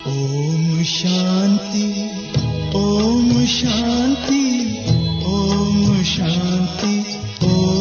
ಓಂ ಶಾಂತಿ ಓಂ ಶಾಂತಿ ಓಂ ಶಾಂತಿ ಓಂ.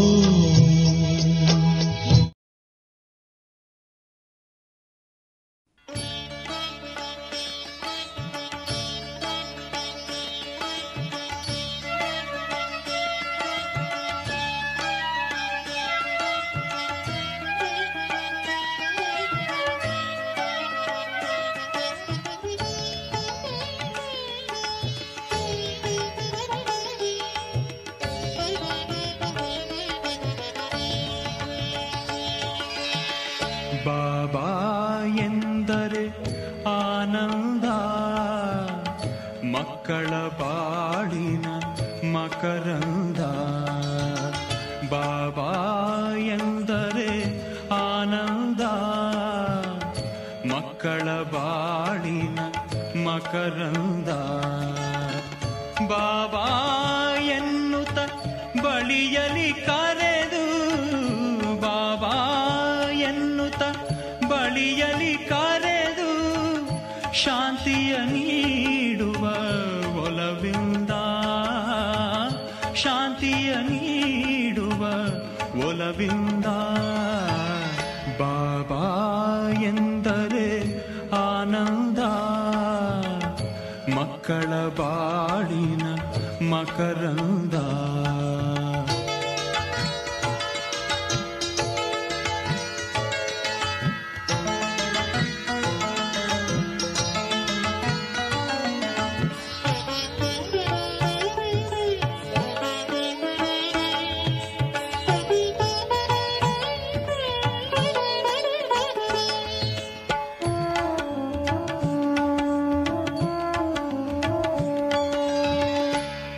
ಬಾಬಾ ಎಂದರೆ ಆನಂದ, ಮಕ್ಕಳ ಬಾಳಿನ ಮಕರಂದ. ಬಾಬಾ ಎಂದರೆ ಆನಂದ, ಮಕ್ಕಳ ಬಾಳಿನ ಮಕರಂದ. ಬಾಬಾ ಎನ್ನುತ್ತ ಬಳಿಯಲಿ ಕರೆದು, ಬಾಬಾ ಎನ್ನುತ್ತ ಬಳಿಯಲಿ ಕರೆದು ಶಾಂತಿಯ ನೀಡುವ ಒಲವಿಂದ, ಶಾಂತಿಯ ನೀಡುವ ಒಲವಿಂದ. ಬಾಬಾ ಎಂದರೆ ಆನಂದ, ಮಕ್ಕಳ ಬಾಳಿನ ಮಕರಂದ.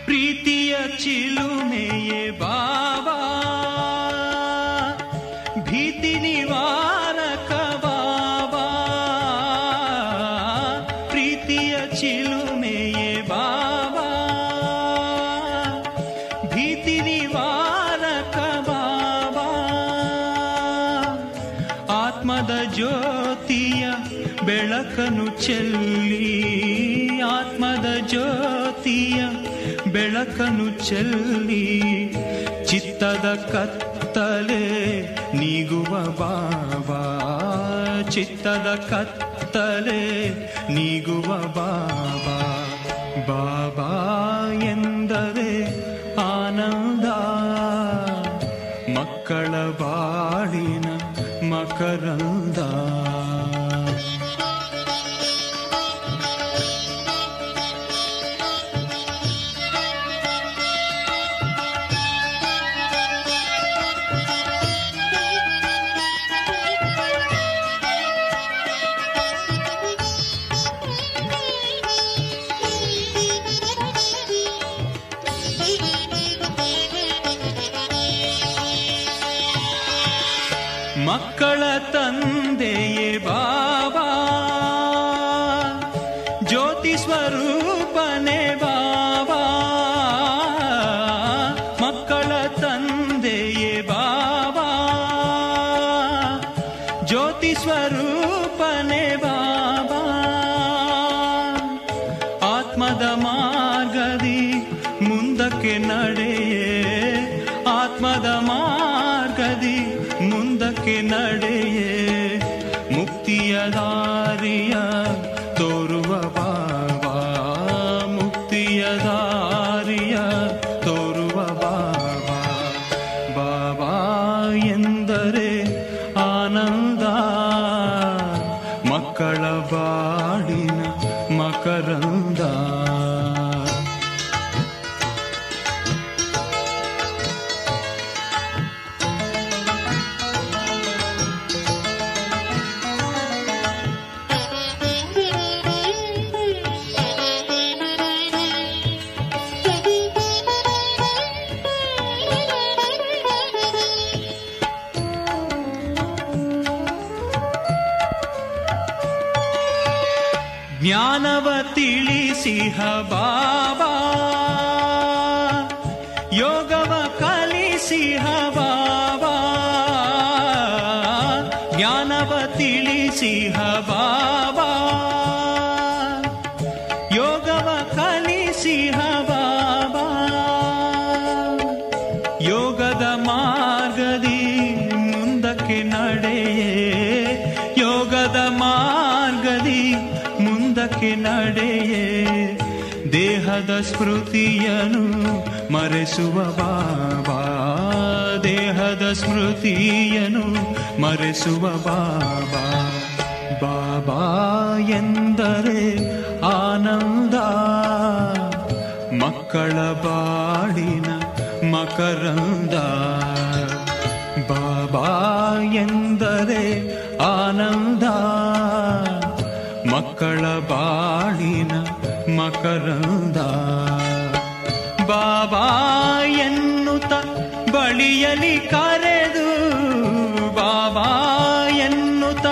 ಪ್ರೀತಿಯ ಚಿಲುಮೆಯೇ ಬಾಬಾ, ಭೀತಿ ನಿವಾರಕ ಬಾಬಾ. ಪ್ರೀತಿಯ ಚಿಲುಮೆಯೇ ಬಾಬಾ, ಭೀತಿ ನಿವಾರಕ ಬಾಬಾ. ಆತ್ಮದ ಜ್ಯೋತಿಯ ಬೆಳಕನ್ನು ಚೆಲ್ಲಿ, ಆತ್ಮದ ಜ್ಯೋತಿಯ ಬೆಳಕನ್ನು ಚೆಲ್ಲಿ ಚಿತ್ತದ ಕತ್ತಲೆ ನೀಗುವ ಬಾಬಾ, ಚಿತ್ತದ ಕತ್ತಲೆ ನೀಗುವ ಬಾಬಾ. ಬಾಬಾ ಎಂದರೆ ಆನಂದ, ಮಕ್ಕಳ ಬಾಳಿನ ಮಕರಂದ. ಮಕ್ಕಳ ತಂದೆಯೇ ಬಾಬಾ, ಜ್ಯೋತಿ ಸ್ವರೂಪನೇ ಬಾಬಾ. ಮಕ್ಕಳ ತಂದೆಯೇ ಬಾಬಾ, ಜ್ಯೋತಿ ಸ್ವರೂಪನೇ ಬಾಬಾ. ಆತ್ಮದ ಮಾರ್ಗದಿ ಮುಂದಕ್ಕೆ ನಡೆಯೇ, ಆತ್ಮದ ಮಾರ್ಗದಿ ಮುಂದಕ್ಕೆ ನಡೆಯೇ, ಮುಕ್ತಿಯ ದಾರಿಯ ತೋರುವ ಬಾಬಾ, ಮುಕ್ತಿಯ ದಾರಿಯ ತೋರುವ ಬಾಬಾ. ಬಾಬಾ ಎಂದರೆ ಆನಂದ, ಮಕ್ಕಳ ಬಾಳಿನ ಮಕರಂದ. ಜ್ಞಾನವ ತಿಳಿಸಿಹ ಬಾಬಾ, ಯೋಗವ ಕಲಿಸಿಹ ಬಾಬಾ. ಜ್ಞಾನವ ತಿಳಿಸಿಹ ಬಾಬಾ, ಬಾಳಿಕೆ ನಡೆಯೇ ದೇಹದ ಸ್ಮೃತಿಯನು ಮರೆಸುವ ಬಾಬಾ, ದೇಹದ ಸ್ಮೃತಿಯನು ಮರೆಸುವ ಬಾಬಾ. ಬಾಬಾ ಎಂದರೆ ಆನಂದ, ಮಕ್ಕಳ ಬಾಳಿನ ಮಕರಂದ. ಬಾಬಾ ಎಂದರೆ ಆನಂದ, ಮಕ್ಕಳ ಬಾಳಿನ ಮಕರಂದ. ಬಾಬಾ ಎನ್ನುತ್ತ ಬಳಿಯಲಿ ಕರೆದು, ಬಾಬಾ ಎನ್ನುತ್ತ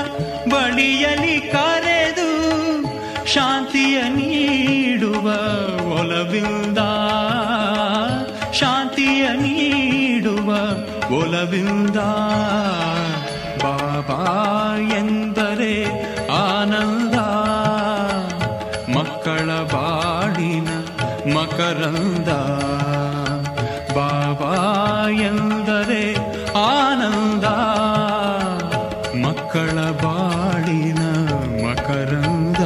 ಬಳಿಯಲಿ ಕರೆದು ಶಾಂತಿಯ ನೀಡುವ ಒಲವಿಂದ, ಶಾಂತಿಯ ನೀಡುವ ಒಲವಿಂದ. ಬಾಬಾ ಎಂದರೆ ಆನಂದ, ಮಕ್ಕಳ ಬಾಳಿನ ಮಕರಂದ. ಬಾಬಾ ಎಂದರೆ ಆನಂದ, ಮಕ್ಕಳ ಬಾಳಿನ ಮಕರಂದ.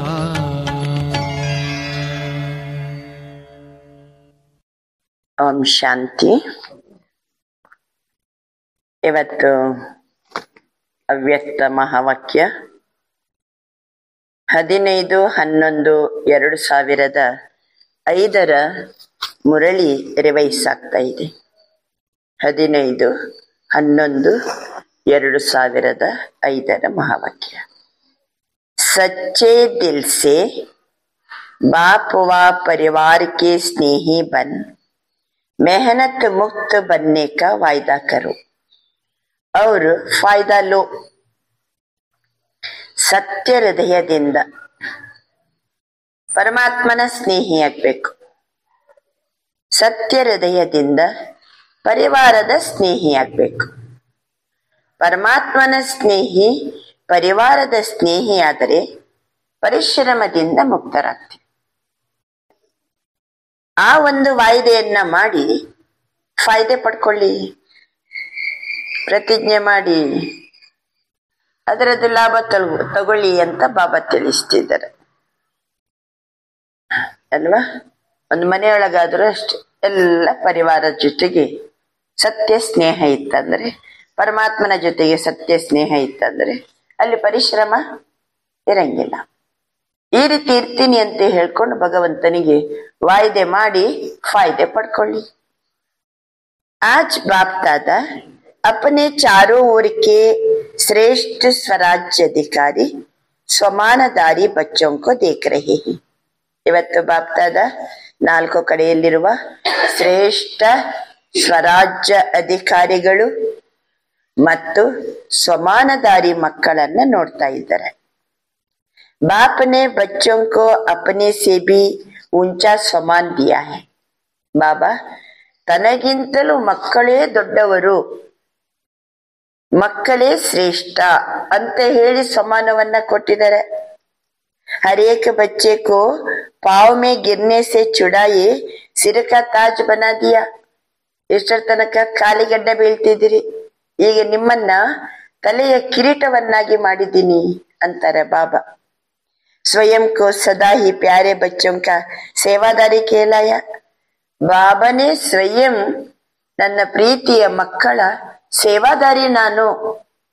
ಓಂ ಶಾಂತಿ. ಇವತ್ತು ಅವ್ಯಕ್ತ ಮಹಾವಾಕ್ಯ 15/11/2005 ಮುರಳಿ ರಿವೈಸ್ ಆಗ್ತಾ ಇದೆ. 15/11/2005 ಮಹಾವಾಕ್ಯ. सच्चे दिल से बाप व परिवार के स्नेही बन मेहनत मुक्त बनने का वायदा करो और फायदा लो. ಸತ್ಯ ಹೃದಯದಿಂದ ಪರಮಾತ್ಮನ ಸ್ನೇಹಿಯಾಗಬೇಕು. ಸತ್ಯ ಹೃದಯದಿಂದ ಪರಿವಾರದ ಸ್ನೇಹಿಯಾಗಬೇಕು. ಪರಮಾತ್ಮನ ಸ್ನೇಹಿ ಪರಿವಾರದ ಸ್ನೇಹಿಯಾದರೆ ಪರಿಶ್ರಮದಿಂದ ಮುಕ್ತರಾಗ್ತೀವಿ. ಆ ಒಂದು ವಾಯ್ದೆಯನ್ನ ಮಾಡಿ ಫಾಯ್ದೆ ಪಡ್ಕೊಳ್ಳಿ, ಪ್ರತಿಜ್ಞೆ ಮಾಡಿ ಅದರದ್ದು ಲಾಭ ತಗೊಳ್ಳಿ ಅಂತ ಬಾಬಾ ತಿಳಿಸ್ತಿದ್ದಾರೆ ಅಲ್ವಾ. ಒಂದು ಮನೆಯೊಳಗಾದ್ರೂ ಅಷ್ಟೆ, ಎಲ್ಲ ಪರಿವಾರದ ಜೊತೆಗೆ ಸತ್ಯ ಸ್ನೇಹ ಇತ್ತಂದ್ರೆ, ಪರಮಾತ್ಮನ ಜೊತೆಗೆ ಸತ್ಯ ಸ್ನೇಹ ಇತ್ತಂದ್ರೆ ಅಲ್ಲಿ ಪರಿಶ್ರಮ ಇರಂಗಿಲ್ಲ. ಈ ರೀತಿ ಇರ್ತೀನಿ ಅಂತ ಹೇಳ್ಕೊಂಡು ಭಗವಂತನಿಗೆ ವಾಯ್ದೆ ಮಾಡಿ ಫಾಯ್ದೆ ಪಡ್ಕೊಳ್ಳಿ. आज बाप दादा अपने चारों ओर के श्रेष्ठ स्वराज्य अधिकारी स्वमानदारी बच्चों को देख रहे हैं. ಇವತ್ತು ಬಾಪ್ ದಾದಾ 4 ಕಡೆಯಲ್ಲಿರುವ ಶ್ರೇಷ್ಠ ಸ್ವರಾಜ್ಯ ಅಧಿಕಾರಿಗಳು ಮತ್ತು ಸ್ವಮಾನದಾರಿ ಮಕ್ಕಳನ್ನ ನೋಡ್ತಾ ಇದ್ದಾರೆ. बाप ने बच्चों को अपने से भी ऊंचा स्वमान दिया है. ಬಾಬಾ ತನಗಿಂತಲೂ ಮಕ್ಕಳೇ ದೊಡ್ಡವರು, ಮಕ್ಕಳೇ ಶ್ರೇಷ್ಠ ಅಂತ ಹೇಳಿ ಸಮಾನವನ್ನ ಕೊಟ್ಟಿದ್ದಾರೆ. हर एक बच्चे को पाव में गिरने से छुड़ाए सिर का ताज बना दिया. ಎಷ್ಟರ ತನಕ ಕಾಲಿಗಡ್ಡ ಬೀಳ್ತಿದ್ದೀರಿ, ಈಗ ನಿಮ್ಮನ್ನ ತಲೆಯ ಕಿರೀಟವನ್ನಾಗಿ ಮಾಡಿದ್ದೀನಿ ಅಂತಾರೆ ಬಾಬಾ. स्वयं को सदा ही प्यारे बच्चों का सेवादारी कहलाया. ಬಾಬಾನೇ ಸ್ವಯಂ ನನ್ನ ಪ್ರೀತಿಯ ಮಕ್ಕಳ ಸೇವಾದಾರಿ ನಾನು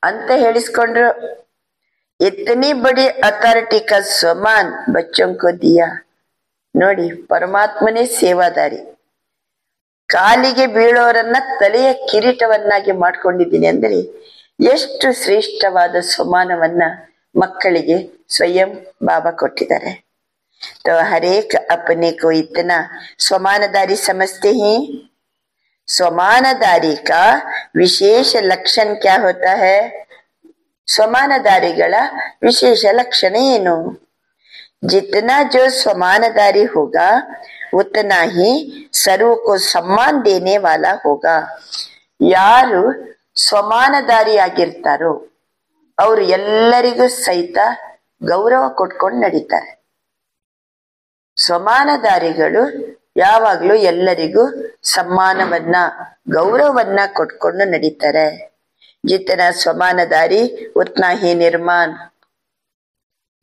ಅಂತ ಹೇಳಿಸ್ಕೊಂಡ್ರು. इतनी बड़ी अथॉरिटी का सम्मान बच्चों को दिया. ನೋಡಿ, ಪರಮಾತ್ಮನೇ ಸೇವಾದಾರಿ, ಕಾಲಿಗೆ ಬೀಳೋರನ್ನ ತಲೆಯ ಕಿರೀಟವನ್ನಾಗಿ ಮಾಡ್ಕೊಂಡಿದ್ದೀನಿ ಅಂದ್ರೆ ಎಷ್ಟು ಶ್ರೇಷ್ಠವಾದ ಸಮಾನವನ್ನ ಮಕ್ಕಳಿಗೆ ಸ್ವಯಂ ಬಾಬಾ ಕೊಟ್ಟಿದ್ದಾರೆ. तो हर एक अपने को इतना स्वमानदारी समझते हैं. स्वमानदारी का विशेष लक्षण क्या होता है? स्वमानदारीಗಳ विशेष लक्षण ಏನು? जितना जो स्वमानदारी होगा उतना ही सर्व को सम्मान देने वाला होगा. ಯಾರು ಸ್ವಮಾನದಾರಿ ಆಗಿರ್ತಾರೋ ಅವರು ಎಲ್ಲರಿಗೂ ಸಹಿತ ಗೌರವ ಕೊಟ್ಕೊಂಡು ನಡೀತಾರೆ. ಸ್ವಮಾನದಾರಿಗಳು ಯಾವಾಗ್ಲೂ ಎಲ್ಲರಿಗೂ ಸಮ್ಮಾನವನ್ನ ಗೌರವವನ್ನ ಕೊಟ್ಕೊಂಡು ನಡೀತಾರೆ. ಜಿತನ ಸ್ವಮಾನದಾರಿ ಉತ್ನಾ ಹಿ ನಿರ್ಮಾಣ.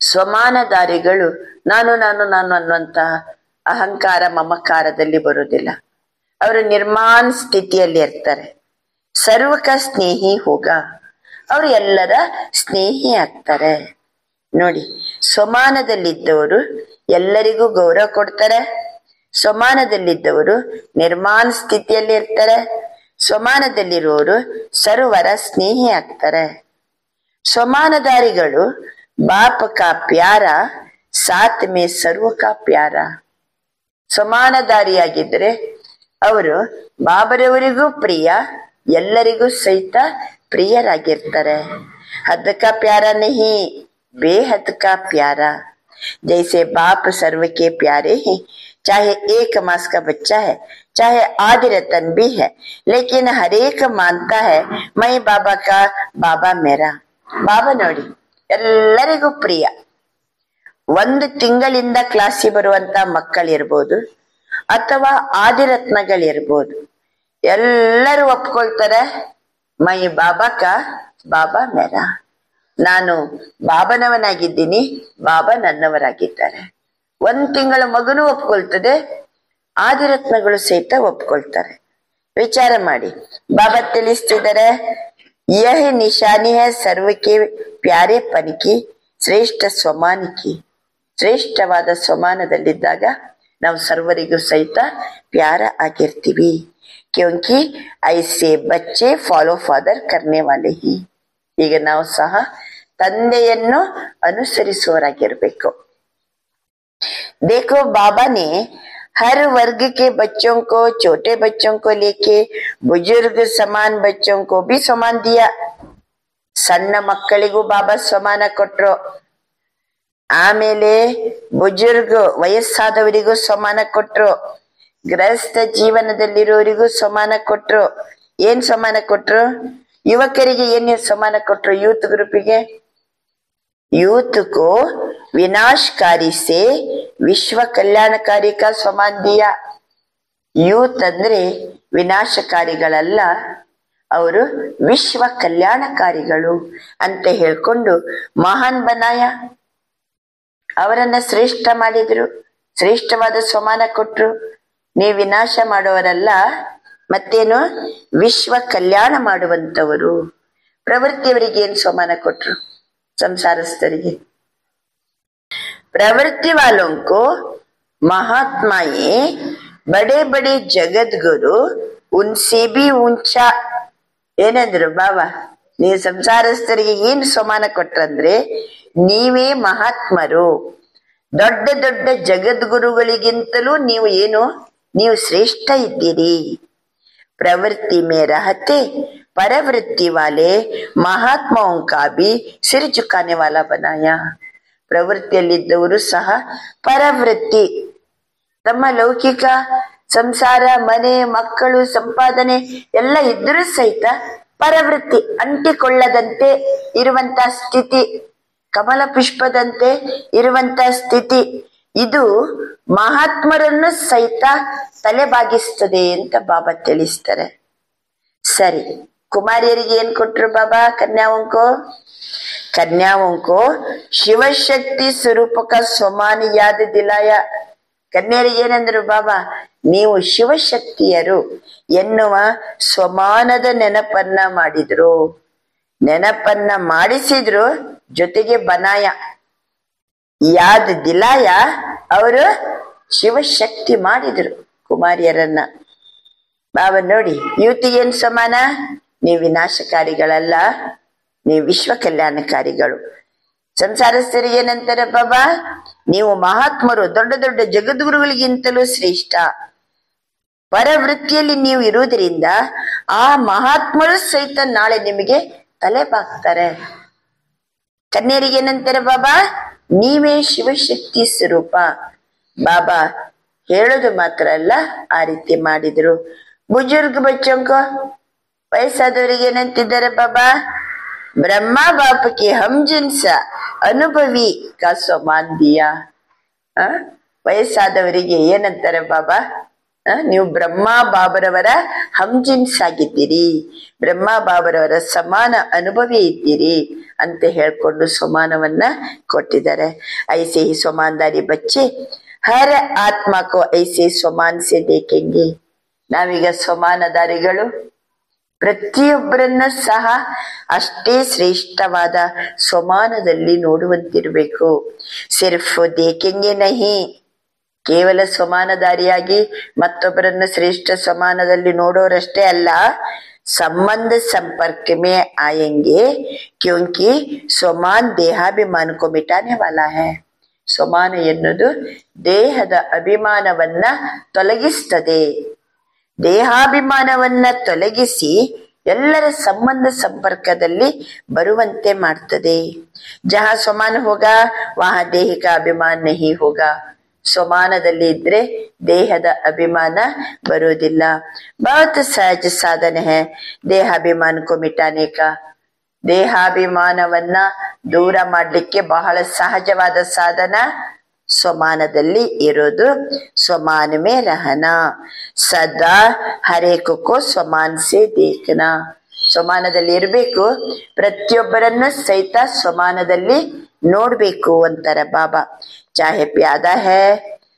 ಸ್ವಮಾನಧಾರಿಗಳು ನಾನು ನಾನು ನಾನು ಅನ್ನುವಂತ ಅಹಂಕಾರ ಮಮಕಾರದಲ್ಲಿ ಬರುವುದಿಲ್ಲ. ಅವರು ನಿರ್ಮಾಣ ಸ್ಥಿತಿಯಲ್ಲಿ ಇರ್ತಾರೆ. ಸರ್ವಕ ಸ್ನೇಹಿ ಹೋಗ, ಅವರು ಎಲ್ಲರ ಸ್ನೇಹಿ ಆಗ್ತಾರೆ. ನೋಡಿ, ಸ್ವಮಾನದಲ್ಲಿದ್ದವರು ಎಲ್ಲರಿಗೂ ಗೌರವ ಕೊಡ್ತಾರೆ. ಸ್ವಮಾನದಲ್ಲಿದ್ದವರು ನಿರ್ಮಾಣ ಸ್ಥಿತಿಯಲ್ಲಿ ಇರ್ತಾರೆ. ಸ್ವಮಾನದಲ್ಲಿರುವವರು ಸರ್ವರ ಸ್ನೇಹಿ ಆಗ್ತಾರೆ. ಸ್ವಮಾನಧಾರಿಗಳು ಬಾಪ ಕಾ ಪ್ಯಾರ ಸಾತ್ ಮೇ ಸರ್ವ ಕಾ ಪ್ಯಾರ. ಸ್ವಮಾನಧಾರಿಯಾಗಿದ್ರೆ ಅವರು ಬಾಬರವರಿಗೂ ಪ್ರಿಯ, ಎಲ್ಲರಿಗೂ ಸಹಿತ ಪ್ರಿಯರಾಗಿರ್ತಾರೆ. ಹದ್ ಕಾ ಪ್ಯಾರ ನಹಿ ಬೇಹದ್ ಕಾ ಪ್ಯಾರ. जैसे बाप सर्व के प्यारे हैं, चाहे एक मास का बच्चा है, चाहे आदि रतन भी है, लेकिन हर एक मानता है मैं बाबा का, बाबा मेरा. ಬಾಬಾ ನೋಡಿ ಎಲ್ಲರಿಗೂ ಪ್ರಿಯ. ಒಂದು ತಿಂಗಳಿಂದ ಕ್ಲಾಸಿಗೆ ಬರುವಂತ ಮಕ್ಕಳಿರ್ಬೋದು ಅಥವಾ ಆದಿರತ್ನಗಳಿರ್ಬೋದು, ಎಲ್ಲರೂ ಒಪ್ಕೊಳ್ತಾರೆ ಮೈ ಬಾಬಾ ಕಾ, ಬಾಬಾ ಮೇರಾ. ನಾನು ಬಾಬನವನಾಗಿದ್ದೀನಿ, ಬಾಬಾ ನನ್ನವರಾಗಿದ್ದಾರೆ. ಒಂದ್ ತಿಂಗಳ ಮಗನು ಒಪ್ಕೊಳ್ತದೆ, ಆದಿರತ್ನಗಳು ಸಹಿತ ಒಪ್ಕೊಳ್ತಾರೆ. ವಿಚಾರ ಮಾಡಿ, ಬಾಬಾ ತಿಳಿಸ್ತಿದ್ದಾರೆ, ಯಹ ನಿಶಾನಿ ಹೈ ಸರ್ವಕ್ಕೆ ಪ್ಯಾರೆ ಪನಿಕಿ ಶ್ರೇಷ್ಠ ಸ್ವಮಾನಿಕಿ. ಶ್ರೇಷ್ಠವಾದ ಸ್ವಮಾನದಲ್ಲಿದ್ದಾಗ ನಾವು ಸರ್ವರಿಗೂ ಸಹಿತ ಪ್ಯಾರ ಆಗಿರ್ತೀವಿ. ಕ್ಯೋಂಕಿ ಐಸೆ ಬಚ್ಚೆ ಫಾಲೋ ಫಾದರ್ ಕರ್ನೆ ವಾಲೆ ಹಿ. ಈಗ ನಾವು ಸಹ ತಂದೆಯನ್ನು ಅನುಸರಿಸುವವರಾಗಿರ್ಬೇಕು. देखो बाबा ने हर वर्ग के बच्चों को, छोटे बच्चों को लेके बुजुर्ग समान बच्चों को भी समान दिया. ಸಣ್ಣ ಮಕ್ಕಳಿಗೂ ಬಾಬಾ ಸಮಾನ ಕೊಟ್ರು. ಆಮೇಲೆ ಬುಜುರ್ಗ್ ವಯಸ್ಸಾದವರಿಗೂ ಸಮಾನ ಕೊಟ್ರು. ಗೃಹಸ್ಥ ಜೀವನದಲ್ಲಿರೋರಿಗೂ ಸಮಾನ ಕೊಟ್ರು. ಏನ್ ಸಮಾನ ಕೊಟ್ರು? ಯುವಕರಿಗೆ ಏನ್ ಸಮಾನ ಕೊಟ್ರು? ಯೂತ್ ಗ್ರೂಪಿಗೆ, ಯೂತ್ को विनाशकारी से विश्व कल्याणकारी का समान दिया. ಯೂತ್ ಅಂದ್ರೆ ವಿನಾಶಕಾರಿಗಳಲ್ಲ, ಅವರು ವಿಶ್ವ ಕಲ್ಯಾಣಕಾರಿಗಳು ಅಂತ ಹೇಳ್ಕೊಂಡು ಮಹಾನ್ ಬನಾಯ. ಅವರನ್ನ ಶ್ರೇಷ್ಠ ಮಾಡಿದ್ರು, ಶ್ರೇಷ್ಠವಾದ ಸಮಾನ ಕೊಟ್ರು. ನೀವು ವಿನಾಶ ಮಾಡೋವರಲ್ಲ, ಮತ್ತೇನು ವಿಶ್ವ ಕಲ್ಯಾಣ ಮಾಡುವಂತವರು. ಪ್ರವೃತ್ತಿಯವರಿಗೆ ಏನ್ ಸಮಾನ ಕೊಟ್ರು? ಸಂಸಾರಸ್ಥರಿಗೆ प्रवृत्ति वालों को महात्मा ये बड़े बड़े जगत गुरु उनसे भी ऊंचा. ಏನಂದ್ರು ಬಾಬಾ? ನೀವು ಸಂಸಾರಸ್ಥರಿಗೆ ಏನ್ ಸಮಾನ ಕೊಟ್ರಂದ್ರೆ, ನೀವೇ ಮಹಾತ್ಮರು, ದೊಡ್ಡ ದೊಡ್ಡ ಜಗದ್ಗುರುಗಳಿಗಿಂತಲೂ ನೀವು ಏನು, ನೀವು ಶ್ರೇಷ್ಠ ಇದ್ದೀರಿ. प्रवृत्ति में रहते परवृत्ति वाले महात्माओं का भी सिर झुकाने वाला बनाया. ಪ್ರವೃತ್ತಿಯಲ್ಲಿದ್ದವರು ಸಹ ಪರವೃತ್ತಿ, ತಮ್ಮ ಲೌಕಿಕ ಸಂಸಾರ, ಮನೆ, ಮಕ್ಕಳು, ಸಂಪಾದನೆ ಎಲ್ಲ ಇದ್ರೂ ಸಹಿತ ಪರವೃತ್ತಿ ಅಂಟಿಕೊಳ್ಳದಂತೆ ಇರುವಂತ ಸ್ಥಿತಿ, ಕಮಲ ಪುಷ್ಪದಂತೆ ಇರುವಂತ ಸ್ಥಿತಿ, ಇದು ಮಹಾತ್ಮರನ್ನು ಸಹಿತ ತಲೆಬಾಗಿಸ್ತದೆ ಅಂತ ಬಾಬಾ ತಿಳಿಸ್ತಾರೆ. ಸರಿ, ಕುಮಾರಿಯರಿಗೆ ಏನ್ ಕೊಟ್ರು ಬಾಬಾ? कन्याओं को शिव शक्ति स्वरूप का स्वमान याद दिलाया. ಕನ್ಯರಿಗೆ ಏನಂದ್ರು ಬಾಬಾ? ನೀವು ಶಿವಶಕ್ತಿಯರು ಎನ್ನುವ ಸ್ವಮಾನದ ನೆನಪನ್ನ ಮಾಡಿದ್ರು, ನೆನಪನ್ನ ಮಾಡಿಸಿದ್ರು. ಜೊತೆಗೆ ಬನಾಯ ಯಾದ್ ದಿಲಾಯ, ಅವರು ಶಿವಶಕ್ತಿ ಮಾಡಿದ್ರು ಕುಮಾರಿಯರನ್ನ. ಬಾಬಾ ನೋಡಿ, ಯುವತಿಗೆ ಏನ್ ಸಮಾನ? ನೀವು ವಿನಾಶಕಾರಿಗಳಲ್ಲ, ನೀವು ವಿಶ್ವ ಕಲ್ಯಾಣಕಾರಿಗಳು. ಸಂಸಾರಸ್ಥರಿಗೆ ಏನಂತಾರೆ ಬಾಬಾ? ನೀವು ಮಹಾತ್ಮರು, ದೊಡ್ಡ ದೊಡ್ಡ ಜಗದ್ಗುರುಗಳಿಗಿಂತಲೂ ಶ್ರೇಷ್ಠ. ಪರವೃತ್ತಿಯಲ್ಲಿ ನೀವು ಇರುವುದರಿಂದ ಆ ಮಹಾತ್ಮರು ಸಹಿತ ನಾಳೆ ನಿಮಗೆ ತಲೆ ಬಾಗ್ತಾರೆ. ಕನ್ಯರಿಗೆ ಏನಂತಾರೆ ಬಾಬಾ? ನೀವೇ ಶಿವಶಕ್ತಿ ಸ್ವರೂಪ. ಬಾಬಾ ಹೇಳೋದು ಮಾತ್ರ ಅಲ್ಲ, ಆ ರೀತಿ ಮಾಡಿದ್ರು. ಬುಜುರ್ಗ್ ಬಚ್ಚಂಕ, ವಯಸ್ಸಾದವರಿಗೆ ಏನಂತಿದ್ದಾರೆ ಬಾಬಾ? ಬ್ರಹ್ಮ ಬಾಪ ಕೆ ಹಮ್ ಜಿನ್ಸ ಅನುಭವಿ ಕಾ ಸ್ವಮಾನ್ ದಿಯಾ. ವಯಸ್ಸಾದವರಿಗೆ ಏನಂತಾರೆ ಬಾಬಾ? ನೀವು ಬ್ರಹ್ಮ ಬಾಬರವರ ಹಮ್ ಜಿನ್ಸ್ ಆಗಿದ್ದೀರಿ, ಬ್ರಹ್ಮ ಬಾಬರವರ ಸಮಾನ ಅನುಭವಿ ಇದ್ದೀರಿ. ಅಂತ ಹೇಳ್ಕೊಂಡು ಸ್ವಮಾನವನ್ನ ಕೊಟ್ಟಿದ್ದಾರೆ. ಐಸೆ ಹಿ ಸ್ವಮಾನದಾರಿ ಬಚ್ಚೆ ಹರ ಆತ್ಮಕೋ ಐಸೆ ಸ್ವಮಾನ್ ಸೆ ದೇಖೆಂಗೆ. ನಾವೀಗ ಸ್ವಮಾನದಾರಿಗಳು, ಪ್ರತಿಯೊಬ್ಬರನ್ನ ಸಹ ಅಷ್ಟೇ ಶ್ರೇಷ್ಠವಾದ ಸ್ವಮಾನದಲ್ಲಿ ನೋಡುವಂತಿರಬೇಕು. ಸಿರ್ಫ್ ದೇಖೆಂಗೆ ನಹಿ, ಕೇವಲ ಸ್ವಮಾನದಾರಿಯಾಗಿ ಮತ್ತೊಬ್ಬರನ್ನ ಶ್ರೇಷ್ಠ ಸ್ವಮಾನದಲ್ಲಿ ನೋಡೋರಷ್ಟೇ ಅಲ್ಲ, ಸಂಬಂಧ ಸಂಪರ್ಕ ಮೇ ಆಯಂಗೆ ಕ್ಯೋಂಕಿ ಸ್ವಮಾನ್ ದೇಹಾಭಿಮಾನ ಕೋ ಮಿಟಾನೆ ವಾಲಾ ಹೈ. ಸ್ವಮಾನ ಎನ್ನುವುದು ದೇಹದ ಅಭಿಮಾನವನ್ನ ತೊಲಗಿಸ್ತದೆ. ದೇಹಾಭಿಮಾನವನ್ನ ತೊಲಗಿಸಿ ಎಲ್ಲರ ಸಂಬಂಧ ಸಂಪರ್ಕದಲ್ಲಿ ಬರುವಂತೆ ಮಾಡ್ತದೆ. ಜಹಾ ಸ್ವಮಾನ ಹೋಗಾ ವಹಾ ದೇಹಿಕ ಅಭಿಮಾನ ನಹಿ ಹೋಗಾ. ಸ್ವಮಾನದಲ್ಲಿ ಇದ್ರೆ ದೇಹದ ಅಭಿಮಾನ ಬರುವುದಿಲ್ಲ. ಬಹುತ್ ಸಹಜ ಸಾಧನೆ ಹೈ ದೇಹಾಭಿಮಾನ ಕೋ ಮಿಟಾನೆ ಕಾ. ದೇಹಾಭಿಮಾನವನ್ನ ದೂರ ಮಾಡ್ಲಿಕ್ಕೆ ಬಹಳ ಸಹಜವಾದ ಸಾಧನ ಸ್ವಮಾನದಲ್ಲಿ ಇರೋದು. ಸ್ವಮಾನ ಮೇ ರಹನಾ, ಸದಾ ಹರೇಕೋ ಸ್ವಮಾನ್ ಸೆ ದೇಖನಾ. ಸ್ವಮಾನದಲ್ಲಿ ಇರಬೇಕು, ಪ್ರತಿಯೊಬ್ಬರನ್ನು ಸಹಿತ ಸ್ವಮಾನದಲ್ಲಿ ನೋಡ್ಬೇಕು ಅಂತಾರೆ ಬಾಬಾ. चाहे प्यादा है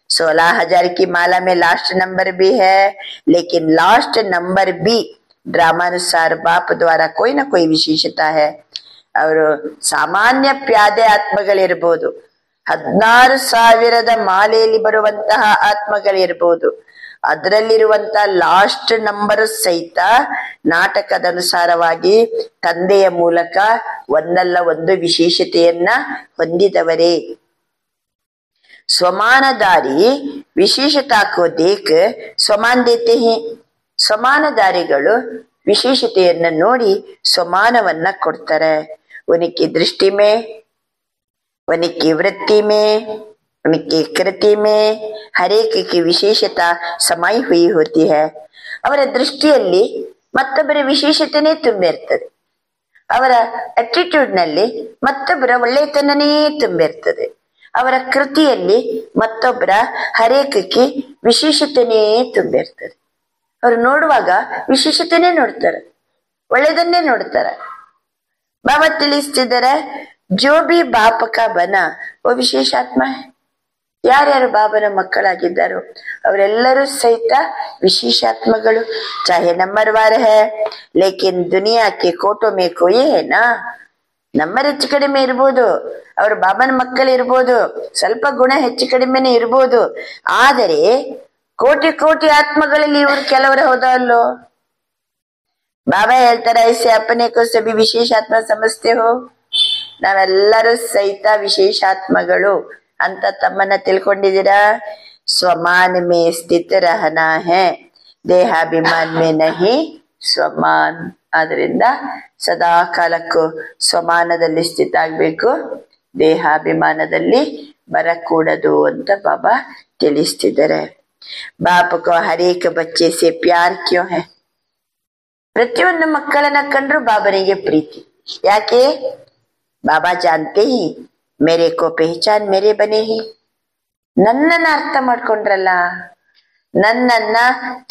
16,000 की माला में लास्ट नंबर भी है, लेकिन लास्ट नंबर भी ड्रामानुसार बाप द्वारा कोई ना कोई विशेषता है. ಅವರು ಸಾಮಾನ್ಯ ಪ್ಯಾದೆ ಆತ್ಮಗಳಿರ್ಬೋದು, 16,000 ಮಾಲೆಯಲ್ಲಿ ಬರುವಂತಹ ಆತ್ಮಗಳಿರ್ಬೋದು, ಅದರಲ್ಲಿರುವಂತ ಲಾಸ್ಟ್ ನಂಬರ್ ಸಹಿತ ನಾಟಕದ ಅನುಸಾರವಾಗಿ ತಂದೆಯ ಮೂಲಕ ಒಂದಲ್ಲ ಒಂದು ವಿಶೇಷತೆಯನ್ನ ಹೊಂದಿದವರೇ. ಸ್ವಮಾನದಾರಿ ವಿಶೇಷತಾ ಕೋ ದೇಖ್ ಸ್ವಮಾನ್ ದೇತೆ ಹಿ. ಸ್ವಮಾನದಾರಿಗಳು ವಿಶೇಷತೆಯನ್ನ ನೋಡಿ ಸ್ವಮಾನವನ್ನ ಕೊಡ್ತಾರೆ. ಉನಕಿ ದೃಷ್ಟಿ ಮೇ, ಉನಕಿ ವೃತ್ತಿ ಮೇ, ಉನಕಿ ಕೃತಿ ಮೇ ಹರೇಕ್ ಕಿ ವಿಶೇಷತಾ ಸಮಾಯಿ ಹುಯಿ ಹೋತಿ ಹೈ. ಅವರ ದೃಷ್ಟಿಯಲ್ಲಿ ಮತ್ತೊಬ್ಬರ ವಿಶೇಷತೆನೇ ತುಂಬಿರ್ತದೆ. ಅವರ ಅಟಿಟ್ಯೂಡ್ ನಲ್ಲಿ ಮತ್ತೊಬ್ಬರ ಒಳ್ಳೆತನನೇ ತುಂಬಿರ್ತದೆ. ಅವರ ಕೃತಿಯಲ್ಲಿ ಮತ್ತೊಬ್ಬರ ಹರೇಕಕ್ಕೆ ವಿಶೇಷತೆನೇ ತುಂಬಿರ್ತದೆ. ಅವರು ನೋಡುವಾಗ ವಿಶೇಷತೆನೇ ನೋಡ್ತಾರೆ, ಒಳ್ಳೆದನ್ನೇ ನೋಡ್ತಾರೆ. ಬಾಬಾ ತಿಳಿಸ್ತಿದ್ದಾರೆ, ಜೋ ಬಿ ಬಾಪ ಕಾ ಬನ ಓ ವಿಶೇಷಾತ್ಮ. ಯಾರ್ಯಾರು ಬಾಬನ ಮಕ್ಕಳಾಗಿದ್ದಾರೋ ಅವರೆಲ್ಲರೂ ಸಹಿತ ವಿಶೇಷಾತ್ಮಗಳು. ಚಾಹೆ ನಂಬರ್ ವಾರ ಹೈ, ಲೇಕಿನ್ ದುನಿಯಾಕ್ಕೆ ಕೋಟೋ ಮೇ ಕೋಯಿ ಹೇನಾ. ನಂಬರ್ ಹೆಚ್ಚು ಕಡಿಮೆ ಇರ್ಬೋದು, ಅವ್ರ ಬಾಬನ ಮಕ್ಕಳು ಇರ್ಬೋದು, ಸ್ವಲ್ಪ ಗುಣ ಹೆಚ್ಚು ಕಡಿಮೆನೆ ಇರ್ಬೋದು, ಆದರೆ ಕೋಟಿ ಕೋಟಿ ಆತ್ಮಗಳಲ್ಲಿ ಇವ್ರು ಕೆಲವರು ಹೌದಲ್ಲೋ. ಬಾಬಾ ಹೇಳ್ತಾರೆ, ಐಸೆ ಅಪ್ಪನೇ ಕೋ ಸಭಿ ವಿಶೇಷಾತ್ಮ ಸಮಸ್ತೆ ಹೋ. ನಾವೆಲ್ಲರೂ ಸಹಿತ ವಿಶೇಷಾತ್ಮಗಳು ಅಂತ ತಮ್ಮನ್ನ ತಿಳ್ಕೊಂಡಿದ್ದೀರಾ. ಸ್ವಮಾನ್ ಮೇ ಸ್ಥಿತ ರಹನಾ ಹೈ, ದೇಹಾಭಿಮಾನ್ ಮೇ ನಹಿ ಸ್ವಮಾನ್. ಆದ್ರಿಂದ ಸದಾ ಕಾಲಕ್ಕೂ ಸ್ವಮಾನದಲ್ಲಿ ಸ್ಥಿತ ಆಗ್ಬೇಕು, ದೇಹಾಭಿಮಾನದಲ್ಲಿ ಬರಕೂಡದು ಅಂತ ಬಾಬಾ ತಿಳಿಸ್ತಿದ್ದಾರೆ. ಬಾಪ ಕೋ ಹರೇಕ ಬಚ್ಚೆ ಸೆ ಪ್ಯಾರ್ ಕ್ಯೋ ಹೈ. ಪ್ರತಿಯೊಂದು ಮಕ್ಕಳನ್ನ ಕಂಡ್ರು ಬಾಬನಿಗೆ ಪ್ರೀತಿ. ಯಾಕೆ? ಬಾಬಾ ಜಾನ್ತೆ ಹಿ ಮೇರೆ ಕೋ ಪೆಹಚಾನ್ ಮೇರೆ ಬನೆ ಹಿ. ನನ್ನನ್ನ ಅರ್ಥ ಮಾಡ್ಕೊಂಡ್ರಲ್ಲ, ನನ್ನನ್ನ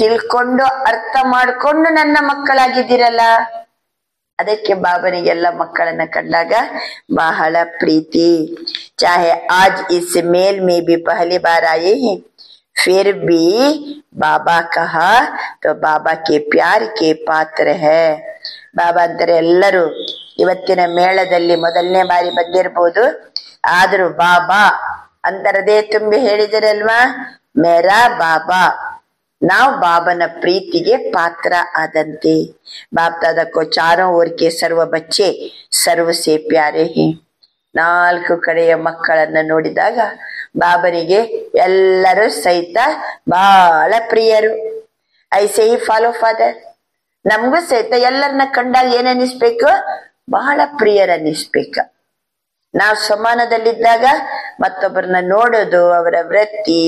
ತಿಳ್ಕೊಂಡು ಅರ್ಥ ಮಾಡ್ಕೊಂಡು ನನ್ನ ಮಕ್ಕಳಾಗಿದ್ದೀರಲ್ಲ, ಅದಕ್ಕೆ ಬಾಬನಿಗೆಲ್ಲ ಮಕ್ಕಳನ್ನ ಕಂಡಾಗ ಬಹಳ ಪ್ರೀತಿ. ಚಾಹೆ ಆಜ್ ಇಸ್ ಮೇಲ್ ಮೇ ಬಿ ಪಹಲಿ ಬಾರ್ ಆಯೇ ಹಿ, ಫಿರ್ ಬಿ ಬಾಬಾ ಕಹಾ ತೋ ಬಾಬಾ ಕೆ ಪ್ಯಾರ್ ಕೆ ಪಾತ್ರ ಹೈ. ಬಾಬಾ ಅಂತಾರೆ, ಎಲ್ಲರೂ ಇವತ್ತಿನ ಮೇಳದಲ್ಲಿ ಮೊದಲನೇ ಬಾರಿ ಬಂದಿರ್ಬೋದು, ಆದ್ರೂ ಬಾಬಾ ಅಂತರದೇ ತುಂಬಿ ಹೇಳಿದಿರಲ್ವಾ, ಮೇರಾ ಬಾಬಾ. ನಾವು ಬಾಬನ ಪ್ರೀತಿಗೆ ಪಾತ್ರ ಆದಂತೆ. ಬಾಪ್ ದಾದಾ ಕೋ ಚಾರೋ ಓರ್ ಕೆ ಸರ್ವ ಬಚ್ಚೆ ಸರ್ವ ಸೇ ಪ್ಯಾರೆ ಹಿ. 4 ಕಡೆಯ ಮಕ್ಕಳನ್ನ ನೋಡಿದಾಗ ಬಾಬನಿಗೆ ಎಲ್ಲರೂ ಸಹಿತ ಬಹಳ ಪ್ರಿಯರು. ಐಸೆ ಹಿ ಫಾಲೋ ಫಾದರ್. ನಮಗೂ ಸಹಿತ ಎಲ್ಲರನ್ನ ಕಂಡಾಗ ಏನ್ ಅನ್ನಿಸ್ಬೇಕು? ಬಹಳ ಪ್ರಿಯರನ್ನಿಸ್ಬೇಕ. ನಾವು ಸಮಾನದಲ್ಲಿದ್ದಾಗ ಮತ್ತೊಬ್ಬರನ್ನ ನೋಡೋದು, ಅವರ ವೃತ್ತಿ,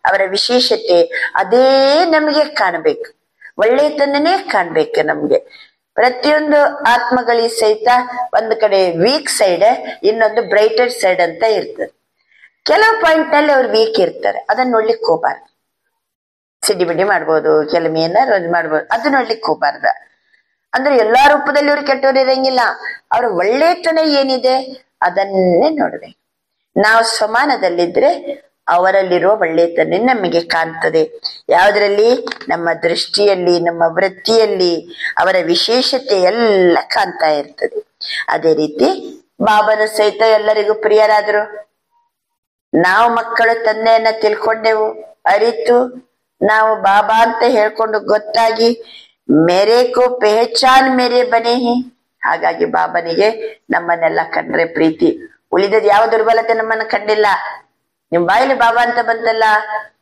ಅವರ ವಿಶೇಷತೆ ಅದೇ ನಮಗೆ ಕಾಣಬೇಕು, ಒಳ್ಳೆತನನೇ ಕಾಣ್ಬೇಕು ನಮ್ಗೆ. ಪ್ರತಿಯೊಂದು ಆತ್ಮಗಳಿಗೆ ಸಹಿತ ಒಂದು ಕಡೆ ವೀಕ್ ಸೈಡ್, ಇನ್ನೊಂದು ಬ್ರೈಟರ್ ಸೈಡ್ ಅಂತ ಇರ್ತದೆ. ಕೆಲವು ಪಾಯಿಂಟ್ ನಲ್ಲಿ ಅವ್ರು ವೀಕ್ ಇರ್ತಾರೆ, ಅದನ್ನ ನೋಡ್ಲಿಕ್ಕೆ ಹೋಗ್ಬಾರ್ದು. ಸಿಡಿಬಿಡಿ ಮಾಡ್ಬೋದು, ಕೆಲವು ಏನಾರು ಮಾಡ್ಬೋದು, ಅದು ನೋಡ್ಲಿಕ್ಕೆ ಹೋಗ್ಬಾರ್ದ. ಅಂದ್ರೆ ಎಲ್ಲಾ ರೂಪದಲ್ಲಿ ಅವ್ರು ಕೆಟ್ಟವ್ರು ಇರಂಗಿಲ್ಲ. ಅವ್ರ ಒಳ್ಳೆತನ ಏನಿದೆ ಅದನ್ನೇ ನೋಡ್ಬೇಕು. ನಾವು ಸಮಾನದಲ್ಲಿದ್ರೆ ಅವರಲ್ಲಿರುವ ಒಳ್ಳೆತನ ನಮಗೆ ಕಾಣ್ತದೆ. ಯಾವುದ್ರಲ್ಲಿ? ನಮ್ಮ ದೃಷ್ಟಿಯಲ್ಲಿ, ನಮ್ಮ ವೃತ್ತಿಯಲ್ಲಿ ಅವರ ವಿಶೇಷತೆ ಎಲ್ಲ ಕಾಣ್ತಾ ಇರ್ತದೆ. ಅದೇ ರೀತಿ ಬಾಬನ ಸಹಿತ ಎಲ್ಲರಿಗೂ ಪ್ರಿಯರಾದ್ರು. ನಾವು ಮಕ್ಕಳು ತಂದೆಯನ್ನ ತಿಳ್ಕೊಂಡೆವು, ಅರಿತು ನಾವು ಬಾಬಾ ಅಂತ ಹೇಳ್ಕೊಂಡು ಗೊತ್ತಾಗಿ ಮೇರೆ ಕೋ ಪೆಹಚಾನ್ ಮೇರೆ ಬನೆ ಹಿ. ಹಾಗಾಗಿ ಬಾಬನಿಗೆ ನಮ್ಮನ್ನೆಲ್ಲ ಕಂಡ್ರೆ ಪ್ರೀತಿ. ಉಳಿದದ್ ಯಾವ ದುರ್ಬಲತೆ ನಮ್ಮನ್ನ ಕಂಡಿಲ್ಲ. ನಿಮ್ ಬಾಯಿಲಿ ಬಾಬಾ ಅಂತ ಬಂತಲ್ಲ,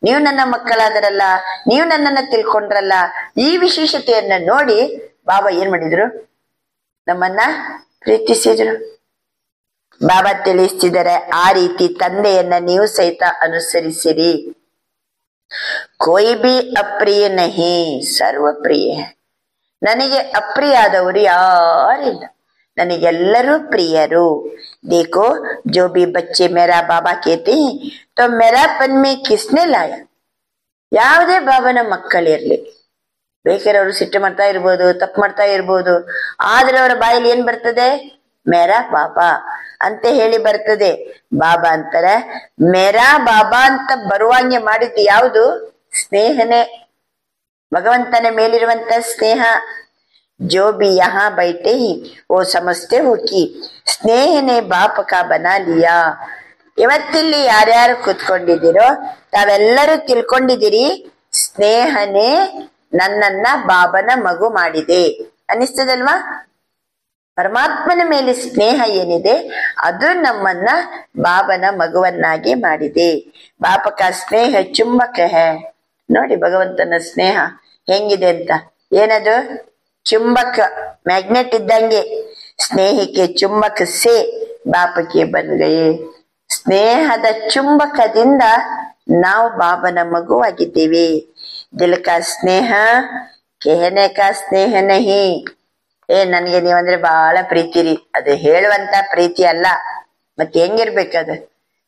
ನೀವು ನನ್ನ ಮಕ್ಕಳಾದರಲ್ಲ, ನೀವು ನನ್ನನ್ನ ತಿಳ್ಕೊಂಡ್ರಲ್ಲ, ಈ ವಿಶೇಷತೆಯನ್ನ ನೋಡಿ ಬಾಬಾ ಏನ್ ಮಾಡಿದ್ರು? ನಮ್ಮನ್ನ ಪ್ರೀತಿಸಿದ್ರು. ಬಾಬಾ ತಿಳಿಸ್ತಿದ್ದಾರೆ, ಆ ರೀತಿ ತಂದೆಯನ್ನ ನೀವು ಸಹಿತ ಅನುಸರಿಸಿರಿ. ಕೋಯಿ ಬಿ ಅಪ್ರಿಯ ನಹಿ, ಸರ್ವ ಪ್ರಿಯ. ನನಗೆ ಅಪ್ರಿಯಾದವರು ಯಾರಿಲ್ಲ, ನನಗೆಲ್ಲರೂ ಪ್ರಿಯರು. देखो जो भी बच्चे मेरा बाबा कहते हैं तो मेरापन में किसने लाया. ಯಾವುದೇ ಬಾಬನ ಮಕ್ಕಳಿರ್ಲಿ, ಬೇಕಾದ್ರೆ ಅವರು ಸಿಟ್ಟು ಮಾಡ್ತಾ ಇರ್ಬೋದು, ತಪ್ಪು ಮಾಡ್ತಾ ಇರ್ಬೋದು, ಆದ್ರೆ ಅವರ ಬಾಯಲ್ಲಿ ಏನ್ ಬರ್ತದೆ? ಮೇರಾ ಬಾಬಾ ಅಂತ ಹೇಳಿ ಬರ್ತದೆ. ಬಾಬಾ ಅಂತಾರೆ, ಮೇರಾ ಬಾಬಾ ಅಂತ ಬರುವಂಗೆ ಮಾಡಿದ್ದು ಯಾವುದು? ಸ್ನೇಹನೇ, ಭಗವಂತನ ಮೇಲಿರುವಂತ ಸ್ನೇಹ. जो भी यहाँ बैठे ही वो समझते हो कि स्नेह ने बाप का बना लिया. ಇವತ್ತಿಲ್ಲಿ ಯಾರ್ಯಾರು ಕೂತ್ಕೊಂಡಿದ್ದೀರೋ ತಾವೆಲ್ಲರೂ ತಿಳ್ಕೊಂಡಿದ್ದೀರಿ, ಸ್ನೇಹನೇ ನನ್ನನ್ನ ಬಾಬನ ಮಗು ಮಾಡಿದೆ ಅನ್ನಿಸ್ತದಲ್ವಾ? ಪರಮಾತ್ಮನ ಮೇಲೆ ಸ್ನೇಹ ಏನಿದೆ ಅದು ನಮ್ಮನ್ನ ಬಾಬನ ಮಗುವನ್ನಾಗಿ ಮಾಡಿದೆ. ಬಾಪಕ ಸ್ನೇಹ ಚುಂಬಕ ಹೇ. ನೋಡಿ ಭಗವಂತನ ಸ್ನೇಹ ಹೆಂಗಿದೆ ಅಂತ. ಏನದು? ಚುಂಬಕ, ಮ್ಯಾಗ್ನೆಟ್ ಇದ್ದಂಗೆ. ಸ್ನೇಹಕ್ಕೆ ಚುಂಬಕ ಸೇ ಬಾಪಕ್ಕೆ ಬಂದ್ಗಯೇ. ಸ್ನೇಹದ ಚುಂಬಕದಿಂದ ನಾವು ಬಾಬನ ಮಗುವಾಗಿದ್ದೇವೆ. ದಿಲ್ ಕಾ ಸ್ನೇಹ ಕೆಹನೆ ಕಾ ಸ್ನೇಹ ನಹಿ. ನನ್ಗೆ ನೀವಂದ್ರೆ ಬಹಳ ಪ್ರೀತಿ ರೀ, ಅದು ಹೇಳುವಂತ ಪ್ರೀತಿ ಅಲ್ಲ. ಮತ್ತೆ ಹೆಂಗಿರ್ಬೇಕದು?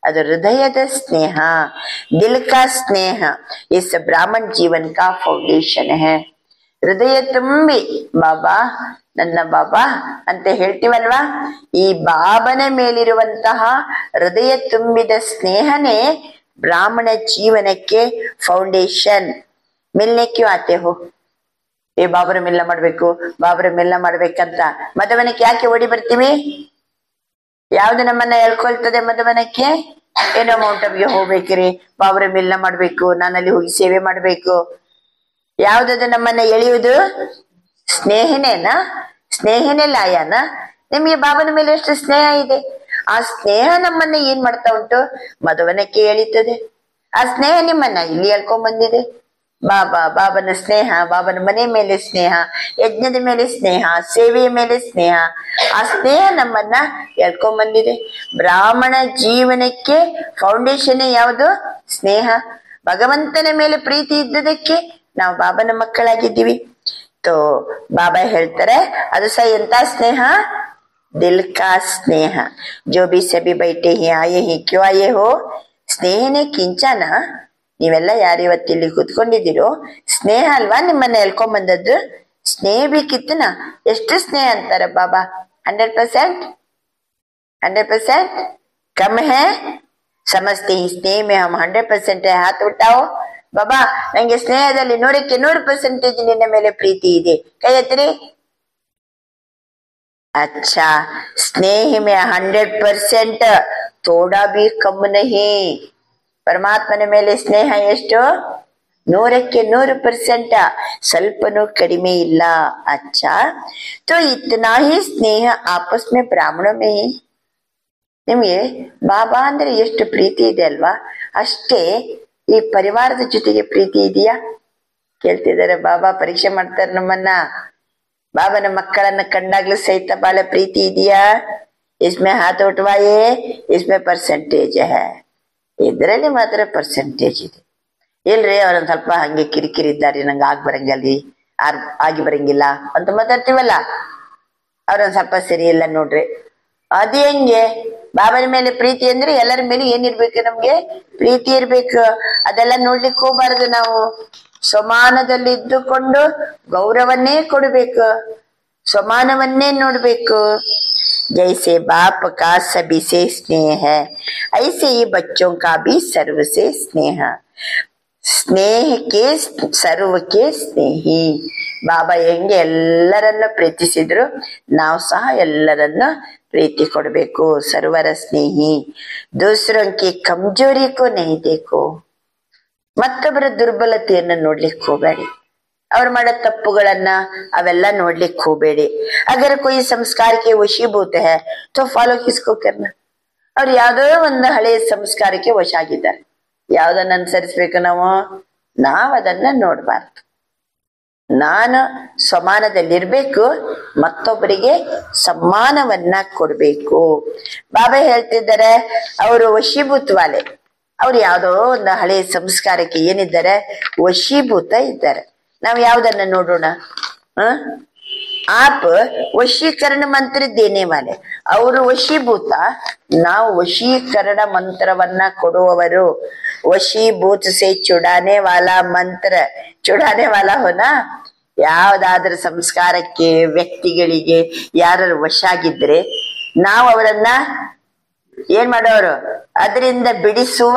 ಅದು ಹೃದಯದ ಸ್ನೇಹ. ದಿಲ್ ಕಾ ಸ್ನೇಹ ಇಸ್ ಬ್ರಾಹ್ಮಣ ಜೀವನ್ ಕಾ ಫೌಂಡೇಶನ್ ಹೇ. ಹೃದಯ ತುಂಬಿ ಬಾಬಾ ನನ್ನ ಬಾಬಾ ಅಂತ ಹೇಳ್ತೀವಲ್ವಾ, ಈ ಬಾಬನ ಮೇಲಿರುವಂತಹ ಹೃದಯ ತುಂಬಿದ ಸ್ನೇಹನೇ ಬ್ರಾಹ್ಮಣ ಜೀವನಕ್ಕೆ ಫೌಂಡೇಶನ್. ಮಿಲ್ನೆ ಕ್ಯೂ ಆತೆ ಹೋ? ಬಾಬರ ಮಿಲ್ಲ ಮಾಡ್ಬೇಕು, ಬಾಬರ ಮಿಲ್ಲ ಮಾಡ್ಬೇಕಂತ ಮಧುವನಕ್ಕೆ ಯಾಕೆ ಓಡಿ ಬರ್ತೀವಿ? ಯಾವ್ದು ನಮ್ಮನ್ನ ಹೇಳ್ಕೊಳ್ತದೆ ಮಧುವನಕ್ಕೆ? ಏನೋ ಮೌಂಟ್ ಅಬ್ಗೆ ಹೋಗ್ಬೇಕ್ರಿ, ಬಾಬರ ಮಿಲ್ಲ ಮಾಡ್ಬೇಕು, ನಾನಲ್ಲಿ ಹೋಗಿ ಸೇವೆ ಮಾಡ್ಬೇಕು. ಯಾವ್ದದು ನಮ್ಮನ್ನ ಎಳೆಯುವುದು? ಸ್ನೇಹನೇನಾ? ಸ್ನೇಹನೇ ಲಾಯನ? ನಿಮಗೆ ಬಾಬನ ಮೇಲೆ ಎಷ್ಟು ಸ್ನೇಹ ಇದೆ. ಆ ಸ್ನೇಹ ನಮ್ಮನ್ನ ಏನ್ ಮಾಡ್ತಾ ಉಂಟು? ಮಧುವನಕ್ಕೆ ಎಳೀತದೆ. ಆ ಸ್ನೇಹ ನಿಮ್ಮನ್ನ ಇಲ್ಲಿ ಹೇಳ್ಕೊಂಡ್ ಬಂದಿದೆ. ಬಾಬಾ, ಬಾಬನ ಸ್ನೇಹ, ಬಾಬನ ಮನೆ ಮೇಲೆ ಸ್ನೇಹ, ಯಜ್ಞದ ಮೇಲೆ ಸ್ನೇಹ, ಸೇವೆಯ ಮೇಲೆ ಸ್ನೇಹ. ಆ ಸ್ನೇಹ ನಮ್ಮನ್ನ ಹೇಳ್ಕೊಂಡ್ ಬಂದಿದೆ. ಬ್ರಾಹ್ಮಣ ಜೀವನಕ್ಕೆ ಫೌಂಡೇಶನ್ ಯಾವುದು? ಸ್ನೇಹ. ಭಗವಂತನ ಮೇಲೆ ಪ್ರೀತಿ ಇದ್ದದಕ್ಕೆ ನಾವು ಬಾಬನ ಮಕ್ಕಳಾಗಿದ್ದೀವಿ. ತೋ ಬಾಬಾ ಹೇಳ್ತಾರೆ, ಅದು ಸಹ ಎಂತ ಸ್ನೇಹ? ದಿಲ್ ಕಾ ಸ್ನೇಹ. ಜೋ ಬಿ ಸಭಿ ಬೈಟೆ ಹಿ ಆಯೆ ಹಿ ಕ್ಯೂ ಆಯೆ ಹೋ? ಸ್ನೇಹನೇ ಕಿಂಚನ. ನೀವೆಲ್ಲ ಯಾರು ಇವತ್ತಿಲ್ಲಿ ಕೂತ್ಕೊಂಡಿದ್ದೀರೋ ಸ್ನೇಹ ಅಲ್ವಾ ನಿಮ್ಮನ್ನ ಹೇಳ್ಕೊಂಡ್ ಬಂದದ್ದು. ಸ್ನೇಹ ಬೇಕಿತ್ತನ? ಎಷ್ಟು ಸ್ನೇಹ ಅಂತಾರೆ ಬಾಬಾ? 100%? 100% ಕಮ್ ಹೇ? ಸಮಜ್ತೆ ಹಿ ಸ್ನೇಹ ಮೇ ಹಮ್ 100% ಹೈ. ಹಾತ್ ಉಠಾओ. ಬಾಬಾ ನಂಗೆ ಸ್ನೇಹದಲ್ಲಿ 100ಕ್ಕೆ 100% ನಿನ್ನ ಮೇಲೆ ಪ್ರೀತಿ ಇದೆ, ಕೈ ಎತ್ತಿರಿ. अच्छा, स्नेह में 100% थोड़ा भी कम नहीं. ಪರಮಾತ್ಮನ ಮೇಲೆ ಸ್ನೇಹ ಎಷ್ಟು? 100ಕ್ಕೆ 100%, ಸ್ವಲ್ಪನೂ ಕಡಿಮೆ ಇಲ್ಲ. अच्छा, तो इतना ही स्नेह आपस में ब्राह्मणों में ही. ನಿಮ್ಗೆ ಬಾಬಾ ಅಂದ್ರೆ ಎಷ್ಟು ಪ್ರೀತಿ ಇದೆ ಅಲ್ವಾ, ಅಷ್ಟೇ ಈ ಪರಿವಾರದ ಜೊತೆಗೆ ಪ್ರೀತಿ ಇದೆಯಾ? ಕೇಳ್ತಿದ್ದಾರೆ. ಬಾಬಾ ಪರೀಕ್ಷೆ ಮಾಡ್ತಾರೆ ನಮ್ಮನ್ನ. ಬಾಬನ ಮಕ್ಕಳನ್ನ ಕಂಡಾಗ್ಲೂ ಸಹಿತ ಬಹಳ ಪ್ರೀತಿ ಇದೆಯಾ? ಇಸ್ಮೆ ಹಾತ್ ಉಠವಾಯೇ, ಇಸ್ಮೆ ಪರ್ಸೆಂಟೇಜ್ ಹೈ. ಇದರಲ್ಲಿ ಮಾತ್ರ ಪರ್ಸೆಂಟೇಜ್ ಇದೆ. ಇಲ್ರಿ ಅವ್ರೊಂದ್ ಸ್ವಲ್ಪ ಹಂಗೆ ಕಿರಿಕಿರಿ ಇದ್ದಾರೆ, ನಂಗೆ ಆಗಿ ಬರಂಗಿಲ್ಲ ಅಂತ ಮಾತಾಡ್ತೀವಲ್ಲ, ಅವ್ರೊಂದ್ ಸ್ವಲ್ಪ ಸರಿ ಇಲ್ಲ ನೋಡ್ರಿ. ಅದೇ ಹೆಂಗೆ? ಬಾಬನ ಮೇಲೆ ಪ್ರೀತಿ ಅಂದ್ರೆ ಎಲ್ಲರ ಮೇಲೆ ಏನಿರ್ಬೇಕು? ನಮ್ಗೆ ಪ್ರೀತಿ ಇರ್ಬೇಕು. ಅದೆಲ್ಲ ನೋಡ್ಲಿಕ್ಕೆ ಹೋಗ್ಬಾರ್ದು. ನಾವು ಸಮಾನದಲ್ಲಿ ಇದ್ದುಕೊಂಡು ಗೌರವನ್ನೇ ಕೊಡ್ಬೇಕು. ಸ್ವಮಾನವನ್ನೇ ನೋಡ್ಬೇಕು. जैसे बाप का सभी से स्नेह है ऐसे ही बच्चों का भी सर्व से स्नेह. ಸ್ನೇಹಕ್ಕೆ ಸರ್ವಕ್ಕೆ ಸ್ನೇಹಿ. ಬಾಬಾ ಹೆಂಗೆ ಎಲ್ಲರನ್ನ ಪ್ರೀತಿಸಿದ್ರು ನಾವು ಸಹ ಎಲ್ಲರನ್ನ ಪ್ರೀತಿ ಕೊಡಬೇಕು. ಸರ್ವರ ಸ್ನೇಹಿ. ದೂಸರೋं की कमजोरी को नहीं देखो. ಮತ್ತೊಬ್ಬರ ದುರ್ಬಲತೆಯನ್ನ ನೋಡ್ಲಿಕ್ಕೆ ಹೋಗಬೇಡಿ. ಅವ್ರು ಮಾಡೋ ತಪ್ಪುಗಳನ್ನ ಅವೆಲ್ಲ ನೋಡ್ಲಿಕ್ಕೆ ಹೋಗಬೇಡಿ. ಅಗರ कोई संस्कार के वशीभूत है तो फॉलो किसको करना. ಅವ್ರು ಯಾವ್ದೋ ಒಂದು ಹಳೆಯ ಸಂಸ್ಕಾರಕ್ಕೆ ವಶ ಆಗಿದ್ದಾರೆ. ಯಾವ್ದನ್ನ ಅನುಸರಿಸ್ಬೇಕು ನಾವ್ ಅದನ್ನ ನೋಡ್ಬಾರ್ದು. ನಾನು ಸಮಾನದಲ್ಲಿರ್ಬೇಕು, ಮತ್ತೊಬ್ಬರಿಗೆ ಸಮ್ಮಾನವನ್ನ ಕೊಡ್ಬೇಕು. ಬಾಬಾ ಹೇಳ್ತಿದ್ದಾರೆ ಅವರು ವಶೀಭೂತವಾಲೆ. ಅವ್ರು ಯಾವ್ದೋ ಒಂದು ಹಳೆಯ ಸಂಸ್ಕಾರಕ್ಕೆ ಏನಿದ್ದಾರೆ ವಶೀಭೂತ ಇದ್ದಾರೆ. ನಾವ್ ಯಾವ್ದನ್ನ ನೋಡೋಣ. आप ವಶೀಕರಣ ಮಂತ್ರ ದೇನೆ ವಾಲೆ. ಅವರು ವಶೀಭೂತ, ನಾವು ವಶೀಕರಣ ಮಂತ್ರವನ್ನ ಕೊಡುವವರು. ವಶೀಭೂತ ಸೇ ಚುಡಾನೆ ವಾಲಾ ಮಂತ್ರ ಚುಡಾನೆ ವಾಲಾ ಹೋನಾ. ಯಾವ್ದಾದ್ರೂ ಸಂಸ್ಕಾರಕ್ಕೆ ವ್ಯಕ್ತಿಗಳಿಗೆ ಯಾರು ವಶ ಆಗಿದ್ರೆ ನಾವು ಅವರನ್ನ ಏನ್ ಮಾಡೋರು, ಅದರಿಂದ ಬಿಡಿಸುವ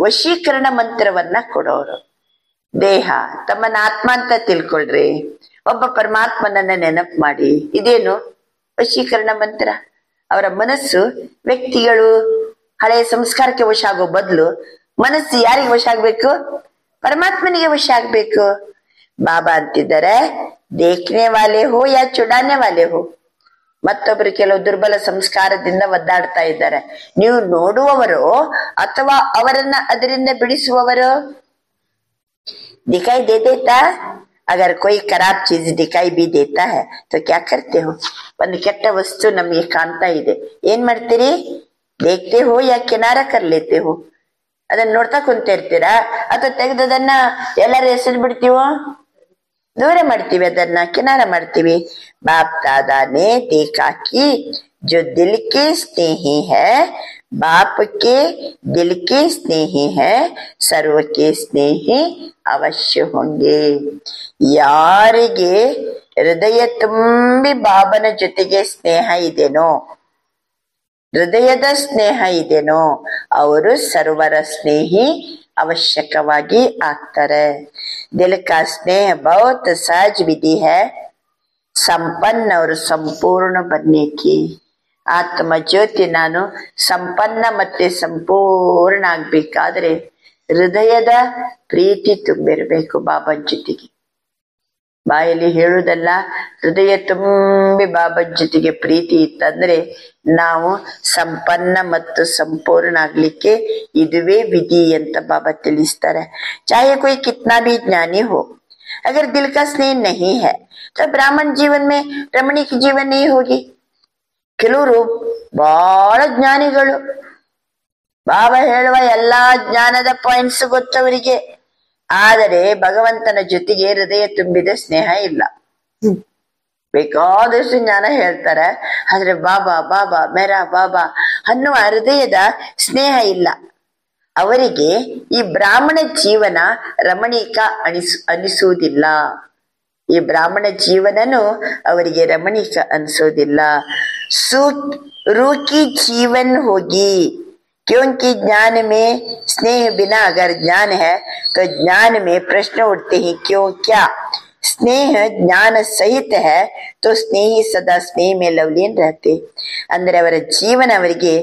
ವಶೀಕರಣ ಮಂತ್ರವನ್ನ ಕೊಡೋರು. ದೇಹ ತಮ್ಮನ್ನ ಆತ್ಮ ಅಂತ ತಿಳ್ಕೊಳ್ರಿ. ಒಬ್ಬ ಪರಮಾತ್ಮನನ್ನ ನೆನಪು ಮಾಡಿ. ಇದೇನು ವಶೀಕರಣ ಮಂತ್ರ. ಅವರ ಮನಸ್ಸು ವ್ಯಕ್ತಿಗಳು ಹಳೆಯ ಸಂಸ್ಕಾರಕ್ಕೆ ವಶ ಆಗೋ ಬದಲು ಮನಸ್ಸು ಯಾರಿಗೆ ವಶ ಆಗ್ಬೇಕು? ಪರಮಾತ್ಮನಿಗೆ ವಶ ಆಗ್ಬೇಕು. ಬಾಬಾ ಅಂತಿದ್ದಾರೆ ದೇಖ್ನೆ ವಾಲೆ ಹೋ ಯಾ ಚುಡಾನೆ ವಾಲೆ ಹೋ. ಮತ್ತೊಬ್ರು ಕೆಲವು ದುರ್ಬಲ ಸಂಸ್ಕಾರದಿಂದ ಒದ್ದಾಡ್ತಾ ಇದ್ದಾರೆ. ನೀವು ನೋಡುವವರು ಅಥವಾ ಅವರನ್ನ ಅದರಿಂದ ಬಿಡಿಸುವವರು? दिखाई दे देता. अगर कोई खराब चीज दिखाई भी देता है तो क्या करते हो? ಒಂದು ಕೆಟ್ಟ ವಸ್ತು ನಮ್ಗೆ ಕಾಣ್ತಾ ಇದೆ, ಏನ್ ಮಾಡ್ತೀರಿ? ದೇಖ್ತೆ ಹೋ ಯಾ ಕಿನಾರ ಕರ್ ಲೇತೆ ಹೋ. ಅದನ್ನ ನೋಡ್ತಾ ಕುಂತ ಇರ್ತೀರಾ ಅಥವಾ ತೆಗೆದದನ್ನ ಎಲ್ಲರೂ ಎಸೆದು ಬಿಡ್ತೀವೋ? ದೂರ ಮಾಡ್ತೀವಿ, ಅದನ್ನ ಕಿನಾರ ಮಾಡ್ತೀವಿ. ಬಾಪ್ ದಾದಾನೆ देखा कि जो दिल के स्नेही है बाप के दिल के स्नेही है सर्व के स्नेही ಅವಶ್ಯ ಹೊಂಗೆ. ಯಾರಿಗೆ ಹೃದಯ ತುಂಬಿ ಬಾಬನ ಜೊತೆಗೆ ಸ್ನೇಹ ಇದೆನೋ, ಹೃದಯದ ಸ್ನೇಹ ಇದೆನೋ ಅವರು ಸರ್ವರ ಸ್ನೇಹಿ ಅವಶ್ಯಕವಾಗಿ ಆಗ್ತಾರೆ. ದಿಲ್ ಕಾ ಸ್ನೇಹ ಬಹುತ್ ಸಹಜ ವಿಧಿ ಹೈ ಸಂಪನ್ನ और ಸಂಪೂರ್ಣ बनने की. ಆತ್ಮ ಜ್ಯೋತಿ ನಾನು ಸಂಪನ್ನ ಮತ್ತೆ ಸಂಪೂರ್ಣ ಆಗ್ಬೇಕಾದ್ರೆ ಹೃದಯದ ಪ್ರೀತಿ ತುಂಬಿರ್ಬೇಕು ಬಾಬನ್ ಜೊತೆಗೆ. ಬಾಯಲ್ಲಿ ಹೇಳುವುದಲ್ಲ, ಹೃದಯ ತುಂಬಿ ಬಾಬನ್ ಜೊತೆಗೆ ಪ್ರೀತಿ ಇತ್ತಂದ್ರೆ ನಾವು ಸಂಪನ್ನ ಮತ್ತು ಸಂಪೂರ್ಣ ಆಗ್ಲಿಕ್ಕೆ ಇದುವೇ ವಿಧಿ ಅಂತ ಬಾಬಾ ತಿಳಿಸ್ತಾರೆ. ಚಾಹೆ कोई कितना भी ज्ञानी हो, अगर दिल का स्नेह नहीं है तो ब्राह्मण जीवन में रमणी की जीवन नहीं होगी. ಕೆಲವರು ಬಹಳ ಜ್ಞಾನಿಗಳು, ಬಾಬಾ ಹೇಳುವ ಎಲ್ಲಾ ಜ್ಞಾನದ ಪಾಯಿಂಟ್ಸ್ ಗೊತ್ತವರಿಗೆ, ಆದರೆ ಭಗವಂತನ ಜೊತೆಗೆ ಹೃದಯ ತುಂಬಿದ ಸ್ನೇಹ ಇಲ್ಲ. ಬೇಕಾದಷ್ಟು ಜ್ಞಾನ ಹೇಳ್ತಾರೆ, ಆದ್ರೆ ಬಾಬಾ ಬಾಬಾ ಮೇರಾ ಬಾಬಾ ಅನ್ನುವ ಹೃದಯದ ಸ್ನೇಹ ಇಲ್ಲ ಅವರಿಗೆ. ಈ ಬ್ರಾಹ್ಮಣ ಜೀವನ ರಮಣೀಕ ಅನಿಸುವುದಿಲ್ಲ. ಈ ಬ್ರಾಹ್ಮಣ ಜೀವನನು ಅವರಿಗೆ ರಮಣೀಕ ಅನಿಸೋದಿಲ್ಲ. रूखी जीवन होगी क्योंकि ज्ञान में स्नेह बिना अगर ज्ञान है तो ज्ञान में प्रश्न उठते ही क्यों क्या. स्नेह ज्ञान सहित है तो स्नेही सदा स्नेह में लवलीन रहते. ಅಂದ್ರೆ ಅವರ ಜೀವನ ಅವರಿಗೆ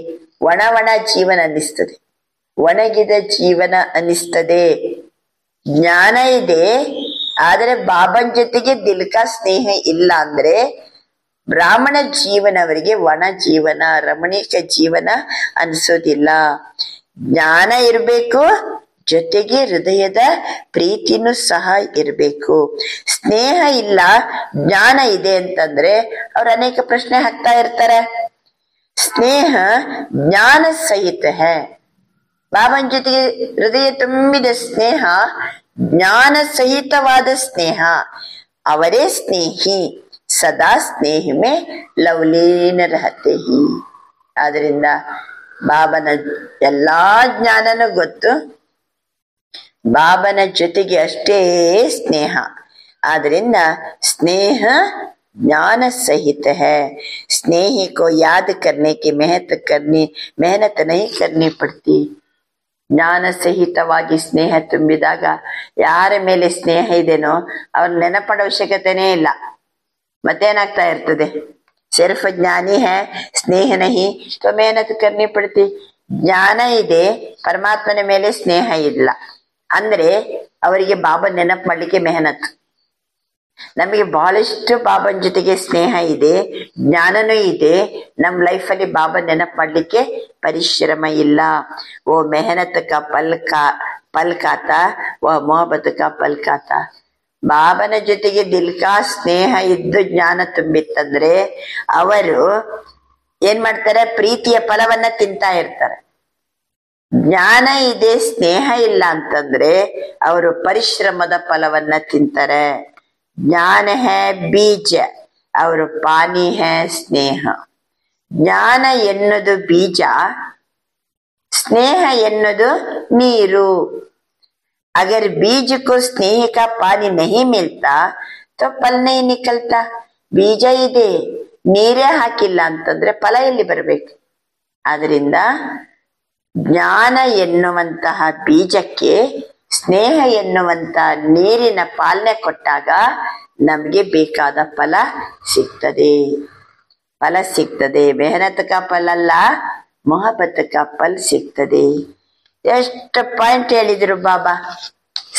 ಒಣ ಜೀವನ ಅನ್ನಿಸ್ತದೆ, ಒಣಗಿದ ಜೀವನ ಅನ್ನಿಸ್ತದೆ. ಜ್ಞಾನ ಇದೆ ಆದರೆ ಬಾಬನ್ ಜೊತೆಗೆ ದಿಲ್ಕ ಸ್ನೇಹ ಇಲ್ಲ ಅಂದ್ರೆ ಬ್ರಾಹ್ಮಣ ಜೀವನ ಅವರಿಗೆ ಒಣ ಜೀವನ, ರಮಣೀಕ ಜೀವನ ಅನ್ಸೋದಿಲ್ಲ. ಜ್ಞಾನ ಇರ್ಬೇಕು, ಜೊತೆಗೆ ಹೃದಯದ ಪ್ರೀತಿನೂ ಸಹ ಇರ್ಬೇಕು. ಸ್ನೇಹ ಇಲ್ಲ ಜ್ಞಾನ ಇದೆ ಅಂತಂದ್ರೆ ಅವ್ರು ಅನೇಕ ಪ್ರಶ್ನೆ ಹಾಕ್ತಾ ಇರ್ತಾರೆ. ಸ್ನೇಹ ಜ್ಞಾನ ಸಹಿತ ಹೈ. ಬಾಬನ್ ಜೊತೆಗೆ ಹೃದಯ ತುಂಬಿದ ಸ್ನೇಹ ಜ್ಞಾನ ಸಹಿತವಾದ ಸ್ನೇಹ. ಅವರೇ ಸ್ನೇಹಿ, ಸದಾ ಸ್ನೇಹ ಮೇ ಲವಲೀನ ರಹತೆ ಹಿ. ಆದ್ರಿಂದ ಬಾಬನ ಎಲ್ಲಾ ಜ್ಞಾನನೂ ಗೊತ್ತು, ಬಾಬನ ಜೊತೆಗೆ ಅಷ್ಟೇ ಸ್ನೇಹ. ಆದ್ರಿಂದ ಸ್ನೇಹ ज्ञान सहित है। स्नेही को याद करने की मेहनत नहीं करनी पड़ती। ಜ್ಞಾನ ಸಹಿತವಾಗಿ ಸ್ನೇಹ ತುಂಬಿದಾಗ ಯಾರ ಮೇಲೆ ಸ್ನೇಹ ಇದೆನೋ ಅವ್ರ ನೆನಪಡ ಅವಶ್ಯಕತೆನೇ ಇಲ್ಲ. ಮತ್ತೇನಾಗ್ತಾ ಇರ್ತದೆ, ಸಿರ್ಫ್ ಜ್ಞಾನಿ ಹೈ ಸ್ನೇಹ ನಹಿ ತೋ ಮೆಹನತ್ ಕರ್ನಿ ಪಡ್ತಿ. ಜ್ಞಾನ ಇದೆ, ಪರಮಾತ್ಮನ ಮೇಲೆ ಸ್ನೇಹ ಇಲ್ಲ ಅಂದ್ರೆ ಅವರಿಗೆ ಬಾಬಾ ನೆನಪು ಮಾಡ್ಲಿಕ್ಕೆ ಮೆಹನತ್. ನಮಗೆ ಬಹಳಷ್ಟು ಬಾಬನ್ ಜೊತೆಗೆ ಸ್ನೇಹ ಇದೆ, ಜ್ಞಾನನೂ ಇದೆ, ನಮ್ ಲೈಫಲ್ಲಿ ಬಾಬಾ ನೆನಪು ಮಾಡ್ಲಿಕ್ಕೆ ಪರಿಶ್ರಮ ಇಲ್ಲ. ಓ ಮೆಹನತ್ ಕಾ ಫಲ್ ಖಾತಾ ಓ ಮೊಹಬ್ಬತ್ ಕಾ ಫಲ್ ಖಾತಾ. ಬಾಬನ ಜೊತೆಗೆ ದಿಲ್ಕಾ ಸ್ನೇಹ ಇದ್ದು ಜ್ಞಾನ ತುಂಬಿತ್ತಂದ್ರೆ ಅವರು ಏನ್ ಮಾಡ್ತಾರೆ, ಪ್ರೀತಿಯ ಫಲವನ್ನ ತಿಂತಾ ಇರ್ತಾರೆ. ಜ್ಞಾನ ಇದೆ ಸ್ನೇಹ ಇಲ್ಲ ಅಂತಂದ್ರೆ ಅವರು ಪರಿಶ್ರಮದ ಫಲವನ್ನ ತಿಂತಾರೆ. ಜ್ಞಾನ ಹೇ ಬೀಜ ಅವರು ಪಾನಿ ಹೇ ಸ್ನೇಹ. ಜ್ಞಾನ ಎನ್ನುವುದು ಬೀಜ, ಸ್ನೇಹ ಎನ್ನುವುದು ನೀರು. अगर बीज को स्नेह का पानी नहीं मिलता तो फल नहीं निकलता. ಬೀಜ ಇದೆ, ನೀರೇ ಹಾಕಿಲ್ಲ ಅಂತಂದ್ರೆ ಫಲ ಎಲ್ಲಿ ಬರ್ಬೇಕು? ಆದ್ರಿಂದ ಜ್ಞಾನ ಎನ್ನುವಂತಹ ಬೀಜಕ್ಕೆ ಸ್ನೇಹ ಎನ್ನುವಂತಹ ನೀರಿನ ಪಾಲನೆ ಕೊಟ್ಟಾಗ ನಮ್ಗೆ ಬೇಕಾದ ಫಲ ಸಿಗ್ತದೆ. ಮೆಹನತ್ ಕಾ ಫಲ ಅಲ್ಲ, ಮೊಹಬ್ಬತ್ ಕಾ ಫಲ್ ಸಿಗ್ತದೆ. ಎಷ್ಟು ಪಾಯಿಂಟ್ ಹೇಳಿದ್ರು ಬಾಬಾ.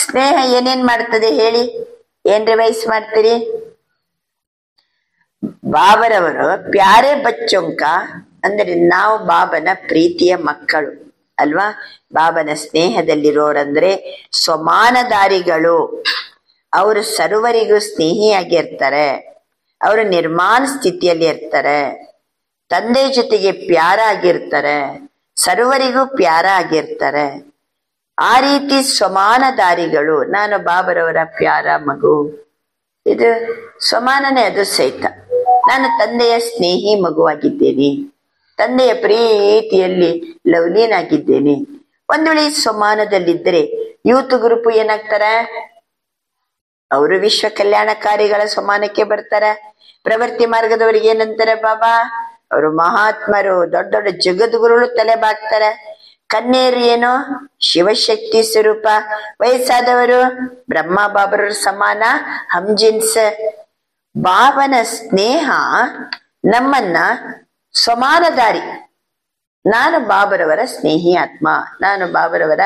ಸ್ನೇಹ ಏನೇನ್ ಮಾಡ್ತದೆ ಹೇಳಿ, ಏನ್ ರಿವೈಸ್ ಮಾಡ್ತೀರಿ? ಬಾಬರವರು ಪ್ಯಾರೆ ಬಚ್ಚೊಂಕ ಅಂದ್ರೆ ನಾವು ಬಾಬನ ಪ್ರೀತಿಯ ಮಕ್ಕಳು ಅಲ್ವಾ. ಬಾಬನ ಸ್ನೇಹದಲ್ಲಿರೋರಂದ್ರೆ ಸಮಾನದಾರಿಗಳು. ಅವರು ಸರ್ವರಿಗೂ ಸ್ನೇಹಿಯಾಗಿರ್ತಾರೆ, ಅವರು ನಿರ್ಮಾಣ ಸ್ಥಿತಿಯಲ್ಲಿ ಇರ್ತಾರೆ, ತಂದೆ ಜೊತೆಗೆ ಪ್ಯಾರ ಆಗಿರ್ತಾರೆ, ಸರ್ವರಿಗೂ ಪ್ಯಾರ ಆಗಿರ್ತಾರೆ. ಆ ರೀತಿ ಸಮಾನದಾರಿಗಳು. ನಾನು ಬಾಬರವರ ಪ್ಯಾರ ಮಗು, ಇದು ಸಮಾನನೇ, ಅದು ಸಹಿತ ನಾನು ತಂದೆಯ ಸ್ನೇಹಿ ಮಗುವಾಗಿದ್ದೇನೆ, ತಂದೆಯ ಪ್ರೀತಿಯಲ್ಲಿ ಲವ್ಲೀನಾಗಿದ್ದೇನೆ. ಒಂದ್ ವೇಳೆ ಸಮಾನದಲ್ಲಿದ್ದರೆ ಯೂತ್ ಗ್ರೂಪ್ ಏನಾಗ್ತಾರೆ, ಅವರು ವಿಶ್ವ ಕಲ್ಯಾಣಕಾರಿಗಳ ಸಮಾನಕ್ಕೆ ಬರ್ತಾರೆ. ಪ್ರವೃತ್ತಿ ಮಾರ್ಗದವರಿಗೆ ಏನಂತಾರೆ ಬಾಬಾ, ಅವರು ಮಹಾತ್ಮರು, ದೊಡ್ಡ ದೊಡ್ಡ ಜಗದ್ಗುರುಗಳು ತಲೆ ಬಾಗ್ತಾರೆ. ಕನ್ಯರು ಏನು, ಶಿವಶಕ್ತಿ ಸ್ವರೂಪ. ವಯಸ್ಸಾದವರು ಬ್ರಹ್ಮ ಬಾಬರ ಸಮಾನ, ಹಮ್ಜಿನ್ಸ್. ಬಾಬನ ಸ್ನೇಹ ನಮ್ಮನ್ನ ಸಮಾನದಾರಿ. ನಾನು ಬಾಬರವರ ಸ್ನೇಹಿ ಆತ್ಮ, ನಾನು ಬಾಬರವರ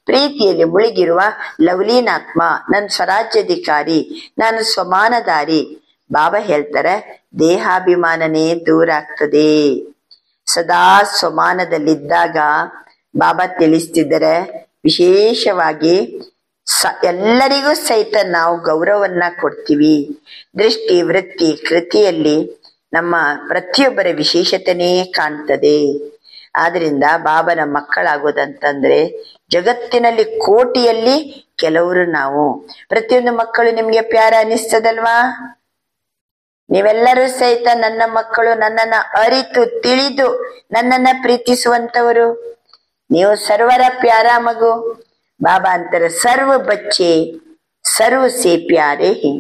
ಪ್ರೀತಿಯಲ್ಲಿ ಮುಳುಗಿರುವ ಲವ್ಲೀನಾತ್ಮ, ನನ್ನ ಸ್ವರಾಜ್ಯಾಧಿಕಾರಿ, ನಾನು ಸಮಾನದಾರಿ. ಬಾಬಾ ಹೇಳ್ತಾರೆ ದೇಹಾಭಿಮಾನನೇ ದೂರ ಆಗ್ತದೆ. ಸದಾ ಸಮಾನದಲ್ಲಿದ್ದಾಗ ಬಾಬಾ ತಿಳಿಸ್ತಿದ್ದಾರೆ, ವಿಶೇಷವಾಗಿ ಎಲ್ಲರಿಗೂ ಸಹಿತ ನಾವು ಗೌರವವನ್ನ ಕೊಡ್ತೀವಿ. ದೃಷ್ಟಿ ವೃತ್ತಿ ಕೃತಿಯಲ್ಲಿ ನಮ್ಮ ಪ್ರತಿಯೊಬ್ಬರ ವಿಶೇಷತೆನೇ ಕಾಣ್ತದೆ. ಆದ್ರಿಂದ ಬಾಬನ ಮಕ್ಕಳಾಗೋದಂತಂದ್ರೆ ಜಗತ್ತಿನಲ್ಲಿ ಕೋಟಿಯಲ್ಲಿ ಕೆಲವರು ನಾವು. ಪ್ರತಿಯೊಂದು ಮಕ್ಕಳು ನಿಮ್ಗೆ ಪ್ಯಾರ ಅನಿಸ್ತದಲ್ವಾ? ನೀವೆಲ್ಲರೂ ಸಹಿತ ನನ್ನ ಮಕ್ಕಳು, ನನ್ನನ್ನ ಅರಿತು ತಿಳಿದು ನನ್ನನ್ನ ಪ್ರೀತಿಸುವಂತವರು. ನೀವು ಸರ್ವರ ಪ್ಯಾರ ಮಗು. ಬಾಬಾ ಅಂತಾರೆ ಸರ್ವ ಬಚ್ಚೆ ಸರ್ವ ಸೇ ಪ್ಯಾರೆ ಹಿ.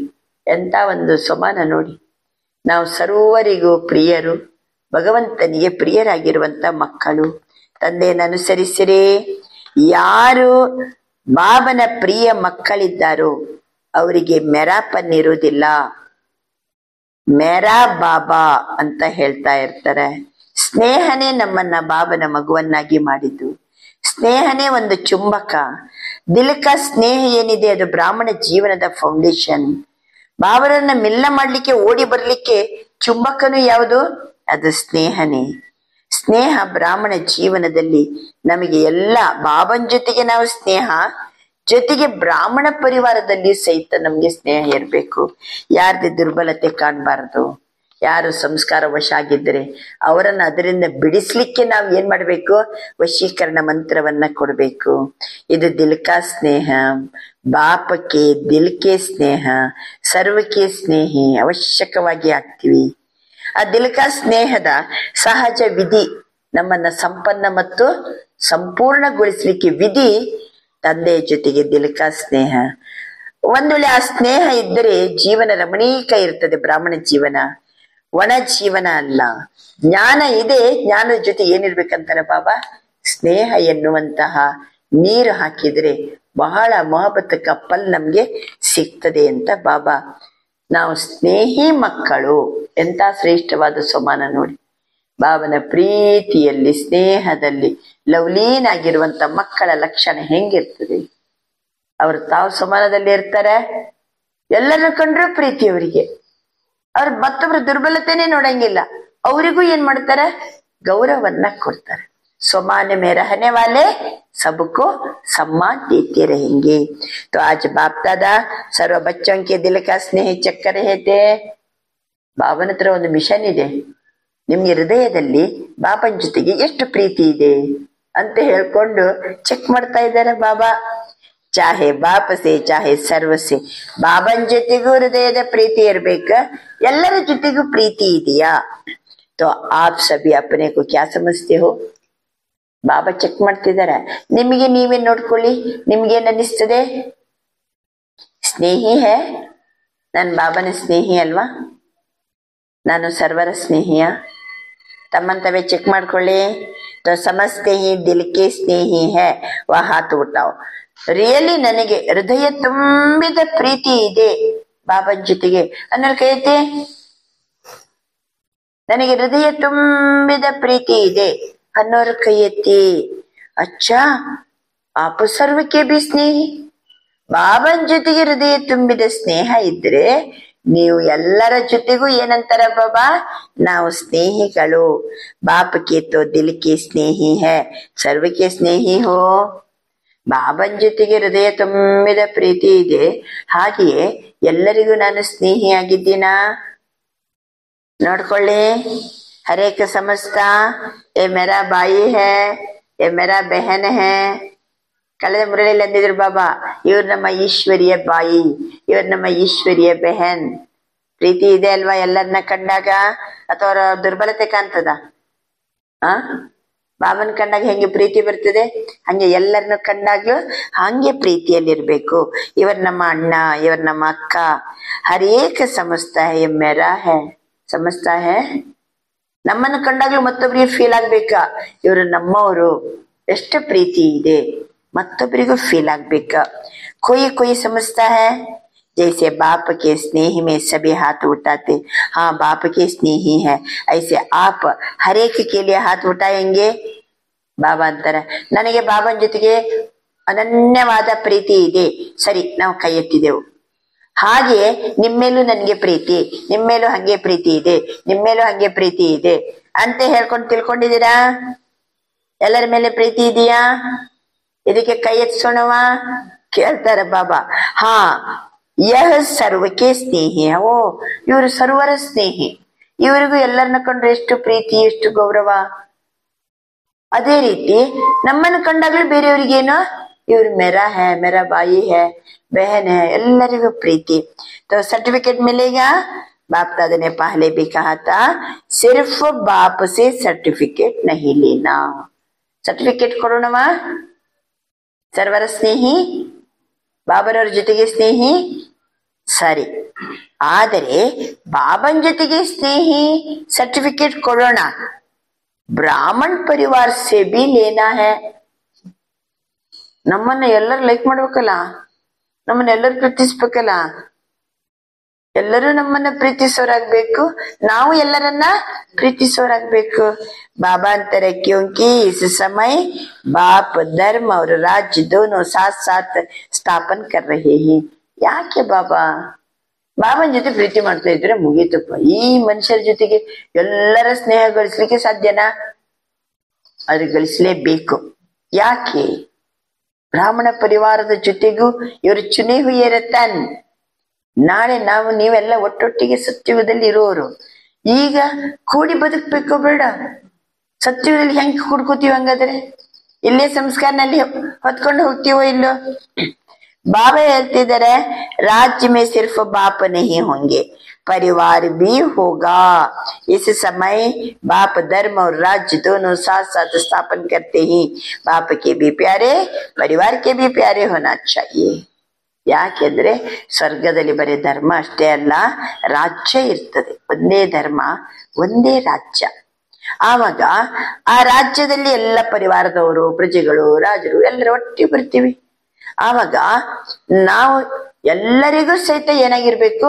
ಎಂತ ಒಂದು ಸಮಾನ ನೋಡಿ. ನಾವು ಸರ್ವರಿಗೂ ಪ್ರಿಯರು, ಭಗವಂತನಿಗೆ ಪ್ರಿಯರಾಗಿರುವಂತ ಮಕ್ಕಳು. ತಂದೆಯನ್ನು ಅನುಸರಿಸಿರೇ. ಯಾರು ಬಾಬನ ಪ್ರಿಯ ಮಕ್ಕಳಿದ್ದಾರೋ ಅವರಿಗೆ ಮೆರಾಪನ್ ಇರುವುದಿಲ್ಲ. ಮೇರಾ ಬಾಬಾ ಅಂತ ಹೇಳ್ತಾ ಇರ್ತಾರೆ. ಸ್ನೇಹನೇ ನಮ್ಮನ್ನ ಬಾಬನ ಮಗುವನ್ನಾಗಿ ಮಾಡಿದ್ದು. ಸ್ನೇಹನೇ ಒಂದು ಚುಂಬಕ. ದಿಲಕ ಸ್ನೇಹ ಏನಿದೆ ಅದು ಬ್ರಾಹ್ಮಣ ಜೀವನದ ಫೌಂಡೇಶನ್. ಬಾಬರನ್ನ ಮಿಲ್ಲ ಮಾಡ್ಲಿಕ್ಕೆ ಓಡಿ ಬರ್ಲಿಕ್ಕೆ ಚುಂಬಕನು ಯಾವುದು? ಅದು ಸ್ನೇಹನೇ. ಸ್ನೇಹ ಬ್ರಾಹ್ಮಣ ಜೀವನದಲ್ಲಿ ನಮಗೆ ಎಲ್ಲ ಬಾಬನ್ ಜೊತೆಗೆ ನಾವು ಸ್ನೇಹ, ಜೊತೆಗೆ ಬ್ರಾಹ್ಮಣ ಪರಿವಾರದಲ್ಲಿ ಸಹಿತ ನಮ್ಗೆ ಸ್ನೇಹ ಇರಬೇಕು. ಯಾರ್ದು ದುರ್ಬಲತೆ ಕಾಣಬಾರದು. ಯಾರು ಸಂಸ್ಕಾರ ವಶ ಆಗಿದ್ರೆ ಅವರನ್ನ ಅದರಿಂದ ಬಿಡಿಸ್ಲಿಕ್ಕೆ ನಾವು ಏನ್ ಮಾಡ್ಬೇಕು? ವಶೀಕರಣ ಮಂತ್ರವನ್ನ ಕೊಡ್ಬೇಕು. ಇದು ದಿಲ್ಕಾ ಸ್ನೇಹ. ಬಾಪಕ್ಕೆ ದಿಲ್ಕೆ ಸ್ನೇಹ, ಸರ್ವಕ್ಕೆ ಸ್ನೇಹಿ ಅವಶ್ಯಕವಾಗಿ ಆಗ್ತೀವಿ. ಆ ದಿಲ್ಕಾ ಸ್ನೇಹದ ಸಹಜ ವಿಧಿ ನಮ್ಮನ್ನ ಸಂಪನ್ನ ಮತ್ತು ಸಂಪೂರ್ಣಗೊಳಿಸ್ಲಿಕ್ಕೆ ವಿಧಿ ತಂದೆಯ ಜೊತೆಗೆ ದಿಲ್ಕಾ ಸ್ನೇಹ. ಒಂದು ವೇಳೆ ಆ ಸ್ನೇಹ ಇದ್ದರೆ ಜೀವನ ರಮಣೀಕ ಇರ್ತದೆ. ಬ್ರಾಹ್ಮಣ ಜೀವನ ಒಣ ಜೀವನ ಅಲ್ಲ. ಜ್ಞಾನ ಇದೆ, ಜ್ಞಾನದ ಜೊತೆ ಏನಿರ್ಬೇಕಂತಾರೆ ಬಾಬಾ, ಸ್ನೇಹ ಎನ್ನುವಂತಹ ನೀರು ಹಾಕಿದ್ರೆ ಬಹಳ ಮೊಹಬತ್ ಕಪ್ಪಲ್ ನಮ್ಗೆ ಸಿಗ್ತದೆ ಅಂತ ಬಾಬಾ. ನಾವು ಸ್ನೇಹಿ ಮಕ್ಕಳು, ಎಂತ ಶ್ರೇಷ್ಠವಾದ ಸಮಾನ ನೋಡಿ. ಬಾಬನ ಪ್ರೀತಿಯಲ್ಲಿ ಸ್ನೇಹದಲ್ಲಿ ಲವ್ಲೀನಾಗಿರುವಂತ ಮಕ್ಕಳ ಲಕ್ಷಣ ಹೆಂಗಿರ್ತದೆ. ಅವರು ತಾವು ಸಮಾನದಲ್ಲಿ ಇರ್ತಾರೆ, ಎಲ್ಲರನ್ನು ಕಂಡ್ರೂ ಪ್ರೀತಿ ಅವರಿಗೆ. ಅವ್ರ ಮತ್ತೊಬ್ರ ದುರ್ಬಲತೆನೇ ನೋಡಂಗಿಲ್ಲ, ಅವರಿಗೂ ಏನ್ ಮಾಡ್ತಾರೆ, ಗೌರವನ್ನ ಕೊಡ್ತಾರೆ. स्वमान में रहने वाले सबको सम्मान देते रहेंगे। तो आज बाप दादा सर्व बच्चों के दिल का स्नेह ಚೆಕ್ कर रहे थे. ಬಾಬನ ಹತ್ರ ಒಂದು ಮಿಷನ್ ಇದೆ, ನಿಮ್ಗೆ ಹೃದಯದಲ್ಲಿ ಬಾಬನ ಜೊತೆಗೆ ಎಷ್ಟು ಪ್ರೀತಿ ಇದೆ ಅಂತ ಹೇಳ್ಕೊಂಡು ಚೆಕ್ ಮಾಡ್ತಾ ಇದ್ದಾರೆ ಬಾಬಾ. ಚಾಹೆ ಬಾಪಸೆ ಚಾಹೆ ಸರ್ವಸೆ, ಬಾಬನ ಜೊತೆಗೂ ಹೃದಯದ ಪ್ರೀತಿ ಇರ್ಬೇಕ, ಎಲ್ಲರ ಜೊತೆಗೂ ಪ್ರೀತಿ ಇದೆಯಾ. तो आप सभी अपने को क्या समझते हो. ಬಾಬಾ ಚೆಕ್ ಮಾಡ್ತಿದ್ದಾರೆ, ನಿಮಗೆ ನೀವೇ ನೋಡ್ಕೊಳ್ಳಿ, ನಿಮ್ಗೇನ್ ಅನ್ನಿಸ್ತದೆ. ಸ್ನೇಹಿ ಹೇ, ನಾನು ಬಾಬನ ಸ್ನೇಹಿ ಅಲ್ವಾ, ನಾನು ಸರ್ವರ ಸ್ನೇಹಿಯ, ತಮ್ಮಂತವೇ ಚೆಕ್ ಮಾಡ್ಕೊಳ್ಳಿ. तो समझते ही दिल के स्नेही है वह हाथ उठाओ. ರಿಯಲಿ ನನಗೆ ಹೃದಯ ತುಂಬಿದ ಪ್ರೀತಿ ಇದೆ ಬಾಬನ ಜೊತೆಗೆ ಅನ್ನೋ ಕೈ ಎತ್ತಿ. ನನಗೆ ಹೃದಯ ತುಂಬಿದ ಪ್ರೀತಿ ಇದೆ ಅನ್ನೋರು ಕೈ ಎತ್ತಿ. ಅಚ್ಚಾ ಆಪ ಸರ್ವಕ್ಕೆ ಬಿ ಸ್ನೇಹಿ. ಬಾಬನ್ ಜೊತೆಗೆ ಹೃದಯ ತುಂಬಿದ ಸ್ನೇಹ ಇದ್ರೆ ನೀವು ಎಲ್ಲರ ಜೊತೆಗೂ ಏನಂತಾರ ಬಾಬಾ, ನಾವು ಸ್ನೇಹಿಗಳು. ಬಾಪಕ್ಕೆ ತೋ ದಿಲ್ಕೆ ಸ್ನೇಹಿ ಹೇ, ಸರ್ವಕ್ಕೆ ಸ್ನೇಹಿ ಹೋ. ಬಾಬನ್ ಜೊತೆಗೆ ಹೃದಯ ತುಂಬಿದ ಪ್ರೀತಿ ಇದೆ, ಹಾಗೆಯೇ ಎಲ್ಲರಿಗೂ ನಾನು ಸ್ನೇಹಿಯಾಗಿದ್ದೀನಾ ನೋಡ್ಕೊಳ್ಳಿ. ಹರೇಕ ಸಮಸ್ತಾ ये मेरा भाई है, ये मेरा बहन है. ಕಳೆದ ಮುರಳಿಯಲ್ಲಿ ಅಂದಿದ್ರು ಬಾಬಾ, ಇವ್ರು ನಮ್ಮ ಈಶ್ವರಿಯ ಬಾಯಿ, ಇವ್ರು ನಮ್ಮ ಈಶ್ವರಿಯ ಬೆಹನ್. ಪ್ರೀತಿ ಇದೆ ಅಲ್ವಾ ಎಲ್ಲರನ್ನ ಕಂಡಾಗ, ಅಥವಾ ಅವರ ದುರ್ಬಲತೆ ಕಾಣ್ತದ. ಬಾಬನ್ ಕಂಡಾಗ ಹೆಂಗೆ ಪ್ರೀತಿ ಬರ್ತದೆ, ಹಂಗೆ ಎಲ್ಲರನ್ನ ಕಂಡಾಗ್ಲೂ ಹಂಗೆ ಪ್ರೀತಿಯಲ್ಲಿರ್ಬೇಕು. ಇವರು ನಮ್ಮ ಅಣ್ಣ, ಇವರು ನಮ್ಮ ಅಕ್ಕ. ಹರೇಕ ಸಮಸ್ತಾ ಹೇ ಮೇರಾ ಹೇ, ಸಮಸ್ತಾ ಹೇ. ನಮ್ಮನ್ನು ಕಂಡಾಗ್ಲೂ ಮತ್ತೊಬ್ಬರಿಗೆ ಫೀಲ್ ಆಗ್ಬೇಕಾ, ಇವರು ನಮ್ಮವರು, ಎಷ್ಟು ಪ್ರೀತಿ ಇದೆ, ಮತ್ತೊಬ್ಬರಿಗೂ ಫೀಲ್ ಆಗ್ಬೇಕಾ. कोई कोई समझता है जैसे बाप के स्नेह में सभी हाथ उठाते, हाँ बाप के स्नेही है, ऐसे आप हर एक के लिए हाथ उठाएंगे. ಬಾಬಾ ಅಂತಾರೆ, ನನಗೆ ಬಾಬನ ಜೊತೆಗೆ ಅನನ್ಯವಾದ ಪ್ರೀತಿ ಇದೆ, ಸರಿ ನಾವು ಕೈ ಎತ್ತಿದೆವು. ಹಾಗೆ ನಿಮ್ಮೇಲೂ ನನಗೆ ಪ್ರೀತಿ, ನಿಮ್ಮೇಲೂ ಹಂಗೆ ಪ್ರೀತಿ ಇದೆ, ನಿಮ್ಮೇಲೂ ಹಂಗೆ ಪ್ರೀತಿ ಇದೆ ಅಂತ ಹೇಳ್ಕೊಂಡು ತಿಳ್ಕೊಂಡಿದ್ದೀರಾ. ಎಲ್ಲರ ಮೇಲೆ ಪ್ರೀತಿ ಇದೆಯಾ, ಇದಕ್ಕೆ ಕೈ ಎತ್ಸೋಣವ ಕೇಳ್ತಾರೆ ಬಾಬಾ. ಹಾ ಯಹ ಸರ್ವಕ್ಕೆ ಸ್ನೇಹಿ. ಓ ಇವರು ಸರ್ವರ ಸ್ನೇಹಿ, ಇವರಿಗೂ ಎಲ್ಲರನ್ನ ಕಂಡ್ರೆ ಎಷ್ಟು ಪ್ರೀತಿ, ಎಷ್ಟು ಗೌರವ. ಅದೇ ರೀತಿ ನಮ್ಮನ್ನು ಕಂಡಾಗ್ಲೂ ಬೇರೆಯವ್ರಿಗೇನು, ಇವ್ರು ಮೇರಾ ಹೇ, ಮೇರಾ ಬಾಯಿ ಹೇ, ಬೆಹನ್ ಹೇ, ಎಲ್ಲರಿಗೂ ಪ್ರೀತಿ. तो सर्टिफिकेट मिलेगा. बाप दादा ने पहले भी कहा था, सिर्फ बाप से सर्टिफिकेट नहीं लेना. सर्टिफिकेट ಕೊಡೋಣವಾ, ಸರ್ವರ ಸ್ನೇಹಿ, ಬಾಬನವ್ರ ಜೊತೆಗೆ ಸ್ನೇಹಿ ಸರಿ. ಆದರೆ ಬಾಬನ್ ಜೊತೆಗೆ ಸ್ನೇಹಿ ಸರ್ಟಿಫಿಕೇಟ್ ಕೊಡೋಣ, ಬ್ರಾಹ್ಮಣ ಪರಿವಾರ ಸೆ ಬಿ ಲೇನಾ ಹೇ. ನಮ್ಮನ್ನ ಎಲ್ಲರೂ ಲೈಕ್ ಮಾಡ್ಬೇಕಲ್ಲ, ನಮ್ಮನ್ನ ಎಲ್ಲರೂ ಪ್ರೀತಿಸ್ಬೇಕಲ್ಲ, ಎಲ್ಲರೂ ನಮ್ಮನ್ನ ಪ್ರೀತಿಸೋರಾಗ್ಬೇಕು, ನಾವು ಎಲ್ಲರನ್ನ ಪ್ರೀತಿಸೋರಾಗ್ಬೇಕು. ಬಾಬಾ ಅಂತಾರೆ, ಕ್ಯೋಂಕಿ ಇಸ್ ಸಮಯ ಬಾಪ್ ಧರ್ಮ और राज्य दोनों साथ साथ ಸ್ಥಾಪನ್ ಕರ್ ರಹೇ ಹಿ. ಯಾಕೆ ಬಾಬಾ ಬಾಬನ್ ಜೊತೆ ಪ್ರೀತಿ ಮಾಡ್ತಾ ಇದ್ರೆ ಮುಗೀತಪ್ಪ. ಈ ಮನುಷ್ಯರ ಜೊತೆಗೆ ಎಲ್ಲರ ಸ್ನೇಹ ಗಳಿಸ್ಲಿಕ್ಕೆ ಸಾಧ್ಯನಾ? ಅದು ಗಳಿಸಲೇಬೇಕು. ಯಾಕೆ? ಬ್ರಾಹ್ಮಣ ಪರಿವಾರದ ಜೊತೆಗೂ ಇವರು ಚುನೇ ಹುಯೇ ರತನ್. ನಾಳೆ ನಾವು ನೀವೆಲ್ಲ ಒಟ್ಟೊಟ್ಟಿಗೆ ಸತ್ಯುಗದಲ್ಲಿ ಇರೋರು. ಈಗ ಕೂಡಿ ಬದುಕ್ಬೇಕೋ ಬೇಡ? ಸತ್ಯುಗದಲ್ಲಿ ಹೆಂಗ್ ಕೂಡ್ಕೋತೀವಿ? ಹಂಗಾದ್ರೆ ಇಲ್ಲೇ ಸಂಸ್ಕಾರನಲ್ಲಿ ಹೊತ್ಕೊಂಡು ಹೋಗ್ತೀವೋ ಇಲ್ಲೋ? ಬಾಬಾ ಹೇಳ್ತಿದ್ದಾರೆ, राज्य में सिर्फ बाप नहीं होंगे, परिवार भी होगा. इस समय बाप धर्म और राज्य दोनों साथ साथ स्थापन करते ही बाप के भी प्यारे, परिवार के भी प्यारे होना चाहिए. ಯಾಕೆಂದ್ರೆ ಸ್ವರ್ಗದಲ್ಲಿ ಬರೀ ಧರ್ಮ ಅಷ್ಟೇ ಅಲ್ಲ, ರಾಜ್ಯ ಇರ್ತದೆ. ಒಂದೇ ಧರ್ಮ, ಒಂದೇ ರಾಜ್ಯ. ಆವಾಗ ಆ ರಾಜ್ಯದಲ್ಲಿ ಎಲ್ಲ ಪರಿವಾರದವರು, ಪ್ರಜೆಗಳು, ರಾಜರು ಎಲ್ಲರೂ ಒಟ್ಟಿಗೆ ಬರ್ತೀವಿ. ಆವಾಗ ನಾವು ಎಲ್ಲರಿಗೂ ಸಹಿತ ಏನಾಗಿರ್ಬೇಕು?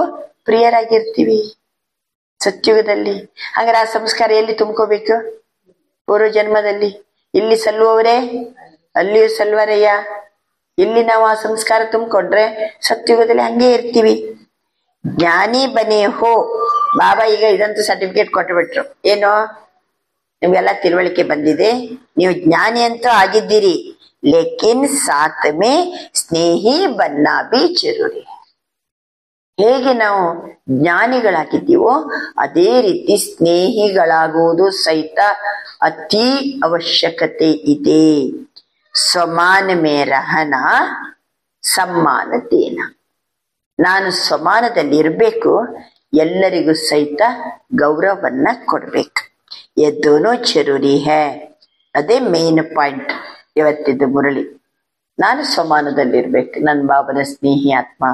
ಪ್ರಿಯರಾಗಿರ್ತೀವಿ ಸತ್ಯುಗದಲ್ಲಿ. ಹಾಗಾದ್ರೆ ಆ ಸಂಸ್ಕಾರ ಎಲ್ಲಿ ತುಂಬ್ಕೋಬೇಕು? ಪೂರ್ವ ಜನ್ಮದಲ್ಲಿ. ಇಲ್ಲಿ ಸಲ್ಲುವವರೇ ಅಲ್ಲಿಯೂ ಸಲ್ವರಯ್ಯ. ಇಲ್ಲಿ ನಾವು ಆ ಸಂಸ್ಕಾರ ತುಂಬಿಕೊಂಡ್ರೆ ಸತ್ಯುಗದಲ್ಲಿ ಹಂಗೆ ಇರ್ತೀವಿ. ಜ್ಞಾನಿ ಬನೇ ಹೋ. ಬಾಬಾ ಈಗ ಇದಂತೂ ಸರ್ಟಿಫಿಕೇಟ್ ಕೊಟ್ಟುಬಿಟ್ರು. ಏನೋ ನಿಮ್ಗೆಲ್ಲ ತಿಳುವಳಿಕೆ ಬಂದಿದೆ, ನೀವು ಜ್ಞಾನಿ ಅಂತೂ ಆಗಿದ್ದೀರಿ, ಲೇಕಿನ್ ಸಾತ್ ಮೇ ಸ್ನೇಹಿ ಬನ್ನಾ ಬಿ ಜರೂರಿ. ಹೇಗೆ ನಾವು ಜ್ಞಾನಿಗಳಾಗಿದ್ದೀವೋ ಅದೇ ರೀತಿ ಸ್ನೇಹಿಗಳಾಗುವುದು ಸಹಿತ ಅತಿ ಅವಶ್ಯಕತೆ ಇದೆ. ಸ್ವಮಾನ ಮೇ ರಹನ ಸಮ್ಮಾನ ದೇನ. ನಾನು ಸ್ವಮಾನದಲ್ಲಿ ಇರಬೇಕು, ಎಲ್ಲರಿಗೂ ಸಹಿತ ಗೌರವವನ್ನ ಕೊಡ್ಬೇಕು. ಎದ್ದೋನೋ ಜರೂರಿ ಹೇ. ಅದೇ ಮೇನ್ ಪಾಯಿಂಟ್ ಇವತ್ತಿದ್ದು ಮುರಳಿ. ನಾನು ಸ್ವಮಾನದಲ್ಲಿರ್ಬೇಕು, ನನ್ನ ಬಾಬನ ಸ್ನೇಹಿ ಆತ್ಮ.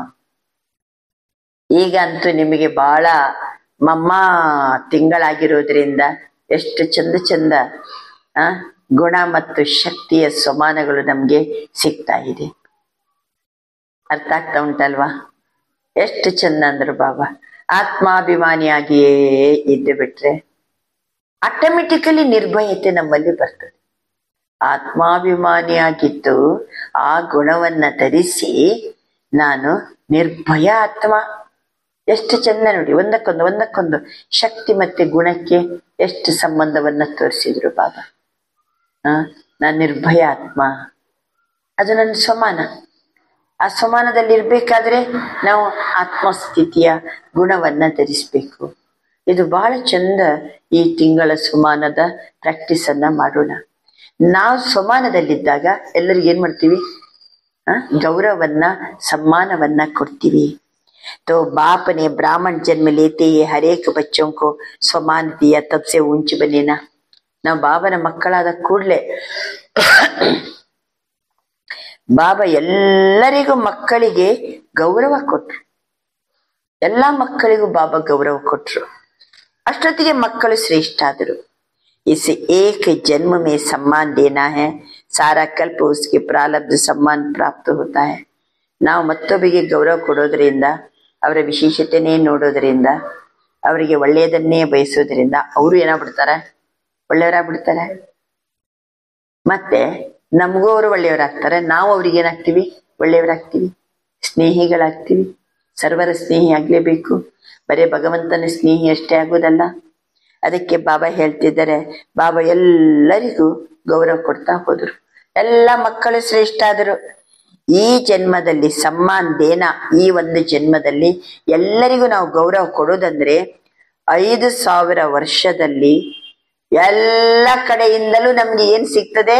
ಈಗ ಅಂತೂ ನಿಮಗೆ ಬಹಳ ಮಮ್ಮ ತಿಂಗಳಾಗಿರೋದ್ರಿಂದ ಎಷ್ಟು ಚಂದ ಚಂದ ಗುಣ ಮತ್ತು ಶಕ್ತಿಯ ಸ್ವಮಾನಗಳು ನಮ್ಗೆ ಸಿಗ್ತಾ ಇದೆ. ಅರ್ಥ ಆಗ್ತಾ ಉಂಟಲ್ವಾ? ಎಷ್ಟು ಚಂದ ಅಂದ್ರು ಬಾಬಾ. ಆತ್ಮಾಭಿಮಾನಿಯಾಗಿಯೇ ಇದ್ದು ಬಿಟ್ರೆ ಆಟೋಮೆಟಿಕಲಿ ನಿರ್ಭಯತೆ ನಮ್ಮಲ್ಲಿ ಬರ್ತದೆ. ಆತ್ಮಾಭಿಮಾನಿಯಾಗಿದ್ದು ಆ ಗುಣವನ್ನ ಧರಿಸಿ ನಾನು ನಿರ್ಭಯ ಆತ್ಮ. ಎಷ್ಟು ಚಂದ ನೋಡಿ, ಒಂದಕ್ಕೊಂದು ಶಕ್ತಿ ಮತ್ತೆ ಗುಣಕ್ಕೆ ಎಷ್ಟು ಸಂಬಂಧವನ್ನ ತೋರಿಸಿದ್ರು ಬಾಬಾ. ನಾನು ನಿರ್ಭಯ ಆತ್ಮ, ಅದು ನನ್ನ ಸ್ವಮಾನ. ಆ ಸ್ವಮಾನದಲ್ಲಿ ಇರ್ಬೇಕಾದ್ರೆ ನಾವು ಆತ್ಮಸ್ಥಿತಿಯ ಗುಣವನ್ನ ಧರಿಸ್ಬೇಕು. ಇದು ಬಹಳ ಚಂದ. ಈ ತಿಂಗಳ ಸ್ವಮಾನದ ಪ್ರಾಕ್ಟೀಸ್ ಅನ್ನ ಮಾಡೋಣ. ನಾವು ಸ್ವಮಾನದಲ್ಲಿದ್ದಾಗ ಎಲ್ಲರಿಗೂ ಏನ್ ಮಾಡ್ತೀವಿ? ಗೌರವನ್ನ, ಸಮ್ಮಾನವನ್ನ ಕೊಡ್ತೀವಿ. तो बाप ने ब्राह्मण जन्म लेते ही हर एक बच्चों को स्वमान दिया, तब से ऊंच बने ना. ನಾವು ಬಾಬನ ಮಕ್ಕಳಾದ ಕೂಡಲೇ ಬಾಬಾ ಎಲ್ಲರಿಗೂ ಮಕ್ಕಳಿಗೆ ಗೌರವ ಕೊಟ್ರು. ಎಲ್ಲಾ ಮಕ್ಕಳಿಗೂ ಬಾಬಾ ಗೌರವ ಕೊಟ್ರು. ಅಷ್ಟೊತ್ತಿಗೆ ಮಕ್ಕಳು ಶ್ರೇಷ್ಠ ಆದರು. इस एक जन्म में सम्मान देना है, सारा कल्प उसके प्रारब्ध सम्मान प्राप्त होता है. ನಾವು ಮತ್ತೊಬ್ಬರಿಗೆ ಗೌರವ ಕೊಡೋದ್ರಿಂದ, ಅವರ ವಿಶೇಷತೆನೇ ನೋಡೋದ್ರಿಂದ, ಅವರಿಗೆ ಒಳ್ಳೆಯದನ್ನೇ ಬಯಸೋದ್ರಿಂದ ಅವರು ಏನಾಗ್ಬಿಡ್ತಾರೆ? ಒಳ್ಳೆಯವರಾಗ್ಬಿಡ್ತಾರೆ. ಮತ್ತೆ ನಮಗೂ ಅವರು ಒಳ್ಳೆಯವರಾಗ್ತಾರೆ, ನಾವು ಅವ್ರಿಗೆ ಏನಾಗ್ತೀವಿ? ಒಳ್ಳೆಯವರಾಗ್ತೀವಿ, ಸ್ನೇಹಿಗಳಾಗ್ತೀವಿ. ಸರ್ವರ ಸ್ನೇಹಿ ಆಗ್ಲೇಬೇಕು, ಬರೇ ಭಗವಂತನ ಸ್ನೇಹಿ ಅಷ್ಟೇ ಆಗೋದಲ್ಲ. ಅದಕ್ಕೆ ಬಾಬಾ ಹೇಳ್ತಿದ್ದಾರೆ, ಬಾಬಾ ಎಲ್ಲರಿಗೂ ಗೌರವ ಕೊಡ್ತಾ ಹೋದ್ರು. ಎಲ್ಲ ಮಕ್ಕಳು ಶ್ರೇಷ್ಠ ಆದರು. ಈ ಜನ್ಮದಲ್ಲಿ ಸಮ್ಮಾನ್ ದೇನ, ಈ ಒಂದು ಜನ್ಮದಲ್ಲಿ ಎಲ್ಲರಿಗೂ ನಾವು ಗೌರವ ಕೊಡೋದಂದ್ರೆ 5000 ವರ್ಷದಲ್ಲಿ ಎಲ್ಲ ಕಡೆಯಿಂದಲೂ ನಮ್ಗೆ ಏನ್ ಸಿಗ್ತದೆ?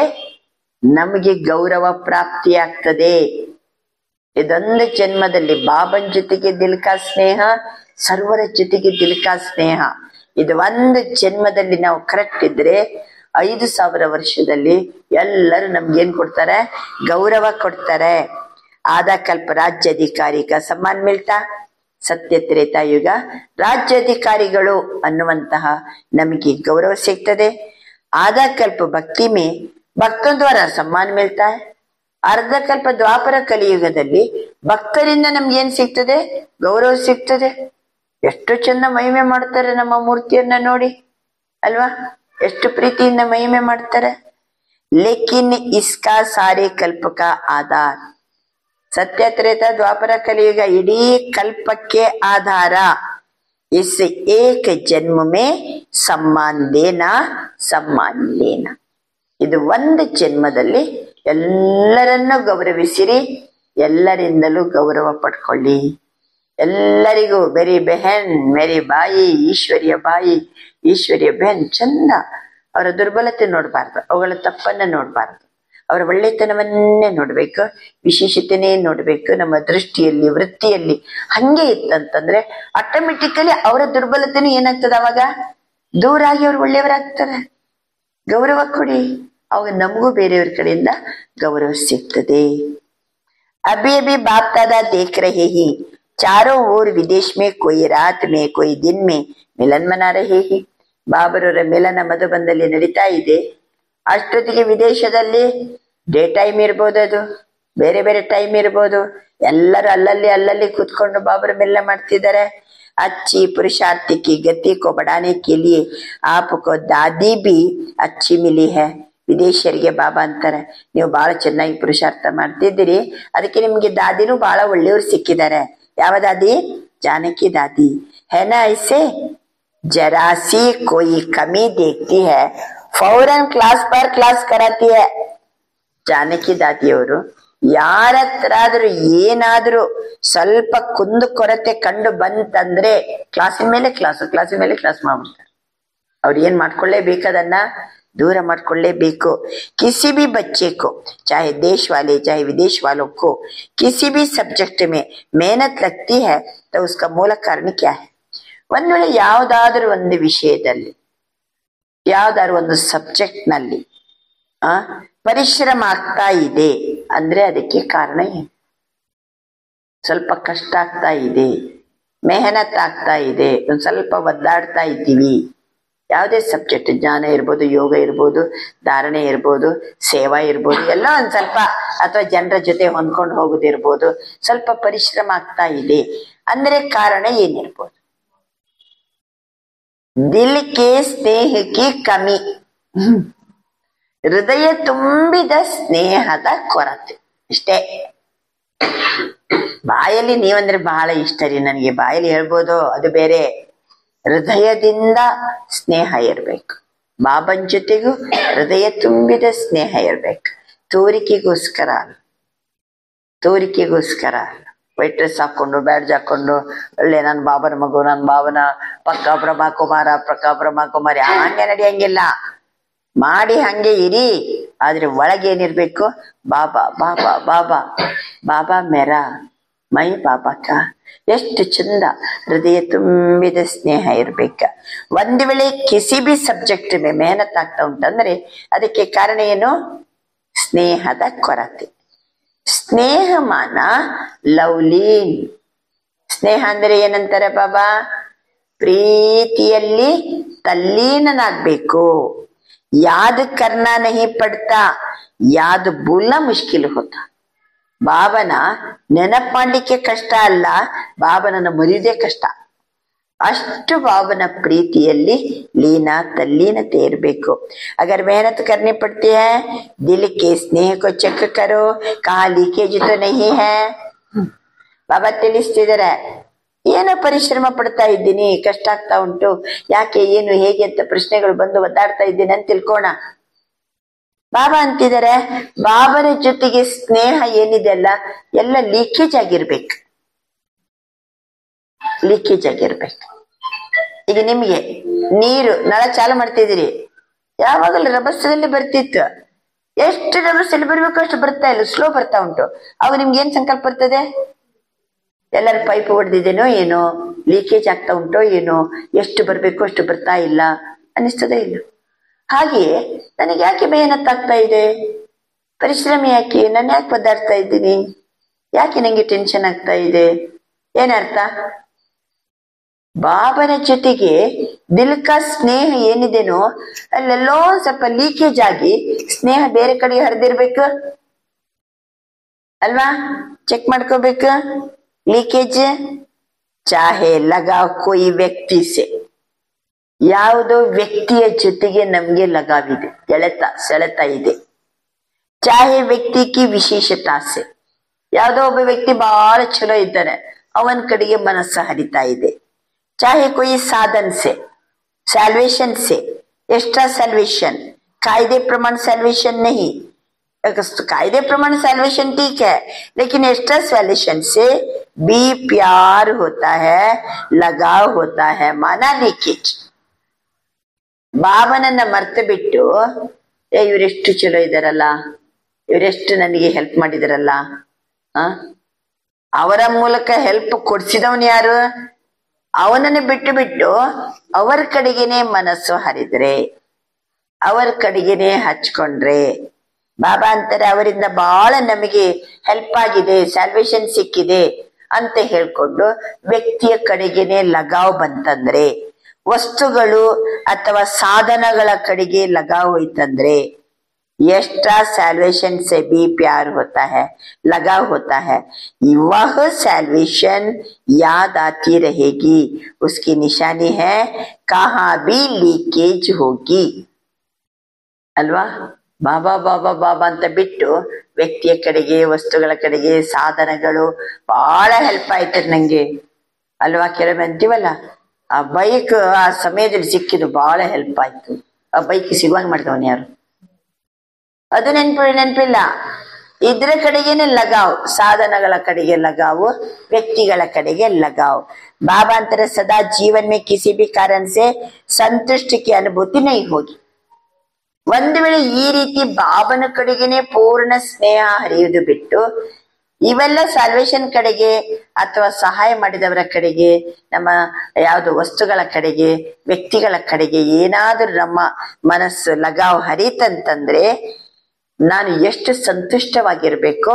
ನಮಗೆ ಗೌರವ ಪ್ರಾಪ್ತಿಯಾಗ್ತದೆ. ಇದೊಂದು ಜನ್ಮದಲ್ಲಿ ಬಾಬನ್ ಜೊತೆಗೆ ದಿಲ್ಕಾ ಸ್ನೇಹ, ಸರ್ವರ ಜೊತೆಗೆ ದಿಲ್ಕಾ ಸ್ನೇಹ. ಇದು ಒಂದು ಜನ್ಮದಲ್ಲಿ ನಾವು ಕರೆಕ್ಟ್ ಇದ್ರೆ 5000 ವರ್ಷದಲ್ಲಿ ಎಲ್ಲರೂ ನಮ್ಗೆ ಏನ್ ಕೊಡ್ತಾರೆ? ಗೌರವ ಕೊಡ್ತಾರೆ. ಆದ ಕಲ್ಪ ರಾಜ್ಯಾಧಿಕಾರಿ ಕಾ ಸಮ್ಮಾನ್ ಮಿಲ್ತಾ. ಸತ್ಯ ತ್ರೇತಾಯುಗ ರಾಜ್ಯಾಧಿಕಾರಿಗಳು ಅನ್ನುವಂತಹ ನಮಗೆ ಗೌರವ ಸಿಗ್ತದೆ. ಆದ ಕಲ್ಪ ಭಕ್ತಿ ಮೇ ಭಕ್ತों द्वारा सम्मान मिलता है. ಅರ್ಧ ಕಲ್ಪ ದ್ವಾಪರ ಕಲಿಯುಗದಲ್ಲಿ ಭಕ್ತರಿಂದ ನಮ್ಗೆ ಏನ್ ಸಿಗ್ತದೆ? ಗೌರವ ಸಿಗ್ತದೆ. ಎಷ್ಟು ಚಂದ ಮಹಿಮೆ ಮಾಡ್ತಾರೆ ನಮ್ಮ ಮೂರ್ತಿಯನ್ನ ನೋಡಿ ಅಲ್ವಾ? ಎಷ್ಟು ಪ್ರೀತಿಯಿಂದ ಮಹಿಮೆ ಮಾಡ್ತಾರೆ. ಲೇಕಿನ್ ಇಸ್ಕಾ ಸಾರೆ ಕಲ್ಪಕ ಆಧಾರ್. ಸತ್ಯ ತ್ರೇತ ದ್ವಾಪರ ಕಲಿಯುಗ ಇಡೀ ಕಲ್ಪಕ್ಕೆ ಆಧಾರ. ಇಸ್ ಏಕ ಜನ್ಮ ಮೇ ಸಮ್ಮಾನ್ ದೇನಾ ಸಮ್ಮಾನ್ ಲೇನಾ. ಇದು ಒಂದು ಜನ್ಮದಲ್ಲಿ ಎಲ್ಲರನ್ನೂ ಗೌರವಿಸಿರಿ, ಎಲ್ಲರಿಂದಲೂ ಗೌರವ ಪಡ್ಕೊಳ್ಳಿ. ಎಲ್ಲರಿಗೂ ಮೇರಿ ಬೆಹನ್, ಮೇರಿ ಬಾಯಿ, ಈಶ್ವರಿಯ ಬಾಯಿ, ಈಶ್ವರಿಯ ಬೆಹನ್. ಚಂದ. ಅವರ ದುರ್ಬಲತೆ ನೋಡ್ಬಾರ್ದು, ಅವುಗಳ ತಪ್ಪನ್ನ ನೋಡ್ಬಾರ್ದು, ಅವರ ಒಳ್ಳೆತನವನ್ನೇ ನೋಡ್ಬೇಕು, ವಿಶೇಷತೆನೇ ನೋಡ್ಬೇಕು. ನಮ್ಮ ದೃಷ್ಟಿಯಲ್ಲಿ, ವೃತ್ತಿಯಲ್ಲಿ ಹಂಗೆ ಇತ್ತಂತಂದ್ರೆ ಆಟೋಮೆಟಿಕಲಿ ಅವರ ದುರ್ಬಲತೆನೂ ಏನಾಗ್ತದೆ? ಅವಾಗ ದೂರಾಗಿ ಅವ್ರು ಒಳ್ಳೆಯವರಾಗ್ತಾರೆ. ಗೌರವ ಕೊಡಿ, ಅವಾಗ ನಮಗೂ ಬೇರೆಯವ್ರ ಕಡೆಯಿಂದ ಗೌರವ ಸಿಗ್ತದೆ. अभी अभी बाप दादा देख रहे ही चारों ओर विदेश में कोई रात में कोई दिन में मिलन मना रहे ही. ಬಾಬರವರ ಮಿಲನ ಮಧುಬಂದಲ್ಲಿ ನಡೀತಾ ಇದೆ. ಅಷ್ಟೊತ್ತಿಗೆ ವಿದೇಶದಲ್ಲಿ ಡೇ ಟೈಮ್ ಇರ್ಬೋದು, ಅದು ಬೇರೆ ಬೇರೆ ಟೈಮ್ ಇರ್ಬೋದು, ಎಲ್ಲರೂ ಅಲ್ಲಲ್ಲಿ ಕೂತ್ಕೊಂಡು ಬಾಬರ ಮಿಲನ ಮಾಡ್ತಿದ್ದಾರೆ. अच्छी पुरुषार्थ की गति को बढ़ाने के लिए आपको दादी भी अच्छी मिली है. ವಿದೇಶಿಯರಿಗೆ ಬಾಬಾ ಅಂತಾರೆ, ನೀವು ಬಹಳ ಚೆನ್ನಾಗಿ ಪುರುಷಾರ್ಥ ಮಾಡ್ತಿದ್ದೀರಿ, ಅದಕ್ಕೆ ನಿಮ್ಗೆ ದಾದಿನೂ ಬಹಳ ಒಳ್ಳೆಯವ್ರು ಸಿಕ್ಕಿದ್ದಾರೆ. ಯಾವ ದಾದಿ? ಜಾನಕಿ ದಾದಿ है ना. ऐसे जरा सी कोई कमी देखती है फौरन क्लास पर क्लास कराती है. ಜಾನಕಿ ದಾದಿಯವರು ಯಾರ ಹತ್ರಾದ್ರೂ ಏನಾದ್ರೂ ಸ್ವಲ್ಪ ಕುಂದು ಕೊರತೆ ಕಂಡು ಬಂತಂದ್ರೆ ಕ್ಲಾಸಿನ ಮೇಲೆ ಕ್ಲಾಸ್ ಮಾಡ್ಬಿಡ್ತಾರೆ. ಅವ್ರು ಏನ್ ಮಾಡ್ಕೊಳ್ಳೇಬೇಕದನ್ನ दूर ಮಾಡ್ಕೊಳ್ಳೇಬೇಕು. किसी भी बच्चे को चाहे देश वाले चाहे विदेश वालों को किसी भी सब्जेक्ट में मेहनत लगती है तो उसका मूल कारण क्या है? ಒಂದ್ ವೇಳೆ ಯಾವ್ದಾದ್ರೂ ಒಂದು ವಿಷಯದಲ್ಲಿ ಯಾವ್ದಾದ್ರು ಒಂದು ಸಬ್ಜೆಕ್ಟ್ ನಲ್ಲಿ ಪರಿಶ್ರಮ ಆಗ್ತಾ ಇದೆ ಅಂದ್ರೆ ಅದಕ್ಕೆ ಕಾರಣ ಏನು? ಸ್ವಲ್ಪ ಕಷ್ಟ ಆಗ್ತಾ ಇದೆ, ಮೆಹನತ್ ಆಗ್ತಾ ಇದೆ, ಒಂದ್ ಸ್ವಲ್ಪ ಒದ್ದಾಡ್ತಾ ಇದ್ದೀವಿ. ಯಾವುದೇ ಸಬ್ಜೆಕ್ಟ್, ಜ್ಞಾನ ಇರ್ಬೋದು, ಯೋಗ ಇರ್ಬೋದು, ಧಾರಣೆ ಇರ್ಬೋದು, ಸೇವಾ ಇರ್ಬೋದು, ಎಲ್ಲ ಒಂದ್ ಸ್ವಲ್ಪ, ಅಥವಾ ಜನರ ಜೊತೆ ಹೊಂದ್ಕೊಂಡು ಹೋಗೋದಿರ್ಬೋದು, ಸ್ವಲ್ಪ ಪರಿಶ್ರಮ ಆಗ್ತಾ ಇದೆ ಅಂದ್ರೆ ಕಾರಣ ಏನಿರ್ಬೋದು? ದಿಲ್ ಕೆ ಸ್ನೇಹಕ್ಕೆ ಕಮಿ, ಹೃದಯ ತುಂಬಿದ ಸ್ನೇಹದ ಕೊರತೆ. ಇಷ್ಟೇ. ಬಾಯಲ್ಲಿ ನೀವಂದ್ರೆ ಬಹಳ ಇಷ್ಟ ರೀ ನನಗೆ, ಬಾಯಲ್ಲಿ ಹೇಳ್ಬೋದು, ಅದು ಬೇರೆ. ಹೃದಯದಿಂದ ಸ್ನೇಹ ಇರ್ಬೇಕು. ಬಾಬನ್ ಜೊತೆಗೂ ಹೃದಯ ತುಂಬಿದ ಸ್ನೇಹ ಇರ್ಬೇಕು. ತೋರಿಕೆಗೋಸ್ಕರ ವೈಟ್ ಡ್ರೆಸ್ ಹಾಕೊಂಡು ಬ್ಯಾಡ್ಜ್ ಹಾಕೊಂಡು ಒಳ್ಳೆ ನನ್ನ ಬಾಬನ ಮಗು, ನನ್ನ ಬಾಬನ ಪಕ್ಕ ಬ್ರಹ್ಮಕುಮಾರಿ ಹಂಗೆ ನಡೆಯಂಗಿಲ್ಲ. ಮಾಡಿ ಹಂಗೆ ಇರಿ, ಆದ್ರೆ ಒಳಗೇನಿರ್ಬೇಕು? ಬಾಬಾ ಬಾಬಾ ಬಾಬಾ ಬಾಬಾ ಮೇರಾ ಮೈ ಬಾಬಾ ಕಾ. ಎಷ್ಟು ಚಂದ ಹೃದಯ ತುಂಬಿದ ಸ್ನೇಹ ಇರ್ಬೇಕ. ಒಂದ್ ವೇಳೆ ಕಿಸಿ ಬಿ ಸಬ್ಜೆಕ್ಟ್ ಮೇ ಮೆಹನತ್ ಆಗ್ತಾ ಉಂಟಂದ್ರೆ ಅದಕ್ಕೆ ಕಾರಣ ಏನು? ಸ್ನೇಹದ ಕೊರತೆ. ಸ್ನೇಹ ಮಾನ ಲವ್ಲೀನ್. ಸ್ನೇಹ ಅಂದ್ರೆ ಏನಂತಾರೆ ಬಾಬಾ? ಪ್ರೀತಿಯಲ್ಲಿ ತಲ್ಲೀನನಾಗ್ಬೇಕು. ಯಾದ್ ಕರ್ನಾ ನಹಿ ಪಡ್ತಾ, ಯಾದ್ ಭೂಲ್ನಾ ಮುಷ್ಕಿಲ್ ಹೋತಾ. ಬಾಬನ ನೆನಪು ಮಾಡ್ಲಿಕ್ಕೆ ಕಷ್ಟ ಅಲ್ಲ, ಬಾಬನನ್ನು ಮರೆಯುವುದೇ ಕಷ್ಟ. ಅಷ್ಟು ಬಾಬನ ಪ್ರೀತಿಯಲ್ಲಿ ತಲ್ಲೀನತೆ ಇರಬೇಕು. अगर मेहनत करनी पड़ती है, दिल के स्नेह को चेक करो, कहाँ लीकेज तो नहीं है. ಬಾಬಾ ತಿಳಿಸ್ತಿದ್ದಾರೆ, ಏನೋ ಪರಿಶ್ರಮ ಪಡ್ತಾ ಇದ್ದೀನಿ, ಕಷ್ಟ ಆಗ್ತಾ ಉಂಟು, ಯಾಕೆ, ಏನು, ಹೇಗೆ ಅಂತ ಪ್ರಶ್ನೆಗಳು ಬಂದು ಒದ್ದಾಡ್ತಾ ಇದ್ದೀನಿ ಅಂತ ತಿಳ್ಕೋಣ. ಬಾಬಾ ಅಂತಿದ್ದಾರೆ, ಬಾಬನ ಜೊತೆಗೆ ಸ್ನೇಹ ಏನಿದೆ ಅಲ್ಲ, ಎಲ್ಲ ಲೀಕೇಜ್ ಆಗಿರ್ಬೇಕು. ಈಗ ನಿಮ್ಗೆ ನೀರು ನಳ ಚಾಲು ಮಾಡ್ತಿದ್ದೀರಿ, ಯಾವಾಗಲೂ ರಭಸದಲ್ಲಿ ಬರ್ತಿತ್ತು. ಎಷ್ಟು ರಭಸದಲ್ಲಿ ಬರ್ಬೇಕು ಅಷ್ಟು ಬರ್ತಾ ಇಲ್ಲ, ಸ್ಲೋ ಬರ್ತಾ ಉಂಟು. ಅವಾಗ ನಿಮ್ಗೆ ಏನ್ ಸಂಕಲ್ಪ ಬರ್ತದೆ? ಎಲ್ಲರ ಪೈಪ್ ಹೊಡೆದಿದ್ದೇನೋ ಏನೋ, ಲೀಕೇಜ್ ಆಗ್ತಾ ಉಂಟೋ ಏನೋ, ಎಷ್ಟು ಬರ್ಬೇಕು ಅಷ್ಟು ಬರ್ತಾ ಇಲ್ಲ ಅನ್ನಿಸ್ತದೆ ಇಲ್ಲ? ಹಾಗೆಯೇ ನನಗೆ ಯಾಕೆ ಮೆಹನತ್ತಾಗ್ತಾ ಇದೆ, ಪರಿಶ್ರಮ ಯಾಕೆ, ನಾನು ಯಾಕೆ ಒದ್ದಾಡ್ತಾ ಇದ್ದೀನಿ, ಯಾಕೆ ನಂಗೆ ಟೆನ್ಷನ್ ಆಗ್ತಾ ಇದೆ? ಏನರ್ಥ? ಬಾಬನ ಜೊತೆಗೆ ದಿಲ್ಕ ಸ್ನೇಹ ಏನಿದೆನೋ ಅಲ್ಲೆಲ್ಲೋ ಸ್ವಲ್ಪ ಲೀಕೇಜ್ ಆಗಿ ಸ್ನೇಹ ಬೇರೆ ಕಡೆ ಹರಿದಿರ್ಬೇಕು ಅಲ್ವಾ? ಚೆಕ್ ಮಾಡ್ಕೋಬೇಕು. ಲೀಕೇಜ್ ಚಾಹೆ ಲಗಾವ್ ಕೊಯ್ ವ್ಯಕ್ತಿ ಸೆ, ಯಾವುದೋ ವ್ಯಕ್ತಿಯ ಜೊತೆಗೆ ನಮ್ಗೆ ಲಗಾವಿದೆ, ಸೆಳೆತ ಇದೆ. ಚಾಹೆ ವ್ಯಕ್ತಿ ಕಿ ವಿಶೇಷತಾಸೆ, ಯಾವುದೋ ಒಬ್ಬ ವ್ಯಕ್ತಿ ಬಹಳ ಚಲೋ ಇದ್ದಾನೆ, ಅವನ ಕಡೆಗೆ ಮನಸ್ಸು ಹರಿತಾ ಇದೆ. चाहे कोई साधन से, सैल्वेशन से, एक्स्ट्रा सैल्वेशन, कायदे प्रमाण सैल्वेशन नहीं. कायदे प्रमाण सैल्वेशन ठीक है, लेकिन एक्स्ट्रा सैल्वेशन से भी प्यार होता है, लगाव होता है, माना लीकेज. ಬಾಬನನ್ನ ಮರ್ತು ಬಿಟ್ಟು ಇವರೆಷ್ಟು ಚಲೋ ಇದಾರಲ್ಲ, ಇವರೆಷ್ಟು ನನಗೆ ಹೆಲ್ಪ್ ಮಾಡಿದಾರಲ್ಲ, ಅವರ ಮೂಲಕ ಹೆಲ್ಪ್ ಕೊಡ್ಸಿದವನು ಯಾರು? ಅವನನ್ನು ಬಿಟ್ಟು ಅವರ ಕಡೆಗೇನೆ ಮನಸ್ಸು ಹರಿದ್ರೆ, ಅವರ ಕಡೆಗೇನೆ ಹಚ್ಕೊಂಡ್ರೆ ಬಾಬಾ ಅಂತಾರೆ ಅವರಿಂದ ಬಹಳ ನಮಗೆ ಹೆಲ್ಪ್ ಆಗಿದೆ, ಸ್ಯಾಲ್ವೇಶನ್ ಸಿಕ್ಕಿದೆ ಅಂತ ಹೇಳ್ಕೊಂಡು ವ್ಯಕ್ತಿಯ ಕಡೆಗೇನೆ ಲಗಾವ್ ಬಂತಂದ್ರೆ, ವಸ್ತುಗಳು ಅಥವಾ ಸಾಧನಗಳ ಕಡೆಗೆ ಲಗಾವ್ ಹೋಯ್ತಂದ್ರೆ एक्स्ट्रा सैल्वेशन से भी प्यार होता है, लगाव होता है। वह सैल्वेशन याद आती रहेगी, उसकी निशानी है कहाँ भी लीकेज होगी ಅಲ್ವಾ. ಬಾಬಾ ಬಾಬಾ ಬಾಬಾ ಅಂತ ಬಿಟ್ಟು ವ್ಯಕ್ತಿಯ ಕಡೆಗೆ, ವಸ್ತುಗಳ ಕಡೆಗೆ, ಸಾಧನಗಳು ಬಹಳ ಹೆಲ್ಪ್ ಆಯ್ತು ನಂಗೆ ಅಲ್ವಾ. ಕೆಲವೊಮ್ಮೆ ಅಂತೀವಲ್ಲ, ಆ ಬೈಕ್ ಆ ಸಮಯದಲ್ಲಿ ಸಿಕ್ಕಿದ್ದು ಬಹಳ ಹೆಲ್ಪ್ ಆಯ್ತು, ಆ ಬೈಕ್ ಸಿಗುವಂಗ್ ಮಾಡ್ದವನ್ ಯಾರು, ಅದು ನೆನಪಿಲ್ಲ. ಇದ್ರ ಕಡೆಗೇನೆ ಲಗಾವ್, ಸಾಧನಗಳ ಕಡೆಗೆ ಲಗಾವು, ವ್ಯಕ್ತಿಗಳ ಕಡೆಗೆ ಲಗಾವ್. बाबा अंतर सदा जीवन में किसी भी कारण से संतुष्ट की अनुभूति नहीं होगी. ಒಂದು ವೇಳೆ ಈ ರೀತಿ ಬಾಬನ ಕಡೆಗೇನೆ ಪೂರ್ಣ ಸ್ನೇಹ ಹರಿಯುವುದು ಬಿಟ್ಟು ಇವೆಲ್ಲ ಸಾಲ್ವೇಶನ್ ಕಡೆಗೆ ಅಥವಾ ಸಹಾಯ ಮಾಡಿದವರ ಕಡೆಗೆ, ನಮ್ಮ ಯಾವುದು ವಸ್ತುಗಳ ಕಡೆಗೆ, ವ್ಯಕ್ತಿಗಳ ಕಡೆಗೆ ಏನಾದ್ರೂ ನಮ್ಮ ಮನಸ್ಸು ಲಗಾವ್ ಹರಿತಂತಂದ್ರೆ ನಾನು ಎಷ್ಟು ಸಂತುಷ್ಟವಾಗಿರ್ಬೇಕೋ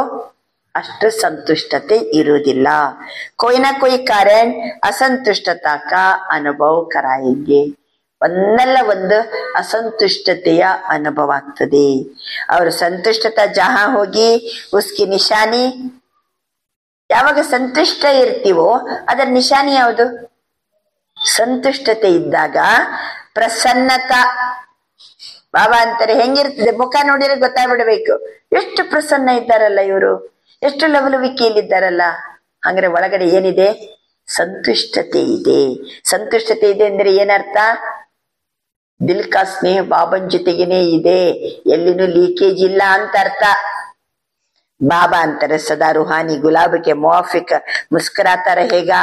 ಅಷ್ಟು ಸಂತುಷ್ಟತೆ ಇರುವುದಿಲ್ಲ. कोई ना कोई कारण असंतुष्टता का अनुभव कराएंगे. ಒಂದಲ್ಲ ಒಂದು ಅಸಂತುಷ್ಟತೆಯ ಅನುಭವ ಆಗ್ತದೆ. ಅವರು ಸಂತುಷ್ಟತಾ ಜಹಾ ಹೋಗಿ ಉಸ್ಕಿ ನಿಶಾನಿ, ಯಾವಾಗ ಸಂತುಷ್ಟ ಇರ್ತೀವೋ ಅದರ ನಿಶಾನಿ ಯಾವುದು? ಸಂತುಷ್ಟತೆ ಇದ್ದಾಗ ಪ್ರಸನ್ನತಾ. ಬಾಬಾ ಅಂತಾರೆ ಹೆಂಗಿರ್ತದೆ, ಮುಖ ನೋಡಿದ್ರೆ ಗೊತ್ತಾಗ್ಬಿಡ್ಬೇಕು ಎಷ್ಟು ಪ್ರಸನ್ನ ಇದ್ದಾರಲ್ಲ ಇವರು, ಎಷ್ಟು ಲವಲವಿಕೆಯಲ್ಲಿದ್ದಾರಲ್ಲ. ಹಂಗಾರೆ ಒಳಗಡೆ ಏನಿದೆ? ಸಂತುಷ್ಟತೆ ಇದೆ. ಸಂತುಷ್ಟತೆ ಇದೆ ಅಂದ್ರೆ ಏನರ್ಥ? ದಿಲ್ ಕಾ ಸ್ನೇಹ ಬಾಬನ್ ಜೊತೆಗೇನೆ ಇದೆ, ಎಲ್ಲಿನೂ ಲೀಕೇಜ್ ಇಲ್ಲ ಅಂತ ಅರ್ಥ. ಬಾಬಾ ಅಂತಾರೆ ಸದಾ ರುಹಾನಿ ಗುಲಾಬಕ್ಕೆ ಮುವಾಫಿಕ್ ಮುಸ್ಕರಾತಾ रहेगा.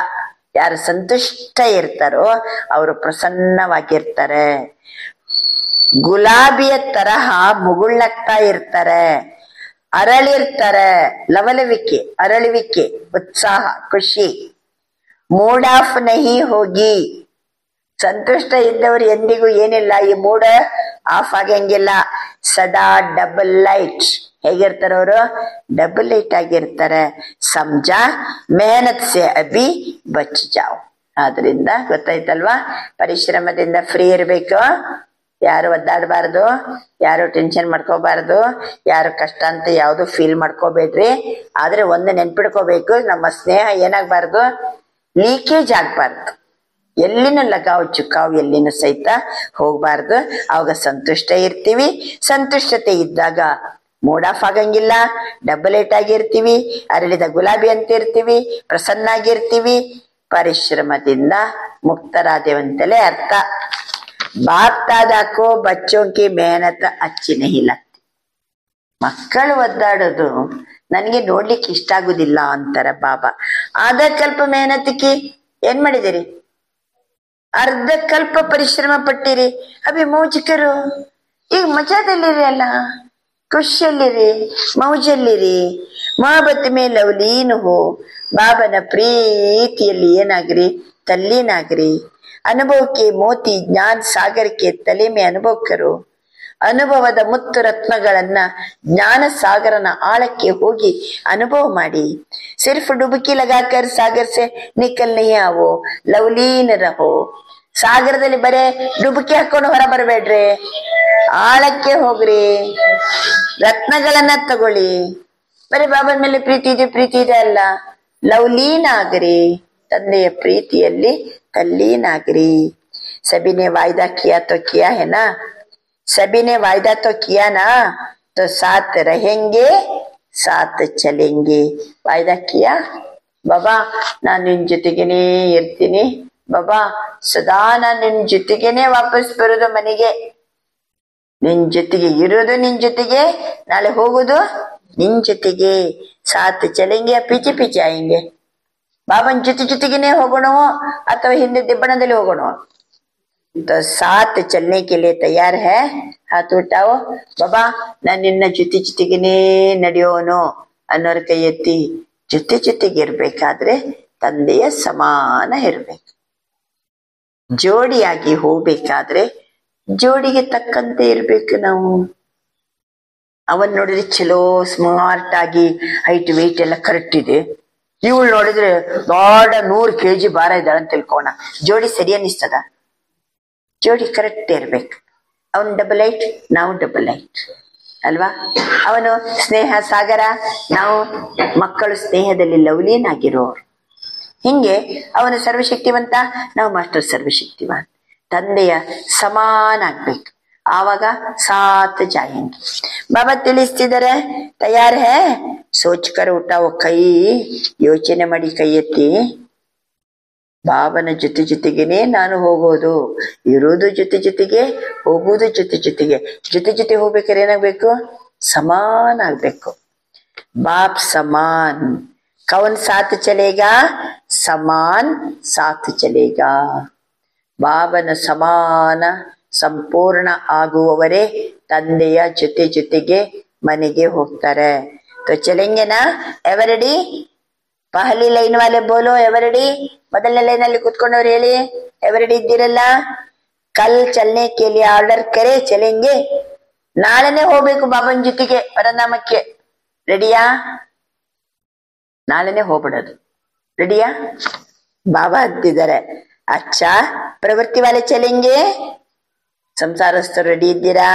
ಯಾರು ಸಂತುಷ್ಟ ಇರ್ತಾರೋ ಅವರು ಪ್ರಸನ್ನವಾಗಿರ್ತಾರೆ, ಗುಲಾಬಿಯ ತರಹ ಮುಗುಳ್ನಗ್ತಾ ಇರ್ತಾರೆ, ಅರಳಿರ್ತಾರೆ. ಲವಲವಿಕೆ, ಅರಳುವಿಕೆ, ಉತ್ಸಾಹ, ಖುಷಿ. ಮೂಡ್ ಆಫ್ ನಹಿ ಹೋಗಿ. ಸಂತುಷ್ಟ ಇದ್ದವರು ಎಂದಿಗೂ ಏನಿಲ್ಲ, ಈ ಮೂಡ್ ಆಫ್ ಆಗಂಗಿಲ್ಲ. ಸದಾ ಡಬಲ್ ಲೈಟ್. ಹೇಗಿರ್ತಾರ ಅವರು? ಡಬಲ್ ಲೈಟ್ ಆಗಿರ್ತಾರೆ. ಸಮಜಾ ಮೆಹನತ್ ಸೆ ಅಭಿ ಬಚ್ ಜಾವ್. ಆದ್ರಿಂದ ಗೊತ್ತಾಯ್ತಲ್ವಾ, ಪರಿಶ್ರಮದಿಂದ ಫ್ರೀ ಇರ್ಬೇಕು. ಯಾರು ಒದ್ದಾಡಬಾರ್ದು, ಯಾರು ಟೆನ್ಷನ್ ಮಾಡ್ಕೋಬಾರ್ದು, ಯಾರು ಕಷ್ಟ ಅಂತ ಯಾವ್ದು ಫೀಲ್ ಮಾಡ್ಕೋಬೇಡ್ರಿ. ಆದ್ರೆ ಒಂದು ನೆನ್ಪಿಡ್ಕೋಬೇಕು, ನಮ್ಮ ಸ್ನೇಹ ಏನಾಗ್ಬಾರ್ದು? ಲೀಕೇಜ್ ಆಗ್ಬಾರ್ದು. ಎಲ್ಲಿನೂ ಲಗಾವ್ ಚುಕ್ಕಾವ್ ಎಲ್ಲಿನೂ ಸಹಿತ ಹೋಗ್ಬಾರ್ದು. ಅವಾಗ ಸಂತುಷ್ಟ ಇರ್ತೀವಿ. ಸಂತುಷ್ಟತೆ ಇದ್ದಾಗ ಮೂಡ್ ಆಫ್ ಆಗಂಗಿಲ್ಲ, ಡಬಲ್ ಏಟ್ ಆಗಿರ್ತೀವಿ, ಅರಳಿದ ಗುಲಾಬಿ ಅಂತ ಇರ್ತೀವಿ, ಪ್ರಸನ್ನ ಆಗಿರ್ತೀವಿ, ಪರಿಶ್ರಮದಿಂದ ಮುಕ್ತರಾದೇವಂತಲೇ ಅರ್ಥ. ಬಾಪ್ ದಾದಾಕೋ ಬಚ್ಚೋ ಕಿ ಮೆಹನತ್ ಅಚ್ಚಿ ನಹಿ ಲಗ್ತಿ. ಮಕ್ಕಳು ಒದ್ದಾಡೋದು ನನಗೆ ನೋಡ್ಲಿಕ್ಕೆ ಇಷ್ಟ ಆಗುದಿಲ್ಲ ಅಂತಾರೆ ಬಾಬಾ. ಆದ ಕಲ್ಪ ಮೆಹನತ್ಕಿ ಏನ್ ಮಾಡಿದಿರಿ? ಅರ್ಧ ಕಲ್ಪ ಪರಿಶ್ರಮ ಪಟ್ಟಿರಿ. ಅಭಿ ಮೌಜಿಕರು, ಈಗ ಮಜಾದಲ್ಲಿರಿ ಅಲ್ಲ, ಖುಷಿಯಲ್ಲಿರಿ, ಮೌಜಲ್ಲಿರಿ. ಮೊಹಬ್ಬತ್ ಮೇಲೆ ಲವಲೀನ್ ಹೋ. ಬಾಬನ ಪ್ರೀತಿಯಲ್ಲಿ ಏನಾಗ್ರಿ? ತಲ್ಲೀನಾಗ್ರಿ. ಅನುಭವಕ್ಕೆ ಮೋತಿ ಜ್ಞಾನ ಸಾಗರಕ್ಕೆ ತಲೆ ಮೇ ಅನುಭವ ಕರೋ. ಅನುಭವದ ಮುತ್ತು ರತ್ನಗಳನ್ನ ಜ್ಞಾನ ಸಾಗರನ ಆಳಕ್ಕೆ ಹೋಗಿ ಅನುಭವ ಮಾಡಿ. ಸಿರ್ಫ್ ಡುಬಕಿ ಲಗಾಕರ್ ಸಾಗರ್ ಸೆ ನಿಕಲ್ ನಹಿ ಆವೋ, ಲವಲೀನ್ ರಹೋ. ಸಾಗರದಲ್ಲಿ ಬರೇ ಡುಬಕಿ ಹಾಕೊಂಡು ಹೊರ ಬರಬೇಡ್ರಿ, ಆಳಕ್ಕೆ ಹೋಗ್ರಿ, ರತ್ನಗಳನ್ನ ತಗೊಳ್ಳಿ. ಬರೀ ಬಾಬನ ಮೇಲೆ ಪ್ರೀತಿ ಇದೆ ಅಲ್ಲ, ಲವಲೀನ್ ಆಗ್ರಿ, ತಂದೆಯ ಪ್ರೀತಿಯಲ್ಲಿ ತಲ್ಲೀನಾಗ್ರಿ. ಸಬಿನೆ ವಾಯ್ದಾ ಕಿಯಾ ತೋ ಕಿಯಾ ಹೇ ನಾ, सभी ने वायदा तो किया ना, तो साथ रहेंगे साथ चलेंगे. वायदा किया बाबा, ನಾನು ನಿನ್ ಜೊತೆಗೇನೆ ಇರ್ತೀನಿ ಬಾಬಾ, ಸದಾ ನಾನು ನಿನ್ ಜೊತೆಗೇನೆ ವಾಪಸ್ ಬರೋದು ಮನೆಗೆ, ನಿನ್ ಜೊತೆಗೆ ಇರೋದು, ನಿನ್ ಜೊತೆಗೆ ನಾಳೆ ಹೋಗೋದು ನಿನ್ ಜೊತೆಗೆ. ಸಾತ್ ಚಲೆಂಗೆ ಪೀಚೆ ಪೀಚೆ ಆಯಂಗೆ. ಬಾಬನ್ ಜೊತೆಗೇನೆ ಹೋಗೋಣ ಅಥವಾ ಹಿಂದೆ ದಿಬ್ಬಣದಲ್ಲಿ ಹೋಗೋಣ? तो साथ चलने के लिए तैयार है? हाथ उठाओ. बाबा ನಾನು ನಿನ್ನ ಜೊತೆಗೇನೆ ನಡೆಯೋನು ಅನ್ನೋರ್ ಕೈ ಎತ್ತಿ. ಜೊತೆಗೆ ಇರ್ಬೇಕಾದ್ರೆ ತಂದೆಯ ಸಮಾನ ಇರ್ಬೇಕು. ಜೋಡಿಯಾಗಿ ಹೋಗ್ಬೇಕಾದ್ರೆ ಜೋಡಿಗೆ ತಕ್ಕಂತೆ ಇರ್ಬೇಕು ನಾವು. ಅವನ್ ನೋಡಿದ್ರೆ ಚಲೋ ಸ್ಮಾರ್ಟ್ ಆಗಿ ಹೈಟ್ ವೆಯ್ಟ್ ಎಲ್ಲ ಕರೆಕ್ಟ್ ಇದೆ. ಇವಳು ನೋಡಿದ್ರೆ ದೊಡ್ಡ 100 kg ಭಾರ ಇದ್ದಾಳೆ ಅಂತ ತಿಳ್ಕೋಣ. ಜೋಡಿ ಸರಿ ಅನ್ನಿಸ್ತದ? ಜೋಡಿ ಕರೆಕ್ಟ್ ಇರ್ಬೇಕು. ಅವನ್ ಡಬಲ್ ಹೈಟ್, ನಾವು ಡಬಲ್ ಹೈಟ್ ಅಲ್ವಾ? ಅವನು ಸ್ನೇಹ ಸಾಗರ, ನಾವು ಮಕ್ಕಳು ಸ್ನೇಹದಲ್ಲಿ ಲವ್ಲೀನಾಗಿರೋರು. ಹಿಂಗೆ ಅವನು ಸರ್ವಶಕ್ತಿವಂತ, ನಾವು ಮಾಸ್ಟರ್ ಸರ್ವಶಕ್ತಿವಂತ. ತಂದೆಯ ಸಮಾನ ಆಗ್ಬೇಕು, ಆವಾಗ ಸಾತ್ ಜಾಯಂಗೆ. ಬಾಬಾ ತಿಳಿಸ್ತಿದ್ದಾರೆ, ತಯಾರ್ ಹೇ ಸೋಚ್ ಕರ್ ಉಠಾವೋ ಕೈ, ಯೋಚನೆ ಮಾಡಿ ಕೈ ಎತ್ತಿ. ಬಾಬನ ಜೊತೆ ಜೊತೆಗೇನೆ ನಾನು ಹೋಗೋದು, ಇರೋದು ಜೊತೆ ಜೊತೆಗೆ, ಹೋಗುವುದು ಜೊತೆ ಜೊತೆಗೆ. ಜೊತೆ ಜೊತೆ ಹೋಗ್ಬೇಕಾದ್ರೆ ಏನಾಗ್ಬೇಕು? ಸಮಾನ ಆಗ್ಬೇಕು. ಬಾಪ್ ಸಮಾನ್, ಕೌನ್ ಸಾಥ್ ಚಲೇಗಾ? ಸಮಾನ್ ಸಾಥ್ ಚಲೇಗಾ. ಬಾಬನ ಸಮಾನ ಸಂಪೂರ್ಣ ಆಗುವವರೇ ತಂದೆಯ ಜೊತೆ ಜೊತೆಗೆ ಮನೆಗೆ ಹೋಗ್ತಾರೆ. तो चलेंगे ना एवरडी? ಪಹಲಿ ಲೈನ್ ವಾಲೆ ಬೋಲೋ ಎವರಡಿ. ಮೊದಲನೇ ಲೈನ್ ಅಲ್ಲಿ ಕುತ್ಕೊಂಡವ್ರು ಹೇಳಿ, ಎವರಡಿ ಇದ್ದೀರಲ್ಲ. ಕಲ್ ಚಲನೆ ಕೇಳಿ ಆರ್ಡರ್ ಕರೆ ಚಲೆಂಗೆ. ನಾಳೆನೆ ಹೋಗ್ಬೇಕು ಬಾಬನ್ ಜೊತೆಗೆ ಪರನಾಮಕ್ಕೆ. ರೆಡಿಯಾ? ನಾಳೆನೆ ಹೋಗ್ಬಿಡೋದು. ರೆಡಿಯಾ? ಬಾಬಾ ಅಂತಿದ್ದಾರೆ, ಅಚ್ಚಾ ಪ್ರವೃತ್ತಿ ವಾಲೆ ಚಲೆಂಗೆ. ಸಂಸಾರಸ್ಥರು ರೆಡಿ ಇದ್ದೀರಾ?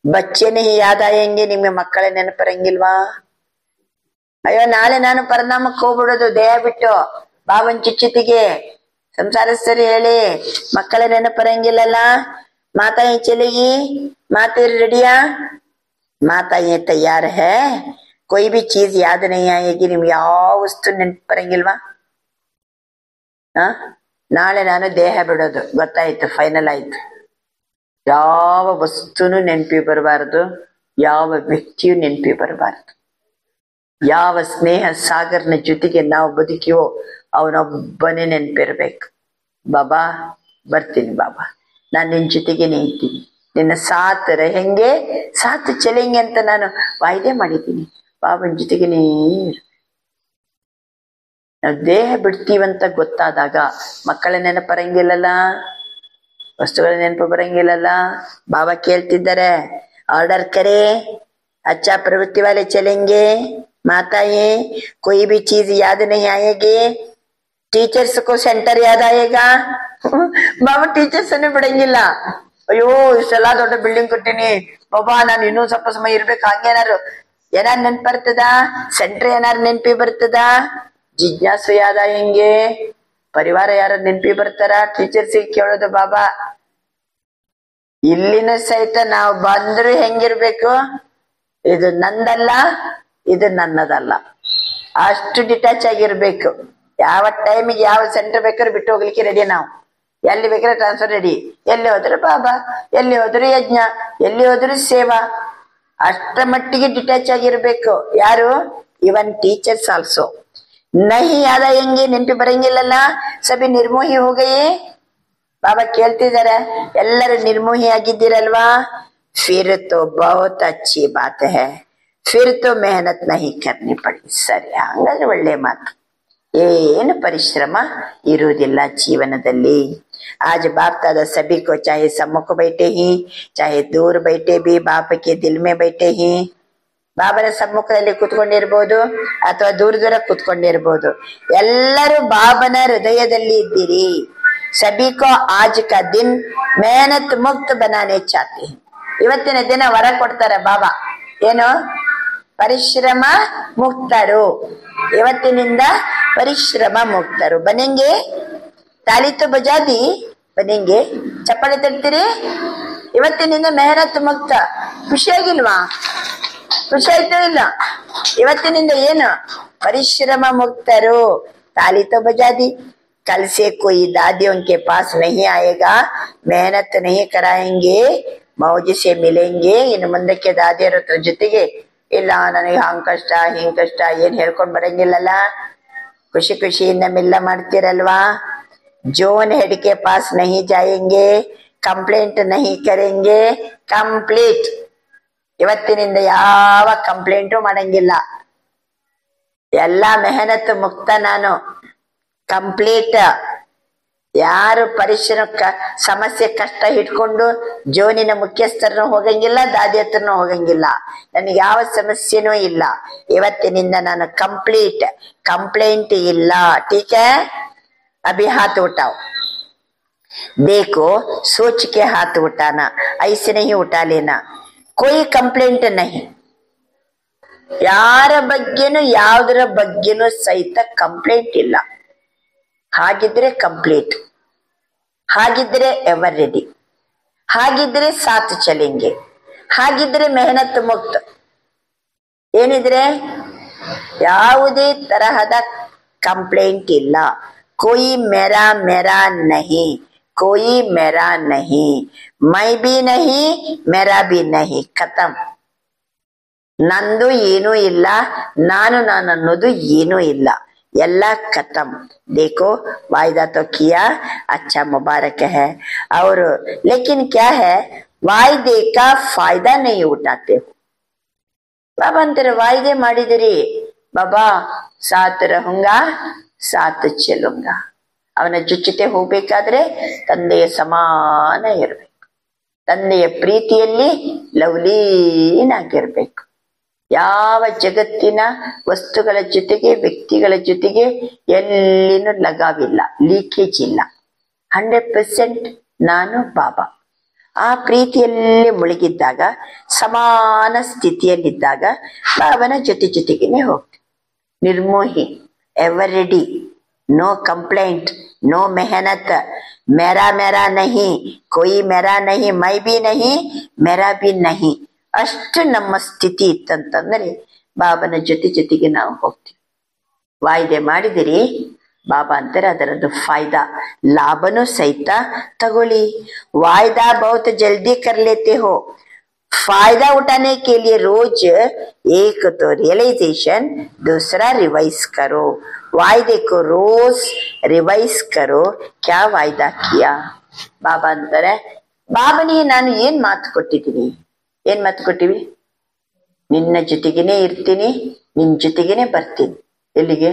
ಬಚ್ಚೆನೆ ಯಾದ ಆಯಂಗೆ, ನಿಮ್ಗೆ ಮಕ್ಕಳ ನೆನಪರಂಗಿಲ್ವಾ? ಅಯ್ಯೋ ನಾಳೆ ನಾನು ಪರನಾಮಕ್ಕೆ ಹೋಗ್ಬಿಡೋದು ದೇಹ ಬಿಟ್ಟು ಬಾಬನ್ ಚುಚ್ಚಿತಿಗೆ. ಸಂಸಾರಸ್ಥರು ಹೇಳಿ, ಮಕ್ಕಳ ನೆನಪರಂಗಿಲ್ಲಲ್ಲ. ಮಾತಾಯಿ ಚಲೇಗಿ, ಮಾತೇರಿ ರೆಡಿಯಾ? ಮಾತಾಯಿ ತಯಾರ್ ಹೇ, ಕೊಯ್ ಬಿ ಚೀಸ್ ಯಾದ ನಹಿ ಆಯೇಗಿ. ನಿಮ್ಗೆ ಯಾವ ವಸ್ತು ನೆನಪರಂಗಿಲ್ವಾ? ನಾಳೆ ನಾನು ದೇಹ ಬಿಡೋದು ಗೊತ್ತಾಯ್ತು, ಫೈನಲ್ ಆಯ್ತು. ಯಾವ ವಸ್ತುನು ನೆನಪಿ ಬರಬಾರದು, ಯಾವ ವ್ಯಕ್ತಿಯು ನೆನಪಿ ಬರಬಾರದು. ಯಾವ ಸ್ನೇಹ ಸಾಗರ್ನ ಜೊತೆಗೆ ನಾವು ಬದುಕಿವೋ ಅವನೊಬ್ಬನೇ ನೆನಪಿರ್ಬೇಕು. ಬಾಬಾ ಬರ್ತೀನಿ, ಬಾಬಾ ನಾನು ನಿನ್ ಜೊತೆಗೆ ನಿಂತೀನಿ, ನಿನ್ನ ಸಾತ್ ಹೆಂಗೆ ಸಾತ್ ಚಲೆಂಗೆ ಅಂತ ನಾನು ವಾಯ್ದೆ ಮಾಡಿದ್ದೀನಿ. ಬಾಬನ ಜೊತೆಗೆ ನೀರು ನಾವು ದೇಹ ಬಿಡ್ತೀವಂತ ಗೊತ್ತಾದಾಗ ಮಕ್ಕಳ ನೆನಪರಂಗಿಲ್ಲಲ್ಲ, ವಸ್ತುಗಳ ನೆನಪು ಬರಂಗಿಲ್ಲಲ್ಲ. ಬಾಬಾ ಕೇಳ್ತಿದ್ದಾರೆ, ಆರ್ಡರ್ ಕರೆ अच्छा प्रवृत्ति वाले चलेंगे. माताएं कोई भी चीज याद नहीं आएगी. टीचर्स को सेंटर याद आएगा. ಬಾಬಾ ಟೀಚರ್ಸ್ ಅನ್ನೇ ಬಿಡಂಗಿಲ್ಲ. ಅಯ್ಯೋ ಇಷ್ಟೆಲ್ಲಾ ದೊಡ್ಡ ಬಿಲ್ಡಿಂಗ್ ಕಟ್ಟಿನಿ ಬಾಬಾ, ನಾನು ಇನ್ನೂ ಸ್ವಲ್ಪ ಸಮಯ ಇರ್ಬೇಕು. ಹಂಗೇನಾರು ಏನಾರು ನೆನ್ಪು ಬರ್ತದ? ಸೆಂಟ್ರ್ ಏನಾರು ನೆನ್ಪಿ ಬರ್ತದ? ಜಿಜ್ಞಾಸು ಯಾದ ಹೆಂಗೆ? ಪರಿವಾರ ಯಾರ ನೆನ್ಪಿ ಬರ್ತಾರ? ಟೀಚರ್ಸ್ ಕೇಳೋದು ಬಾಬಾ. ಇಲ್ಲಿನ ಸಹಿತ ನಾವು ಬಂದ್ರು ಹೆಂಗಿರ್ಬೇಕು? ಇದು ನಂದಲ್ಲ, ಇದು ನನ್ನದಲ್ಲ, ಅಷ್ಟು ಡಿಟ್ಯಾಚ್ ಆಗಿರ್ಬೇಕು. ಯಾವ ಟೈಮಿಗೆ ಯಾವ ಸೆಂಟರ್ ಬೇಕಾದ್ರೆ ಬಿಟ್ಟು ಹೋಗ್ಲಿಕ್ಕೆ ರೆಡಿ. ನಾವು ಎಲ್ಲಿ ಬೇಕಾದ್ರೆ ಟ್ರಾನ್ಸ್ಫರ್ ರೆಡಿ. ಎಲ್ಲಿ ಹೋದ್ರು ಬಾಬಾ, ಎಲ್ಲಿ ಹೋದ್ರು ಯಜ್ಞ, ಎಲ್ಲಿ ಹೋದ್ರು ಸೇವಾ. ಅಷ್ಟರ ಮಟ್ಟಿಗೆ ಡಿಟ್ಯಾಚ್ ಆಗಿರ್ಬೇಕು. ಯಾರು? ಇವನ್ ಟೀಚರ್ಸ್ ಆಲ್ಸೋ. ನಹಿ ಯಾದ ಹೆಂಗೆ ನೆನಪಿ ಬರಂಗಿಲ್ಲಲ್ಲ. ಸಭಿ ನಿರ್ಮೋಹಿ ಹೋಗಯೇ. ಬಾಬಾ ಕೇಳ್ತಿದ್ದಾರೆ, ಎಲ್ಲರೂ ನಿರ್ಮೋಹಿ ಆಗಿದ್ದೀರಲ್ವಾ? फिर तो बहुत अच्छी बात है, फिर तो मेहनत नहीं करनी पड़ी. ಸರಿ, ಹಂಗಾದ್ರೆ ಒಳ್ಳೆ ಮಾತು. ಏನು ಪರಿಶ್ರಮ ಇರುವುದಿಲ್ಲ ಜೀವನದಲ್ಲಿ. आज बाप दादा सभी को चाहे सम्मुख बैठे ही चाहे दूर बैठे भी बाप के दिल में बैठे ही. ಬಾಬನ ಸಮ್ಮುಖದಲ್ಲಿ ಕುತ್ಕೊಂಡಿರ್ಬೋದು ಅಥವಾ ದೂರ ದೂರ ಕುತ್ಕೊಂಡಿರ್ಬೋದು, ಎಲ್ಲರೂ ಬಾಬನ ಹೃದಯದಲ್ಲಿ ಇದ್ದೀರಿ. सभी को आज का दिन मेहनत मुक्त बनाने चाहते हैं. ಇವತ್ತಿನ ದಿನ ವರ ಕೊಡ್ತಾರೆ ಬಾಬಾ. ಏನು? ಪರಿಶ್ರಮ ಮುಕ್ತರು. ಇವತ್ತಿನಿಂದ ಪರಿಶ್ರಮ ಮುಕ್ತರು ಬನೆಂಗೆ. ತಾಲಿತು ಬಜಾದಿ ಬನೆಂಗೆ. ಚಪ್ಪಾಳೆ ತಡ್ತೀರಿ? ಇವತ್ತಿನಿಂದ ಮೆಹನತ್ ಮುಕ್ತ. ಖುಷಿಯಾಗಿಲ್ವಾ? ಖುಷಿ ಆಯ್ತು ಇಲ್ಲ? ಇವತ್ತಿನಿಂದ ಏನು? ಪರಿಶ್ರಮ ಮುಕ್ತರು. ತಾಲಿತು ಬಜಾದಿ. कल से कोई दादियों के पास नहीं आएगा, मेहनत नहीं कराएंगे, मौज से मिलेंगे. ಇನ್ನು ಮುಂದಕ್ಕೆ ದಾದಿಯರ ಹತ್ರ ಜೊತೆಗೆ ಇಲ್ಲ ನನಗೆ ಹಂಗ್ ಕಷ್ಟ ಹಿಂಗ್ ಕಷ್ಟ ಏನ್ ಹೇಳ್ಕೊಂಡ್ ಬರಂಗಿಲ್ಲಲ್ಲ. ಖುಷಿ ಖುಷಿಯಿಂದ ಮಿಲ್ಲ ಮಾಡ್ತಿರಲ್ವಾ? जोन हेड के पास नहीं जाएंगे, कंप्लेंट नहीं करेंगे. ಕಂಪ್ಲೀಟ್. ಇವತ್ತಿನಿಂದ ಯಾವ ಕಂಪ್ಲೇಂಟು ಮಾಡಂಗಿಲ್ಲ. ಎಲ್ಲಾ ಮೆಹನತ್ ಮುಕ್ತ ನಾನು. ಕಂಪ್ಲೀಟ್. ಯಾರು ಪರಿಶ್ರಮ ಸಮಸ್ಯೆ ಕಷ್ಟ ಹಿಡ್ಕೊಂಡು ಜೋನಿನ ಮುಖ್ಯಸ್ಥರನ್ನು ಹೋಗಂಗಿಲ್ಲ, ದಾದಿ ಹತ್ರನೂ ಹೋಗಂಗಿಲ್ಲ. ನನಗೆ ಯಾವ ಸಮಸ್ಯೆನೂ ಇಲ್ಲ. ಇವತ್ತಿನಿಂದ ನಾನು ಕಂಪ್ಲೇಂಟ್ ಇಲ್ಲ. ठीक है, अभी हाथ उठाओ. देखो सोच के हाथ उठाना, ऐसे नहीं उठा लेना. कोई कंप्लेंट नहीं. ಯಾರ ಬಗ್ಗೆನೂ ಯಾವುದರ ಬಗ್ಗೆನೂ ಸಹಿತ ಕಂಪ್ಲೇಂಟ್ ಇಲ್ಲ. ಹಾಗಿದ್ರೆ ಕಂಪ್ಲೀಟ್, ಹಾಗಿದ್ರೆ ಎವರ್ ರೆಡಿ, ಹಾಗಿದ್ರೆ ಸಾಥ್ ಚಲೆಂಗೆ, ಹಾಗಿದ್ರೆ ಮೆಹನತ್ ಮುಕ್ತ. ಏನಿದ್ರೆ ಯಾವುದೇ ತರಹದ ಕಂಪ್ಲೇಂಟ್ ಇಲ್ಲ. कोई मेरा नहीं, कोई मेरा नहीं, मैं भी नहीं, मेरा भी नहीं. खत्म. ನಂದು ಏನೂ ಇಲ್ಲ, ನಾನು ಅನ್ನೋದು ಏನೂ ಇಲ್ಲ, ಎಲ್ಲ खत्म. देखो वायदा तो किया, अच्छा मुबारक है. और लेकिन क्या है, वायदे का फायदा नहीं उठाते हो. ಬಾಬಾ ಅಂತಾರೆ, ವಾಯ್ದೆ ಮಾಡಿದಿರಿ ಬಾಬಾ, ಸಾತ್ रहूंगा ಸಾತ್ ಚೆಲ್ಲುಂಗ. ಅವನ ಜೊತೆ ಹೋಗ್ಬೇಕಾದ್ರೆ ತಂದೆಯ ಸಮಾನ ಇರ್ಬೇಕು, ತಂದೆಯ ಪ್ರೀತಿಯಲ್ಲಿ ಲವ್ಲೀನಾಗಿರ್ಬೇಕು. ಯಾವ ಜಗತ್ತಿನ ವಸ್ತುಗಳ ಜೊತೆಗೆ ವ್ಯಕ್ತಿಗಳ ಜೊತೆಗೆ ಎಲ್ಲಿನೂ ಲಗಾವಿಲ್ಲ, ಲೀಕೇಜ್ ಇಲ್ಲ. 100% ನಾನು ಬಾಬಾ. ಆ ಪ್ರೀತಿಯಲ್ಲಿ ಮುಳುಗಿದ್ದಾಗ, ಸಮಾನ ಸ್ಥಿತಿಯಲ್ಲಿದ್ದಾಗ ಬಾಬನ ಜೊತೆಗೇನೆ ಹೋಗ್ತೀವಿ. ನಿರ್ಮೋಹಿ, ever ready, no complaint, no मेहनत, मेरा नहीं, कोई मेरा नहीं, मैं भी नहीं, मेरा भी नहीं. ಅಷ್ಟು ನಮ್ಮ ಸ್ಥಿತಿ ಇತ್ತಂತಂದ್ರೆ ಬಾಬನ ಜೊತೆಗೆ ನಾವು ಹೋಗ್ತೀವಿ. ವಾಯ್ದೆ ಮಾಡಿದಿರಿ ಬಾಬಾ ಅಂತಾರೆ, ಅದರದ್ದು ಫಾಯ್ದಾ ಲಾಭನೂ ಸಹಿತ ತಗೊಳ್ಳಿ. वायदा बहुत जल्दी कर लेते हो. फायदा उठाने के लिए रोज एक तो रियलाइजेशन, दूसरा रिवाइज करो. वायदे को रोज रिवाइज करो. क्या वायदा किया? ಬಾಬಾ ಅಂತಾರೆ, ಬಾಬನಿಗೆ ನಾನು ಏನ್ ಮಾತು ಕೊಟ್ಟಿದ್ದೀನಿ? ಏನ್ ಮಾತು ಕೊಟ್ಟಿವಿ? ನಿನ್ನ ಜೊತೆಗೇನೆ ಇರ್ತೀನಿ, ನಿನ್ ಜೊತೆಗೇನೆ ಬರ್ತೀನಿ. ಎಲ್ಲಿಗೆ?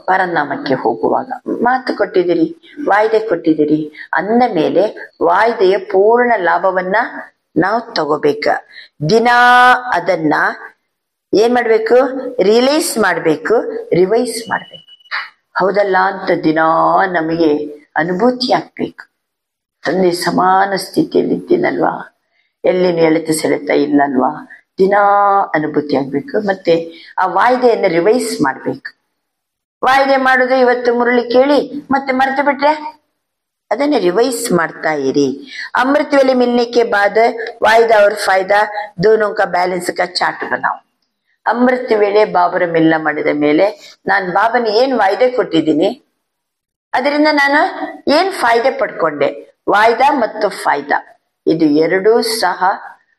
ಪರನಾಮಕ್ಕೆ ಹೋಗುವಾಗ ಮಾತು ಕೊಟ್ಟಿದ್ದೀರಿ, ವಾಯ್ದೆ ಕೊಟ್ಟಿದ್ದೀರಿ. ಅಂದ ಮೇಲೆ ವಾಯ್ದೆಯ ಪೂರ್ಣ ಲಾಭವನ್ನ ನಾವು ತಗೋಬೇಕ. ದಿನ ಅದನ್ನ ಏನ್ ಮಾಡ್ಬೇಕು? ರಿಯಲೈಸ್ ಮಾಡ್ಬೇಕು, ರಿವೈಸ್ ಮಾಡ್ಬೇಕು. ಹೌದಲ್ಲ ಅಂತ ದಿನಾ ನಮಗೆ ಅನುಭೂತಿ ಆಗ್ಬೇಕು. ತಂದೆ ಸಮಾನ ಸ್ಥಿತಿಯಲ್ಲಿ ಇದ್ದೀನಲ್ವಾ, ಎಲ್ಲಿನೂ ಎಳೆತ ಸೆಳೆತ ಇಲ್ಲಲ್ವಾ, ದಿನಾ ಅನುಭೂತಿ ಆಗ್ಬೇಕು. ಮತ್ತೆ ಆ ವಾಯ್ದೆಯನ್ನು ರಿವೈಸ್ ಮಾಡ್ಬೇಕು. ವಾಯ್ದೆ ಮಾಡುದು ಇವತ್ತು ಮುರಳಿ ಕೇಳಿ ಮತ್ತೆ ಮರೆತು ಬಿಟ್ರೆ ಅದನ್ನ रिवाइज ಮಾಡ್ತಾ ಇರಿ. अमृत वेले मिलने के बाद वायदा और फायदा दोनों का बैलेंस का चार्ट बनाओ. अमृत ವೇಳೆ ಬಾಬರ ಮಿಲನ ಮಾಡಿದ ಮೇಲೆ ನಾನು ಬಾಬನ ಏನ್ ವಾಯ್ದೆ ಕೊಟ್ಟಿದ್ದೀನಿ, ಅದರಿಂದ ನಾನು ಏನ್ ಫಾಯ್ದೆ ಪಡ್ಕೊಂಡೆ, ವಾಯ್ದಾ ಮತ್ತು ಫಾಯ್ದಾ ಇದು ಎರಡೂ ಸಹ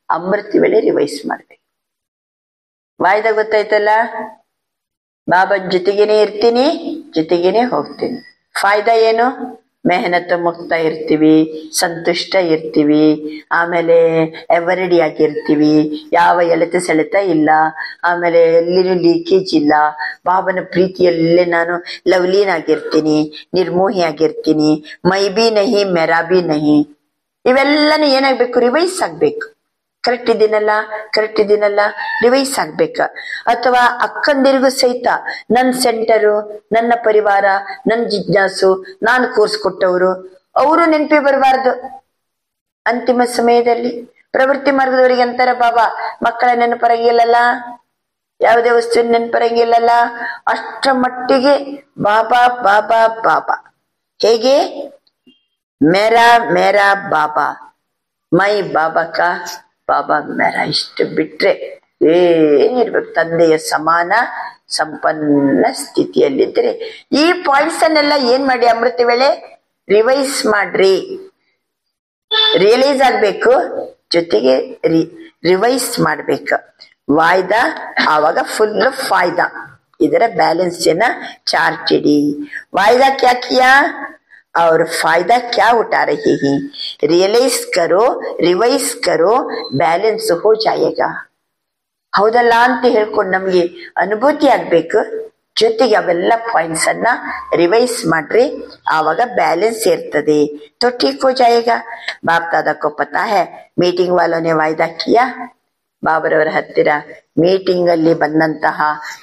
ಅಮೃತ ವೇಳೆ ರಿವೈಸ್ ಮಾಡ್ಬೇಕು. ವಾಯ್ದಾ ಗೊತ್ತಾಯ್ತಲ್ಲ, ಬಾಬನ್ ಜೊತೆಗೇನೆ ಇರ್ತೀನಿ, ಜೊತೆಗೇನೆ ಹೋಗ್ತೀನಿ. ಫಾಯ್ದಾ ಏನು? ಮೆಹನತ್ ಮುಕ್ತ ಇರ್ತೀವಿ, ಸಂತುಷ್ಟ ಇರ್ತೀವಿ, ಆಮೇಲೆ ಎವರೆಡಿ ಆಗಿರ್ತೀವಿ, ಯಾವ ಎಳೆತ ಸೆಳೆತ ಇಲ್ಲ, ಆಮೇಲೆ ಎಲ್ಲಿನೂ ಲೀಕೇಜ್ ಇಲ್ಲ. ಬಾಬನ ಪ್ರೀತಿಯಲ್ಲೇ ನಾನು ಲವ್ಲೀನ್ ಆಗಿರ್ತೀನಿ, ನಿರ್ಮೋಹಿ ಆಗಿರ್ತೀನಿ. ಮೈ ಬಿ ನಹಿ, ಮೆರಾ ಬಿ ನಹಿ. ಇವೆಲ್ಲನೂ ಏನಾಗ್ಬೇಕು? ರಿವೈಸ್ ಆಗ್ಬೇಕು. ಕರೆಕ್ಟ್ ಇದ್ದೀನಲ್ಲ ರಿವೈಸ್ ಆಗ್ಬೇಕ. ಅಥವಾ ಅಕ್ಕಂದಿರಿಗೂ ಸಹಿತ ನನ್ನ ಸೆಂಟರು, ನನ್ನ ಪರಿವಾರ, ನನ್ನ ಜಿಜ್ಞಾಸು, ನಾನು ಕೋರ್ಸ್ ಕೊಟ್ಟವರು, ಅವರು ನೆನಪಿ ಬರಬಾರ್ದು. ಅಂತಿಮ ಸಮಯದಲ್ಲಿ ಪ್ರವೃತ್ತಿ ಮಾರ್ಗದವರಿಗೆ ಅಂತಾರ ಬಾಬಾ, ಮಕ್ಕಳ ನೆನಪರಂಗಿಲ್ಲಲ್ಲ, ಯಾವುದೇ ವಸ್ತುವಿನ ನೆನಪರಂಗಿಲ್ಲಲ್ಲ. ಅಷ್ಟರ ಮಟ್ಟಿಗೆ ಬಾಬಾ ಬಾಬಾ ಬಾಬಾ. ಹೇಗೆ? ಮೇರಾ ಬಾಬಾ, ಮೈ ಬಾಬಾ ಕಾ ಬಾಬಾ ಮೇರಾ. ಇಷ್ಟು ಬಿಟ್ರೆ ಏನಿರ್ಬೇಕು? ತಂದೆಯ ಸಮಾನ ಸಂಪನ್ನ ಸ್ಥಿತಿಯಲ್ಲಿದ್ರೆ ಈ ಪಾಯಿಂಟ್ಸ್ ಅನ್ನೆಲ್ಲ ಏನ್ ಮಾಡಿ ಅಮೃತ ವೇಳೆ ರಿವೈಸ್ ಮಾಡ್ರಿ. ರಿಯಲೈಸ್ ಆಗ್ಬೇಕು, ಜೊತೆಗೆ ರಿವೈಸ್ ಮಾಡ್ಬೇಕು. ವಾಯ್ದಾ ಆವಾಗ ಫುಲ್ ಫಾಯ್ದಾ. ಇದರ ಬ್ಯಾಲೆನ್ಸಿನ ಚಾರ್ಟ್ ಇಡಿ. वायदा क्या किया और फायदा क्या उठा रही है? रियलाइज करो, रिवाइज करो, ಬ್ಯಾಲೆನ್ಸ್ हो जाएगा. ಹೌದಲ್ಲ ಅಂತ ಹೇಳ್ಕೊಂಡು ನಮ್ಗೆ ಅನುಭೂತಿ ಆಗ್ಬೇಕು. ಜೊತೆಗೆ ಅವೆಲ್ಲ ಪಾಯಿಂಟ್ಸ್ ಅನ್ನ ರಿವೈಸ್ ಮಾಡ್ರಿ, ಆವಾಗ ಬ್ಯಾಲೆನ್ಸ್ ಇರ್ತದೆ. तो ठीक हो जाएगा. बाप दादा को पता है, ಮೀಟಿಂಗ್ वालों ने वायदा किया. ಬಾಬರವರ ಹತ್ತಿರ ಮೀಟಿಂಗ್ ಅಲ್ಲಿ ಬಂದಂತಹ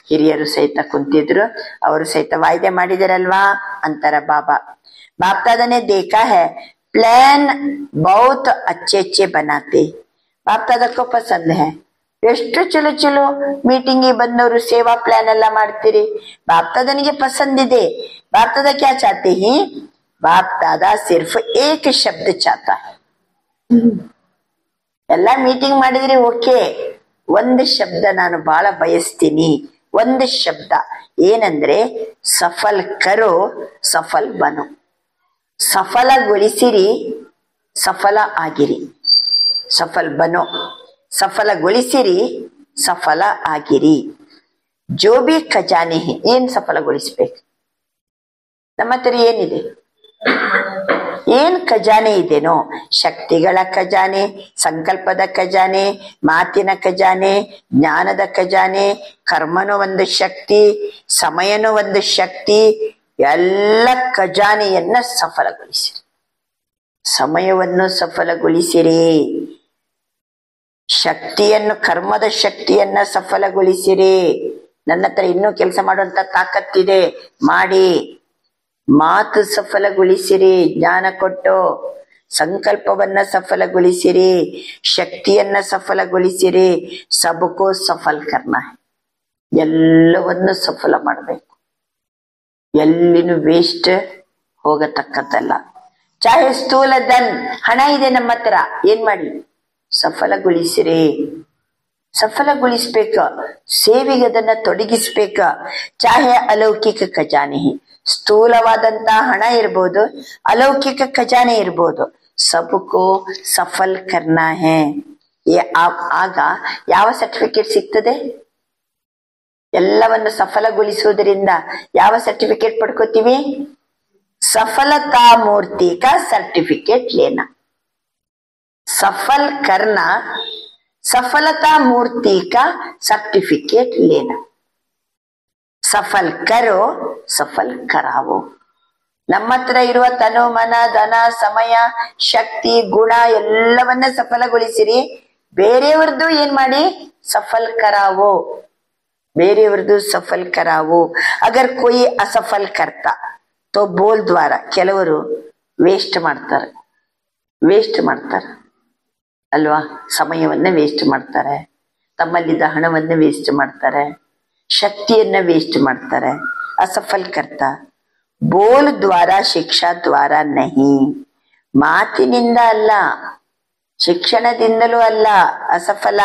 ಹಿರಿಯರು ಸಹಿತ ಕುಂತಿದ್ರು, ಅವರು ಸಹಿತ ವಾಯ್ದೆ ಮಾಡಿದರಲ್ವಾ ಅಂತಾರ ಬಾಬಾ. ಬಾಪ್ ದಾದಾನೆ देखा है प्लान बहुत अच्छे अच्छे बनाते. ಬಾಪ್ दादा को पसंद है. ಎಷ್ಟು ಚಲೋ ಚಲೋ ಮೀಟಿಂಗಿಗೆ ಬಂದವರು ಸೇವಾ ಪ್ಲಾನ್ ಎಲ್ಲ ಮಾಡ್ತೀರಿ. ಬಾಪ್ ದಾದಾನಿಗೆ ಪಸಂದ್ ಇದೆ. ಬಾಪ್ ದಾದಾ ಕ್ಯಾ ಚಾಹತೆ ಹಿ? ಬಾಪ್ ದಾದಾ ಸಿರ್ಫ್ ಏಕ್ ಶಬ್ದ ಚಾಹತಾ ಹೈ. ಎಲ್ಲ ಮೀಟಿಂಗ್ ಮಾಡಿದ್ರಿ ಓಕೆ, ಒಂದು ಶಬ್ದ ನಾನು ಬಹಳ ಬಯಸ್ತೀನಿ. ಒಂದು ಶಬ್ದ ಏನಂದ್ರೆ ಸಫಲ್ ಕರೋ ಸಫಲ್ ಬನೋ. ಸಫಲಗೊಳಿಸಿರಿ, ಸಫಲ ಆಗಿರಿ. ಸಫಲ್ ಬನೋ, ಸಫಲಗೊಳಿಸಿರಿ, ಸಫಲ ಆಗಿರಿ. ಜೋ ಬಿ ಖಜಾನೆ ಏನ್ ಸಫಲಗೊಳಿಸ್ಬೇಕು? ನಮ್ಮ ಹತ್ರ ಏನಿದೆ? ಏನ್ ಖಜಾನೆ ಇದೆನೋ, ಶಕ್ತಿಗಳ ಖಜಾನೆ, ಸಂಕಲ್ಪದ ಖಜಾನೆ, ಮಾತಿನ ಖಜಾನೆ, ಜ್ಞಾನದ ಖಜಾನೆ, ಕರ್ಮನೂ ಒಂದು ಶಕ್ತಿ, ಸಮಯನೂ ಒಂದು ಶಕ್ತಿ, ಎಲ್ಲ ಖಜಾನೆಯನ್ನ ಸಫಲಗೊಳಿಸಿರಿ. ಸಮಯವನ್ನು ಸಫಲಗೊಳಿಸಿರಿ, ಶಕ್ತಿಯನ್ನು, ಕರ್ಮದ ಶಕ್ತಿಯನ್ನ ಸಫಲಗೊಳಿಸಿರಿ. ನನ್ನ ಹತ್ರ ಇನ್ನೂ ಕೆಲಸ ಮಾಡುವಂತ ತಾಕತ್ತಿದೆ, ಮಾಡಿ. ಮಾತು ಸಫಲಗೊಳಿಸಿರಿ, ಜ್ಞಾನ ಕೊಟ್ಟು. ಸಂಕಲ್ಪವನ್ನ ಸಫಲಗೊಳಿಸಿರಿ, ಶಕ್ತಿಯನ್ನ ಸಫಲಗೊಳಿಸಿರಿ. ಸಬಕೋ ಸಫಲ್ ಕರ್ನ, ಎಲ್ಲವನ್ನು ಸಫಲ ಮಾಡಬೇಕು. ಎಲ್ಲಿನೂ ವೇಸ್ಟ್ ಹೋಗತಕ್ಕದ್ದಲ್ಲ. ಚಾಹೆ ಸ್ಥೂಲ ಧನ್, ಹಣ ಇದೆ ನಮ್ಮ ಹತ್ರ, ಏನ್ ಮಾಡಿ? ಸಫಲಗೊಳಿಸಿರಿ. ಸಫಲಗೊಳಿಸ್ಬೇಕ, ಸೇವೆಗೆ ಅದನ್ನ ತೊಡಗಿಸ್ಬೇಕ. ಚಾಹೆ ಅಲೌಕಿಕ ಖಜಾನೆ, ಸ್ಥೂಲವಾದಂತ ಹಣ ಇರ್ಬೋದು, ಅಲೌಕಿಕ ಖಜಾನೆ ಇರ್ಬೋದು, ಸಬಕೋ ಸಫಲ್ ಕರ್ನಾ ಹೇ. ಆಗ ಯಾವ ಸರ್ಟಿಫಿಕೇಟ್ ಸಿಗ್ತದೆ? ಎಲ್ಲವನ್ನು ಸಫಲಗೊಳಿಸುವುದರಿಂದ ಯಾವ ಸರ್ಟಿಫಿಕೇಟ್ ಪಡ್ಕೋತೀವಿ? ಸಫಲತಾ ಮೂರ್ತಿ ಕಾ ಸರ್ಟಿಫಿಕೇಟ್ ಲೇನಾ. सफल करना, सफलता मूर्ति का सर्टिफिकेट लेना. सफल करो, सफल करावो. ನಮ್ಮ ಹತ್ರ ಇರುವ ತನು, ಮನ, ಧನ, ಸಮಯ, ಶಕ್ತಿ, ಗುಣ ಎಲ್ಲವನ್ನ ಸಫಲಗೊಳಿಸಿರಿ. ಬೇರೆಯವ್ರದ್ದು ಏನ್ ಮಾಡಿ? ಸಫಲ್ ಕರಾವೋ. ಬೇರೆಯವ್ರದ್ದು ಸಫಲ್ ಕರಾವೋ. ಅಗರ್ ಕೊಯ್ ಅಸಫಲ್ ಕರ್ತಾ ತೋ ಬೋಲ್ ದ್ವಾರ. ಕೆಲವರು ವೇಸ್ಟ್ ಮಾಡ್ತಾರೆ, ವೇಸ್ಟ್ ಮಾಡ್ತಾರೆ ಅಲ್ವಾ? ಸಮಯವನ್ನ ವೇಸ್ಟ್ ಮಾಡ್ತಾರೆ, ತಮ್ಮಲ್ಲಿದ್ದ ಹಣವನ್ನ ವೇಸ್ಟ್ ಮಾಡ್ತಾರೆ, ಶಕ್ತಿಯನ್ನ ವೇಸ್ಟ್ ಮಾಡ್ತಾರೆ. ಅಸಫಲ್ ಕರ್ತ. ಬೋಲ್ ದ್ವಾರ ಶಿಕ್ಷಾ ದ್ವಾರ ನಹಿ. ಮಾತಿನಿಂದ ಅಲ್ಲ, ಶಿಕ್ಷಣದಿಂದಲೂ ಅಲ್ಲ ಅಸಫಲ.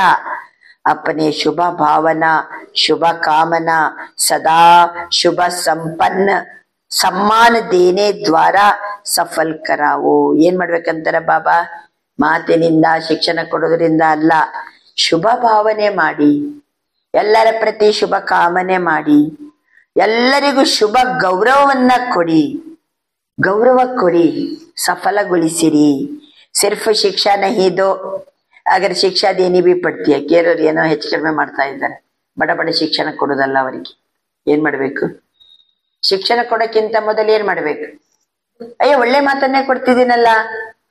अपने शुभ भावना, शुभ कामना, सदा शुभ संपन्न सम्मान देने द्वारा सफल करावो. ಏನ್ ಮಾಡ್ಬೇಕಂತಾರ ಬಾಬಾ? ಮಾತಿನಿಂದ, ಶಿಕ್ಷಣ ಕೊಡೋದ್ರಿಂದ ಅಲ್ಲ, ಶುಭ ಭಾವನೆ ಮಾಡಿ, ಎಲ್ಲರ ಪ್ರತಿ ಶುಭ ಕಾಮನೆ ಮಾಡಿ, ಎಲ್ಲರಿಗೂ ಶುಭ ಗೌರವವನ್ನ ಕೊಡಿ, ಗೌರವ ಕೊಡಿ, ಸಫಲಗೊಳಿಸಿರಿ. ಸಿರ್ಫ್ ಶಿಕ್ಷಾ ನಹಿ ದೋ. ಅಗರ್ ಶಿಕ್ಷಾ ದೇನಿ ಬಿ ಪಡ್ತೀಯ. ಕೇರವ್ರು ಏನೋ ಹೆಚ್ಚು ಕಡಿಮೆ ಮಾಡ್ತಾ ಇದ್ದಾರೆ. ಬಡ ಬಡ ಶಿಕ್ಷಣ ಕೊಡೋದಲ್ಲ ಅವರಿಗೆ. ಏನ್ ಮಾಡ್ಬೇಕು? ಶಿಕ್ಷಣ ಕೊಡಕ್ಕಿಂತ ಮೊದಲು ಏನ್ ಮಾಡ್ಬೇಕು? ಅಯ್ಯೋ ಒಳ್ಳೆ ಮಾತನ್ನೇ ಕೊಡ್ತಿದ್ದೀನಲ್ಲ,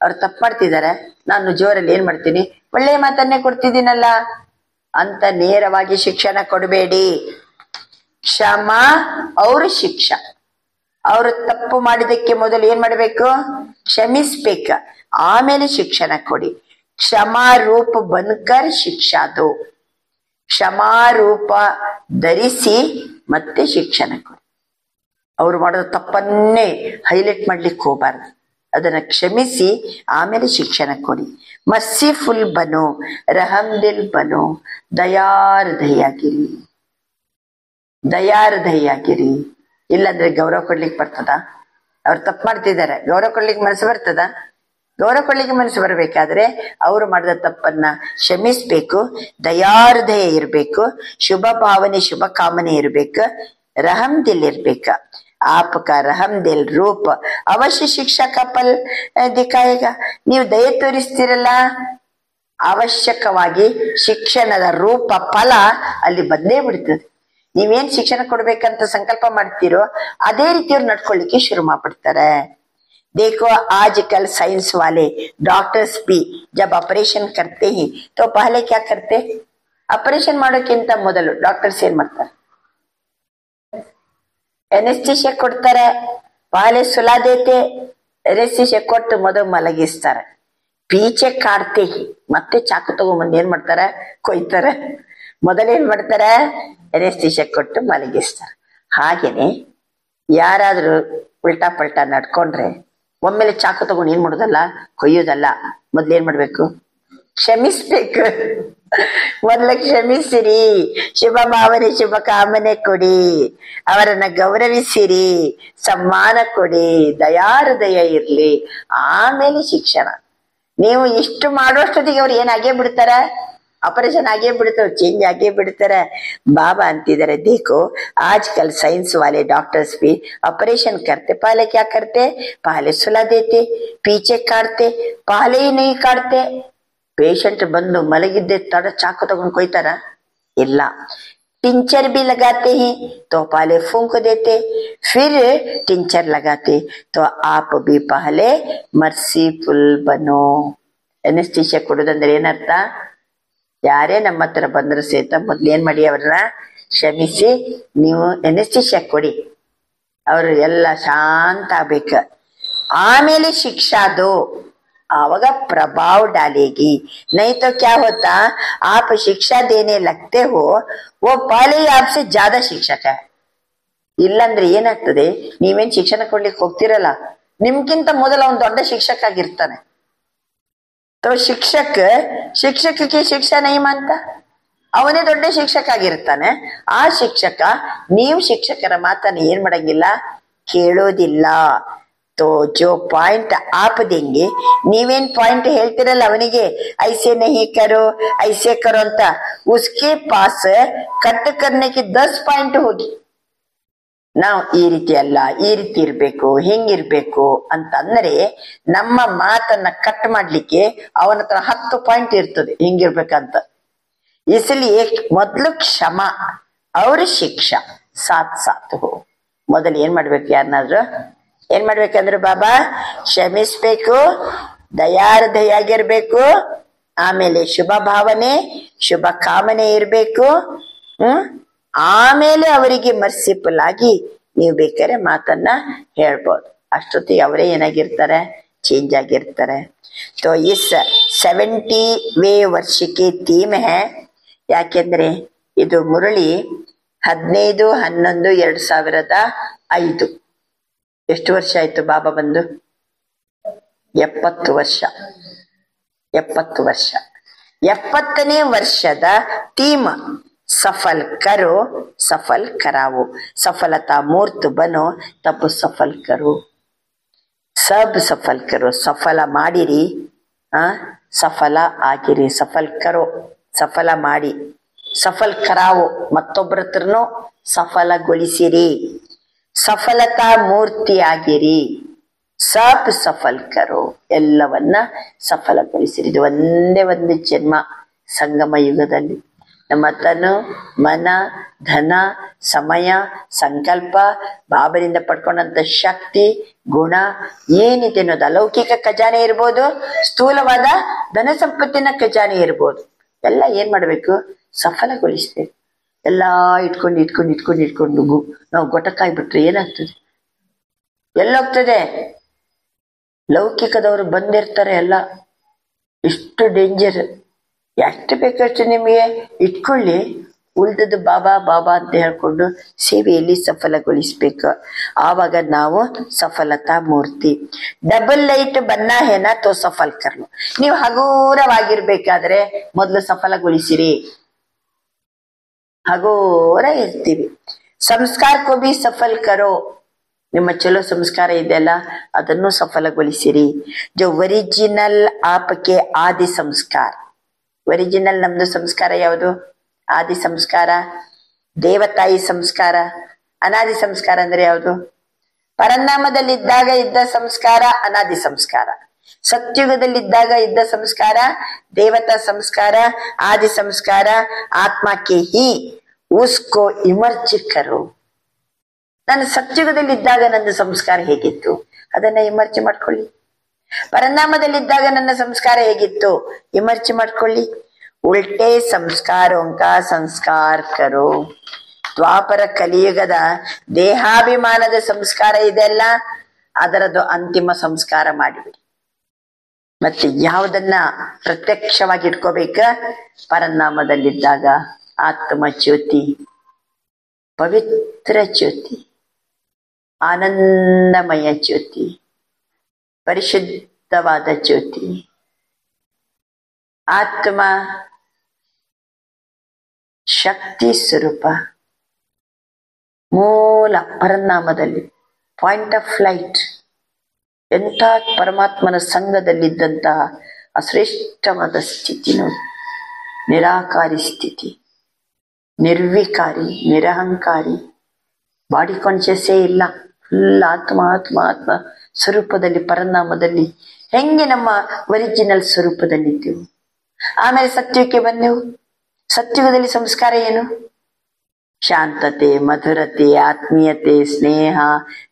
ಅವ್ರು ತಪ್ಪು ಮಾಡ್ತಿದ್ದಾರೆ, ನಾನು ಜೋರಲ್ಲಿ ಏನ್ ಮಾಡ್ತೀನಿ? ಒಳ್ಳೆ ಮಾತನ್ನೇ ಕೊಡ್ತಿದ್ದೀನಲ್ಲ ಅಂತ ನೇರವಾಗಿ ಶಿಕ್ಷಣ ಕೊಡಬೇಡಿ. ಕ್ಷಮ ಅವ್ರ ಶಿಕ್ಷಾ. ಅವರು ತಪ್ಪು ಮಾಡಿದಕ್ಕೆ ಮೊದಲು ಏನ್ ಮಾಡ್ಬೇಕು? ಕ್ಷಮಿಸ್ಬೇಕ, ಆಮೇಲೆ ಶಿಕ್ಷಣ ಕೊಡಿ. ಕ್ಷಮಾರೂಪ ಬನ್ಕರ್ ಶಿಕ್ಷಾ ದೋ. ಕ್ಷಮಾರೂಪ ಧರಿಸಿ ಮತ್ತೆ ಶಿಕ್ಷಣ ಕೊಡಿ. ಅವ್ರು ಮಾಡೋದು ತಪ್ಪನ್ನೇ ಹೈಲೈಟ್ ಮಾಡ್ಲಿಕ್ಕೆ ಹೋಗ್ಬಾರ್ದು, ಅದನ್ನ ಕ್ಷಮಿಸಿ ಆಮೇಲೆ ಶಿಕ್ಷಣ ಕೊಡಿ. ಮರ್ಸಿಫುಲ್ ಬನೋ, ರಹಮ್ ದಿಲ್ ಬನೋ, ದಯಾರ್ದಯಾಗಿರಿ, ದಯಾರ್ದಯಾಗಿರಿ. ಇಲ್ಲಾಂದ್ರೆ ಗೌರವ ಕೊಡ್ಲಿಕ್ಕೆ ಬರ್ತದ? ಅವ್ರು ತಪ್ಪು ಮಾಡ್ತಿದ್ದಾರೆ, ಗೌರವ ಕೊಡ್ಲಿಕ್ಕೆ ಮನಸ್ಸು ಬರ್ತದ? ಗೌರವ ಕೊಡ್ಲಿಕ್ಕೆ ಮನಸ್ಸು ಬರಬೇಕಾದ್ರೆ ಅವರು ಮಾಡಿದ ತಪ್ಪನ್ನ ಕ್ಷಮಿಸ್ಬೇಕು, ದಯಾರ್ದಯ ಇರ್ಬೇಕು, ಶುಭ ಭಾವನೆ, ಶುಭ ಕಾಮನೆ ಇರ್ಬೇಕು, रहम दिल इर्बेका. आपका रहम दिल रूप अवश्य शिक्षा का फल दिखाएगा. ನೀವು ದಯೆ ತೋರಿಸ್ತಿರಲ್ಲ, ಅವಶ್ಯಕವಾಗಿ ಶಿಕ್ಷಣದ ರೂಪ ಫಲ ಅಲ್ಲಿ ಬಂದೇ ಬಿಡ್ತದೆ. ನೀವೇನ್ ಶಿಕ್ಷಣ ಕೊಡ್ಬೇಕಂತ ಸಂಕಲ್ಪ ಮಾಡ್ತೀರೋ ಅದೇ ರೀತಿ ಅವ್ರು ನಡ್ಕೊಳ್ಳಿಕ್ಕೆ ಶುರು ಮಾಡ್ಬಿಡ್ತಾರೆ. देखो आजकल साइंस वाले डॉक्टर्स भी जब ऑपरेशन करते ही तो पहले क्या करते, ऑपरेशन ಮಾಡೋಕ್ಕಿಂತ ಮೊದಲು ಡಾಕ್ಟರ್ಸ್ ಏನ್ ಮಾಡ್ತಾರೆ, ಎನೆಸ್ಥಿಷಿಯಾ ಕೊಡ್ತಾರೆ. ಪಹಲೆ ಸುಲಾ ದೇತೆ, ಎನೆಸ್ಥಿಷಿಯಾ ಕೊಟ್ಟು ಮೊದಲು ಮಲಗಿಸ್ತಾರೆ. ಪೀಚೆ ಕಾಡ್ತೆ ಮತ್ತೆ ಚಾಕು ತಗೊಂಡ್ಬಂದು ಏನ್ ಮಾಡ್ತಾರೆ, ಕೊಯ್ತಾರೆ. ಮೊದಲೇನ್ ಮಾಡ್ತಾರೆ, ಎನೆಸ್ಥಿಷಿಯಾ ಕೊಟ್ಟು ಮಲಗಿಸ್ತಾರೆ. ಹಾಗೇನೆ ಯಾರಾದ್ರೂ ಉಲ್ಟಾ ಪಲ್ಟಾ ನಡ್ಕೊಂಡ್ರೆ ಒಮ್ಮೆಲೆ ಚಾಕು ತಗೊಂಡು ಏನ್ ಮಾಡೋದಲ್ಲ, ಕೊಯ್ಯೋದಲ್ಲ. ಮೊದ್ಲೇನ್ ಮಾಡ್ಬೇಕು, ಕ್ಷಮಿಸ್ಬೇಕು. ಮೊದ್ಲ ಕ್ಷಮಿಸಿರಿ, ಶುಭ ಭಾವನೆ ಶುಭ ಕಾಮನೆ ಕೊಡಿ, ಅವರನ್ನ ಗೌರವಿಸಿರಿ, ಸಮ್ಮಾನ ಕೊಡಿ, ದಯಾಹೃದಯ ಇರ್ಲಿ, ಆಮೇಲೆ ಶಿಕ್ಷಣ. ನೀವು ಇಷ್ಟು ಮಾಡೋಷ್ಟೊತ್ತಿಗೆ ಅವ್ರು ಏನಾಗೇ ಬಿಡ್ತಾರ, ऑपरेशन आगे बिड़ते, चेंज आगे बिड़ते. बाबा अंतिदरे देखो आजकल साइंस वाले डॉक्टर्स भी ऑपरेशन करते, पहले क्या करते, पहले सुला देते, पीछे काटते, पहले ही नहीं काटते. पेशेंट बंदू मलगिद्दे तड़ चाकू तಗೊಂಡು ಕೊಯ್ತಾರ, ಇಲ್ಲ. टिंचर भी लगाते ही तो पहले फूंक देते, फिर टिंचर लगाते. तो आप भी पहले मर्सीफुल बनो. एनेस्थीसिया ಕೊಡೋದಂದ್ರೆ ಏನರ್ಥ, ಯಾರೇ ನಮ್ಮ ಹತ್ರ ಬಂದ್ರು ಸಹಿತ ಮೊದ್ಲು ಏನ್ ಮಾಡಿ ಅವ್ರನ್ನ ಕ್ಷಮಿಸಿ ನೀವು ಎನೆಸ್ಥಿಷಿಯಾ ಕೊಡಿ, ಅವರು ಎಲ್ಲ ಶಾಂತ ಆಗ್ಬೇಕ. ಆಮೇಲೆ ಶಿಕ್ಷಾ ದೋ, आवागा प्रभाव डालेगी. नहीं तो क्या होता, आप शिक्षा देने लगते हो वो पहले ही आपसे ज्यादा शिक्षक है. ಇಲ್ಲಂದ್ರೆ ಏನಾಗ್ತದೆ, ನೀವೇನ್ ಶಿಕ್ಷಣ ಕೊಡ್ಲಿಕ್ಕೆ ಹೋಗ್ತಿರಲ್ಲ, ನಿಮ್ಗಿಂತ ಮೊದಲ ಒಂದು ದೊಡ್ಡ ಶಿಕ್ಷಕ ಆಗಿರ್ತಾನೆ. तो ಶಿಕ್ಷಕ ಶಿಕ್ಷಕಕ್ಕೆ ಶಿಕ್ಷಾ नहीं मानता, ಅವನೇ ದೊಡ್ಡ ಶಿಕ್ಷಕ ಆಗಿರ್ತಾನೆ. ಆ ಶಿಕ್ಷಕ ನೀವು ಶಿಕ್ಷಕರ ಮಾತನ್ನ ಏನ್ ಮಾಡಂಗಿಲ್ಲ, ಕೇಳೋದಿಲ್ಲ. तो जो पॉइंट आप देंगे, ನೀವೇನ್ ಪಾಯಿಂಟ್ ಹೇಳ್ತಿರಲ್ಲ ಅವನಿಗೆ, ऐसे नहीं करो ऐसे करो ಅಂತ, उसके पास कट करने की 10 ಪಾಯಿಂಟ್ ಹೋಗಿ, ನಾವು ಈ ರೀತಿ ಅಲ್ಲ, ಈ ರೀತಿ ಇರ್ಬೇಕು, ಹಿಂಗಿರ್ಬೇಕು ಅಂತ ಅಂದ್ರೆ ನಮ್ಮ ಮಾತನ್ನ ಕಟ್ ಮಾಡ್ಲಿಕ್ಕೆ ಅವನ ಹತ್ರ 10 ಪಾಯಿಂಟ್ ಇರ್ತದೆ ಹಿಂಗಿರ್ಬೇಕಂತ. इसलिए ಮೊದಲು ಕ್ಷಮ ಅವ್ರ ಶಿಕ್ಷಾ ಸಾಥ್ ಸಾಥ್ ಹೋ. ಮೊದಲು ಏನ್ ಮಾಡ್ಬೇಕು, ಯಾರನ್ನಾದ್ರೂ ಏನ್ ಮಾಡ್ಬೇಕಂದ್ರೆ ಬಾಬಾ ಕ್ಷಮಿಸ್ಬೇಕು, ದಯಾಹೃದಯಾಗಿರ್ಬೇಕು, ಆಮೇಲೆ ಶುಭ ಭಾವನೆ ಶುಭ ಕಾಮನೆ ಇರ್ಬೇಕು. ಆಮೇಲೆ ಅವರಿಗೆ ಮರ್ಸಿಫುಲ್ ಆಗಿ ನೀವು ಬೇಕಾದ್ರೆ ಮಾತನ್ನ ಹೇಳ್ಬೋದು. ಅಷ್ಟೊತ್ತಿಗೆ ಅವರೇ ಏನಾಗಿರ್ತಾರೆ, ಚೇಂಜ್ ಆಗಿರ್ತಾರೆ. तो इस 70वे वर्ष के थीम है, ಯಾಕೆಂದ್ರೆ ಇದು ಮುರಳಿ 15/11/2005. ಎಷ್ಟು ವರ್ಷ ಆಯ್ತು ಬಾಬಾ ಬಂದು? 70 ವರ್ಷ. 70ನೇ ವರ್ಷದ ಥೀಮ್ सफल करो सफल कराओ, सफलता मूर्त बनो तब सफल करो, सब सफल करो. सफल ಮಾಡಿರಿ, ಸಫಲ ಆಗಿರಿ. ಸಫಲ್ ಕರೋ, ಸಫಲ ಮಾಡಿ. ಸಫಲ್ ಕರಾವೋ, ಮತ್ತೊಬ್ಬರ ಹತ್ರನೂ ಸಫಲಗೊಳಿಸಿರಿ. ಸಫಲತಾ ಮೂರ್ತಿ ಆಗಿರಿ. ಸಬ್ ಸಫಲ್ ಕರೋ, ಎಲ್ಲವನ್ನ ಸಫಲಗೊಳಿಸಿರಿ. ಇದು ಒಂದೇ ಒಂದು ಜನ್ಮ ಸಂಗಮ ಯುಗದಲ್ಲಿ. ನಮ್ಮ ತನು ಮನ ಧನ ಸಮಯ ಸಂಕಲ್ಪ ಬಾಬರಿಂದ ಪಡ್ಕೊಂಡಂತ ಶಕ್ತಿ ಗುಣ ಏನಿದೆ ಅನ್ನೋದು ಅಲೌಕಿಕ ಖಜಾನೆ ಇರ್ಬೋದು, ಸ್ಥೂಲವಾದ ಧನ ಸಂಪತ್ತಿನ ಖಜಾನೆ ಇರ್ಬೋದು, ಎಲ್ಲ ಏನ್ ಮಾಡ್ಬೇಕು, ಸಫಲಗೊಳಿಸ್ಬೇಕು. ಎಲ್ಲಾ ಇಟ್ಕೊಂಡು ನಾವು ಗೊಟಕಾಯಿ ಬಿಟ್ರೆ ಏನಾಗ್ತದೆ, ಎಲ್ಲೋಗ್ತದೆ? ಲೌಕಿಕದವರು ಬಂದಿರ್ತಾರೆ, ಎಲ್ಲ ಇಷ್ಟು ಡೇಂಜರ್. ಎಷ್ಟು ಬೇಕಷ್ಟು ನಿಮಗೆ ಇಟ್ಕೊಳ್ಳಿ, ಉಳಿದದ್ದು ಬಾಬಾ ಬಾಬಾ ಅಂತ ಹೇಳ್ಕೊಂಡು ಸೇವೆಯಲ್ಲಿ ಸಫಲಗೊಳಿಸ್ಬೇಕು. ಆವಾಗ ನಾವು ಸಫಲತಾ ಮೂರ್ತಿ. ಡಬಲ್ ಲೈಟ್ ಬನ್ನ ಹೇನ ತೋ ಸಫಲ್ ಕರ್ಲು. ನೀವು ಹಗೂರವಾಗಿರ್ಬೇಕಾದ್ರೆ ಮೊದಲು ಸಫಲಗೊಳಿಸಿರಿ. ಹಗೂರ ಇರ್ತೀವಿ. ಸಂಸ್ಕಾರ ಕೋ ಬಿ ಸಫಲ್ ಕರೋ, ನಿಮ್ಮ ಚಲೋ ಸಂಸ್ಕಾರ ಇದೆಯಲ್ಲ ಅದನ್ನು ಸಫಲಗೊಳಿಸಿರಿ. ಜೋ ಒರಿಜಿನಲ್ ಆಪಕ್ಕೆ ಆದಿ ಸಂಸ್ಕಾರ. ಒರಿಜಿನಲ್ ನಮ್ದು ಸಂಸ್ಕಾರ ಯಾವುದು? ಆದಿ ಸಂಸ್ಕಾರ, ದೇವತಾಯಿ ಸಂಸ್ಕಾರ. ಅನಾದಿ ಸಂಸ್ಕಾರ ಅಂದ್ರೆ ಯಾವುದು? ಪರನಾಮದಲ್ಲಿದ್ದಾಗ ಇದ್ದ ಸಂಸ್ಕಾರ ಅನಾದಿ ಸಂಸ್ಕಾರ, ಸತ್ಯುಗದಲ್ಲಿದ್ದಾಗ ಇದ್ದ ಸಂಸ್ಕಾರ ದೇವತಾ ಸಂಸ್ಕಾರ, ಆದಿ ಸಂಸ್ಕಾರ. ಆತ್ಮಕ್ಕೆ ಹಿ ಉಸ್ಕೋ ಇಮರ್ಜ್ ಕರೋ. ನಾನು ಸತ್ಯುಗದಲ್ಲಿದ್ದಾಗ ನನ್ನ ಸಂಸ್ಕಾರ ಹೇಗಿತ್ತು ಅದನ್ನ ಇಮರ್ಜ್ ಮಾಡ್ಕೊಳ್ಳಿ. ಪರಿಣಾಮದಲ್ಲಿದ್ದಾಗ ನನ್ನ ಸಂಸ್ಕಾರ ಹೇಗಿತ್ತು ಇಮರ್ಜ್ ಮಾಡ್ಕೊಳ್ಳಿ. ಉಲ್ಟೆ ಸಂಸ್ಕಾರೋಂಕ ಸಂಸ್ಕಾರ ಕರೋ. ದ್ವಾಪರ ಕಲಿಯುಗದ ದೇಹಾಭಿಮಾನದ ಸಂಸ್ಕಾರ ಇದೆಲ್ಲ ಅದರದ್ದು ಅಂತಿಮ ಸಂಸ್ಕಾರ ಮಾಡಿಬಿಡಿ. ಮತ್ತೆ ಯಾವುದನ್ನ ಪ್ರತ್ಯಕ್ಷವಾಗಿ ಇಟ್ಕೋಬೇಕ? ಪರಿಣಾಮದಲ್ಲಿದ್ದಾಗ ಆತ್ಮ ಜ್ಯೋತಿ, ಪವಿತ್ರ ಜ್ಯೋತಿ, ಆನಂದಮಯ ಜ್ಯೋತಿ, ಪರಿಶುದ್ಧವಾದ ಜ್ಯೋತಿ. ಆತ್ಮ ಶಕ್ತಿ ಸ್ವರೂಪ, ಮೂಲ ಪರಿಣಾಮದಲ್ಲಿ ಪಾಯಿಂಟ್ ಆಫ್ ಫ್ಲೈಟ್. ಎಂಥ ಪರಮಾತ್ಮನ ಸಂಘದಲ್ಲಿದ್ದಂತಹ ಅಶ್ರೇಷ್ಠವಾದ ಸ್ಥಿತಿ ನೋಡಿ. ನಿರಾಕಾರಿ ಸ್ಥಿತಿ, ನಿರ್ವಿಕಾರಿ, ನಿರಹಂಕಾರಿ, ಬಾಡಿ ಕಾನ್ಶಿಯಸ್ಸೇ ಇಲ್ಲ. ಫುಲ್ ಆತ್ಮ ಆತ್ಮ ಆತ್ಮ ಸ್ವರೂಪದಲ್ಲಿ, ಪರಿಣಾಮದಲ್ಲಿ ಹೆಂಗೆ ನಮ್ಮ ಒರಿಜಿನಲ್ ಸ್ವರೂಪದಲ್ಲಿದ್ದೆವು. ಆಮೇಲೆ ಸತ್ಯಕ್ಕೆ ಬಂದೆವು. ಸತ್ಯುಗದಲ್ಲಿ ಸಂಸ್ಕಾರ ಏನು? ಶಾಂತತೆ, ಮಧುರತೆ, ಆತ್ಮೀಯತೆ, ಸ್ನೇಹ,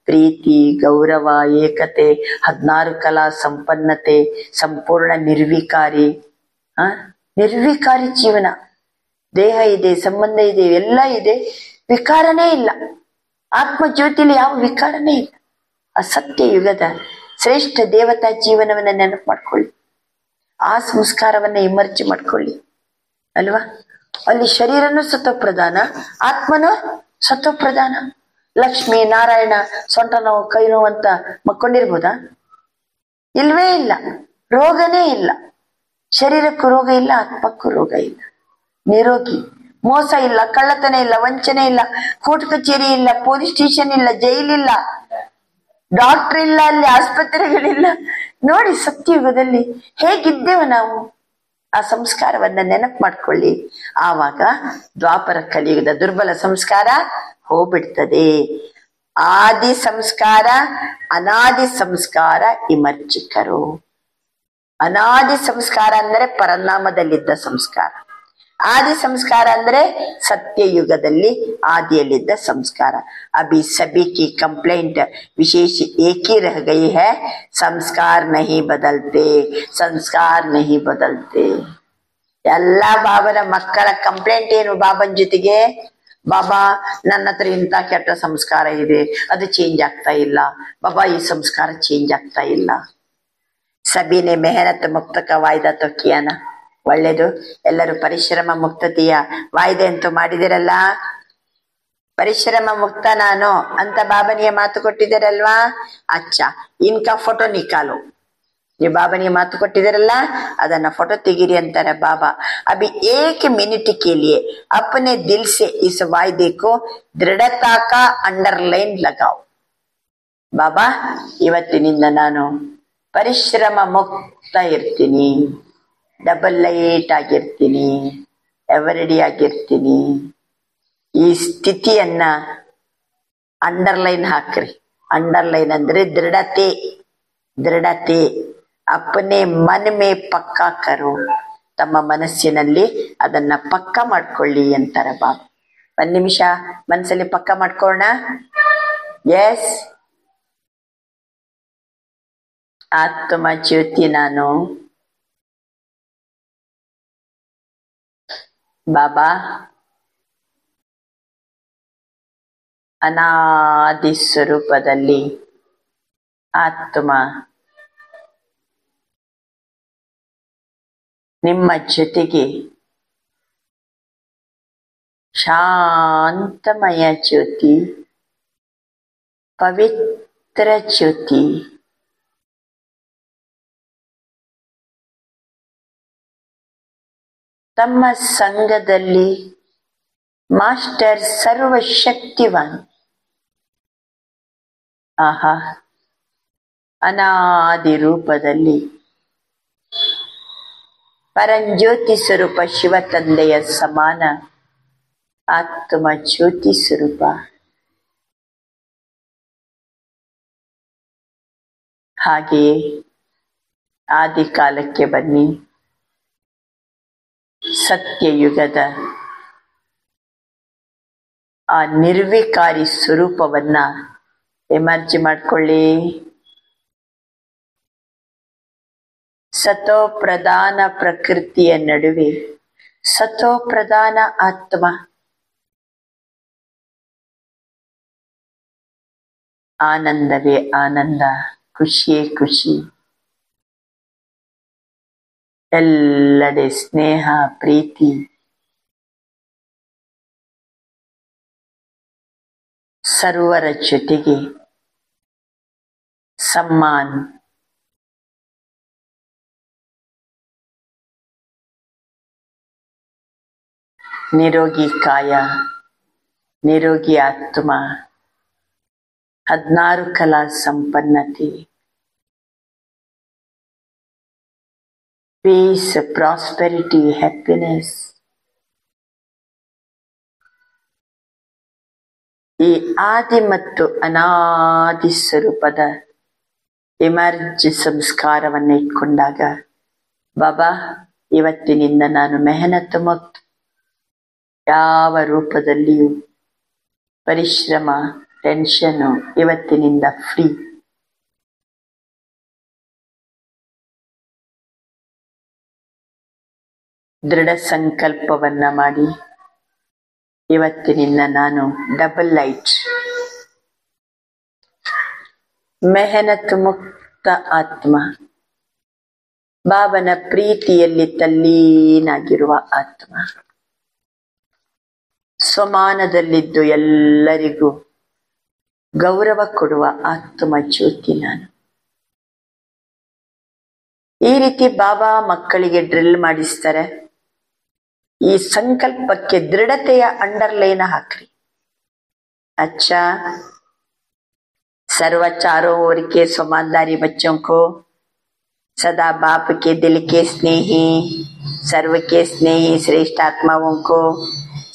ಪ್ರೀತಿ, ಗೌರವ, ಏಕತೆ, 16 ಕಲಾ ಸಂಪನ್ನತೆ, ಸಂಪೂರ್ಣ ನಿರ್ವಿಕಾರಿ. ನಿರ್ವಿಕಾರಿ ಜೀವನ. ದೇಹ ಇದೆ, ಸಂಬಂಧ ಇದೆ, ಎಲ್ಲ ಇದೆ, ವಿಕಾರನೇ ಇಲ್ಲ. ಆತ್ಮ ಜ್ಯೋತಿಲಿ ಯಾವ ವಿಕಾರನೇ ಇಲ್ಲ. ಆ ಸತ್ಯ ಯುಗದ ಶ್ರೇಷ್ಠ ದೇವತಾ ಜೀವನವನ್ನ ನೆನಪು ಮಾಡ್ಕೊಳ್ಳಿ. ಆ ಸಂಸ್ಕಾರವನ್ನ ಇಮರ್ಜ್ ಮಾಡ್ಕೊಳ್ಳಿ ಅಲ್ವಾ. ಅಲ್ಲಿ ಶರೀರನೂ ಸತ್ವಪ್ರಧಾನ, ಆತ್ಮನೂ ಸತ್ವಪ್ರಧಾನ. ಲಕ್ಷ್ಮೀ ನಾರಾಯಣ ಸೊಂಟ ನೋವು ಕೈ ನೋವು ಅಂತ ಮಕ್ಕೊಂಡಿರ್ಬೋದಾ? ಇಲ್ವೇ ಇಲ್ಲ. ರೋಗನೇ ಇಲ್ಲ. ಶರೀರಕ್ಕೂ ರೋಗ ಇಲ್ಲ, ಆತ್ಮಕ್ಕೂ ರೋಗ ಇಲ್ಲ. ನಿರೋಗಿ. ಮೋಸ ಇಲ್ಲ, ಕಳ್ಳತನ ಇಲ್ಲ, ವಂಚನೆ ಇಲ್ಲ, ಕೋರ್ಟ್ ಕಚೇರಿ ಇಲ್ಲ, ಪೊಲೀಸ್ ಸ್ಟೇಷನ್ ಇಲ್ಲ, ಜೈಲಿಲ್ಲ, ಡಾಕ್ಟರ್ ಇಲ್ಲ, ಅಲ್ಲಿ ಆಸ್ಪತ್ರೆಗಳಿಲ್ಲ. ನೋಡಿ ಸತ್ಯಯುಗದಲ್ಲಿ ಹೇಗಿದ್ದೇವೆ ನಾವು. ಆ ಸಂಸ್ಕಾರವನ್ನ ನೆನಪು ಮಾಡ್ಕೊಳ್ಳಿ. ಆವಾಗ ದ್ವಾಪರ ಕಲಿಯುಗದ ದುರ್ಬಲ ಸಂಸ್ಕಾರ ಹೋಗ್ಬಿಡ್ತದೆ. ಆದಿ ಸಂಸ್ಕಾರ, ಅನಾದಿ ಸಂಸ್ಕಾರ ಇಮರ್ಜಿಕರು. ಅನಾದಿ ಸಂಸ್ಕಾರ ಅಂದ್ರೆ ಪರಿಣಾಮದಲ್ಲಿದ್ದ ಸಂಸ್ಕಾರ. आदि संस्कार अंदरे सत्य युगदल्ली आदियल्लिद्द संस्कार. अभी सभी की कंप्लेंट विशेष एक ही रह गई है, संस्कार नहीं बदलते, संस्कार नहीं बदलते. ಎಲ್ಲ ಬಾಬನ ಮಕ್ಕಳ ಕಂಪ್ಲೇಂಟ್ ಏನು ಬಾಬನ್ ಜೊತೆಗೆ? ಬಾಬಾ ನನ್ನ ಹತ್ರ ಇಂಥ ಕೆಟ್ಟ ಸಂಸ್ಕಾರ ಇದೆ, ಅದು ಚೇಂಜ್ ಆಗ್ತಾ ಇಲ್ಲ. ಬಾಬಾ ಈ ಸಂಸ್ಕಾರ ಚೇಂಜ್ ಆಗ್ತಾ ಇಲ್ಲ. ಸಬಿನೆ ಮೆಹನತ್ ಮುಕ್ತ ಕ ವಾಯ್ದಾ ತೋ ಕಿಯಾನ. ಒಳ್ಳೇದು, ಎಲ್ಲರೂ ಪರಿಶ್ರಮ ಮುಕ್ತತೆಯ ವಾಯ್ದೆ ಅಂತೂ ಮಾಡಿದಿರಲ್ಲ. ಪರಿಶ್ರಮ ಮುಕ್ತ ನಾನು ಅಂತ ಬಾಬನಿಗೆ ಮಾತು ಕೊಟ್ಟಿದ್ದೀರಲ್ವಾ? ಅಚ್ಚಾ, ಇನ್ಕಾ ಫೋಟೋ ನಿಕಾಲು. ನೀವು ಬಾಬನಿಗೆ ಮಾತು ಕೊಟ್ಟಿದ್ದೀರಲ್ಲ, ಅದನ್ನ ಫೋಟೋ ತೆಗೀರಿ ಅಂತಾರೆ ಬಾಬಾ. ಅಭಿ ಏಕ್ ಮಿನಿಟ್ ಕೆ ಲಿಯೆ ಅಪನೆ ದಿಲ್ ಸೆ ಇಸ್ ವಾಯ್ದೆ ಕೋ ದೃಢತಾ ಕಾ ಅಂಡರ್ಲೈನ್ ಲಗಾವ್. ಬಾಬಾ, ಇವತ್ತಿನಿಂದ ನಾನು ಪರಿಶ್ರಮ ಮುಕ್ತ ಇರ್ತೀನಿ, ಡಬಲ್ ಲೈಟ್ ಆಗಿರ್ತೀನಿ, ಎವರಿಡಿ ಆಗಿರ್ತೀನಿ. ಈ ಸ್ಥಿತಿಯನ್ನ ಅಂಡರ್ಲೈನ್ ಹಾಕ್ರಿ. ಅಂಡರ್ಲೈನ್ ಅಂದ್ರೆ ದೃಢತೆ. ದೃಢತೆ ಅಪ್ಪನೇ ಮನ ಮೇ ಪಕ್ಕಾ ಕರೋ. ತಮ್ಮ ಮನಸ್ಸಿನಲ್ಲಿ ಅದನ್ನ ಪಕ್ಕ ಮಾಡ್ಕೊಳ್ಳಿ ಅಂತಾರೆ ಬಾಬಾ. ಒಂದ್ ನಿಮಿಷ ಮನಸ್ಸಲ್ಲಿ ಪಕ್ಕ ಮಾಡ್ಕೊಳ್ಳೋಣ. ಎಸ್, ಆತ್ಮ ಜ್ಯೋತಿ ನಾನು. ಬಾಬಾ ಅನಾದಿ ಸ್ವರೂಪದಲ್ಲಿ ಆತ್ಮ ನಿಮ್ಮ ಜೊತೆಗೆ ಶಾಂತಮಯ ಜ್ಯೋತಿ, ಪವಿತ್ರ ಜ್ಯೋತಿ, ತಮ್ಮ ಸಂಘದಲ್ಲಿ ಮಾಸ್ಟರ್ ಸರ್ವಶಕ್ತಿವಾನ್. ಆಹಾ, ಅನಾದಿ ರೂಪದಲ್ಲಿ ಪರಂಜ್ಯೋತಿ ಸ್ವರೂಪ ಶಿವ ತಂದೆಯ ಸಮಾನ ಆತ್ಮ ಜ್ಯೋತಿ ಸ್ವರೂಪ. ಹಾಗೆಯೇ ಆದಿ ಕಾಲಕ್ಕೆ ಬನ್ನಿ. ಸತ್ಯಯುಗದ ಆ ನಿರ್ವಿಕಾರಿ ಸ್ವರೂಪವನ್ನ ಎಮರ್ಜಿ ಮಾಡ್ಕೊಳ್ಳಿ. ಸತೋ ಪ್ರಧಾನ ಪ್ರಕೃತಿಯ ನಡುವೆ ಸತೋ ಪ್ರಧಾನ ಆತ್ಮ. ಆನಂದವೇ ಆನಂದ, ಖುಷಿಯೇ ಖುಷಿ. ಎಲ್ಲೆಡೆ ಸ್ನೇಹ, ಪ್ರೀತಿ. ಸರ್ವರ ಜೊತೆಗೆ ಸಮ್ಮಾನ್. ನಿರೋಗಿ ಕಾಯ, ನಿರೋಗಿ ಆತ್ಮ, 16 ಕಲಾ ಸಂಪನ್ನತೆ, ಪೀಸ್, ಪ್ರಾಸ್ಪೆರಿಟಿ, ಹ್ಯಾಪಿನೆಸ್. ಈ ಆದಿ ಮತ್ತು ಅನಾದಿ ಸ್ವರೂಪದ ಎಮರ್ಜ್ ಸಂಸ್ಕಾರವನ್ನು ಇಟ್ಕೊಂಡಾಗ, ಬಾಬಾ ಇವತ್ತಿನಿಂದ ನಾನು ಮೆಹನತ್ ಮುಕ್ತ, ಯಾವ ರೂಪದಲ್ಲಿಯೂ ಪರಿಶ್ರಮ, ಟೆನ್ಷನ್, ಇವತ್ತಿನಿಂದ ಫ್ರೀ. ದೃಢ ಸಂಕಲ್ಪವನ್ನ ಮಾಡಿ, ಇವತ್ತಿನಿಂದ ನಾನು ಡಬಲ್ ಲೈಟ್, ಮೆಹನತ್ ಮುಕ್ತ ಆತ್ಮ, ಬಾಬನ ಪ್ರೀತಿಯಲ್ಲಿ ತಲ್ಲೀನಾಗಿರುವ ಆತ್ಮ, ಸ್ವಮಾನದಲ್ಲಿದ್ದು ಎಲ್ಲರಿಗೂ ಗೌರವ ಕೊಡುವ ಆತ್ಮ ಜ್ಯೋತಿ ನಾನು. ಈ ರೀತಿ ಬಾಬಾ ಮಕ್ಕಳಿಗೆ ಡ್ರಿಲ್ ಮಾಡಿಸ್ತಾರೆ. ಈ ಸಂಕಲ್ಪಕ್ಕೆ ದೃಢತೆಯ ಅಂಡರ್ಲೈನ್ ಹಾಕ್ರಿ. अच्छा, सर्व चारों ओर के समानदारी बच्चों को सदा बाप के दिल के स्नेही, सर्व के स्नेही श्रेष्ठ आत्माओं को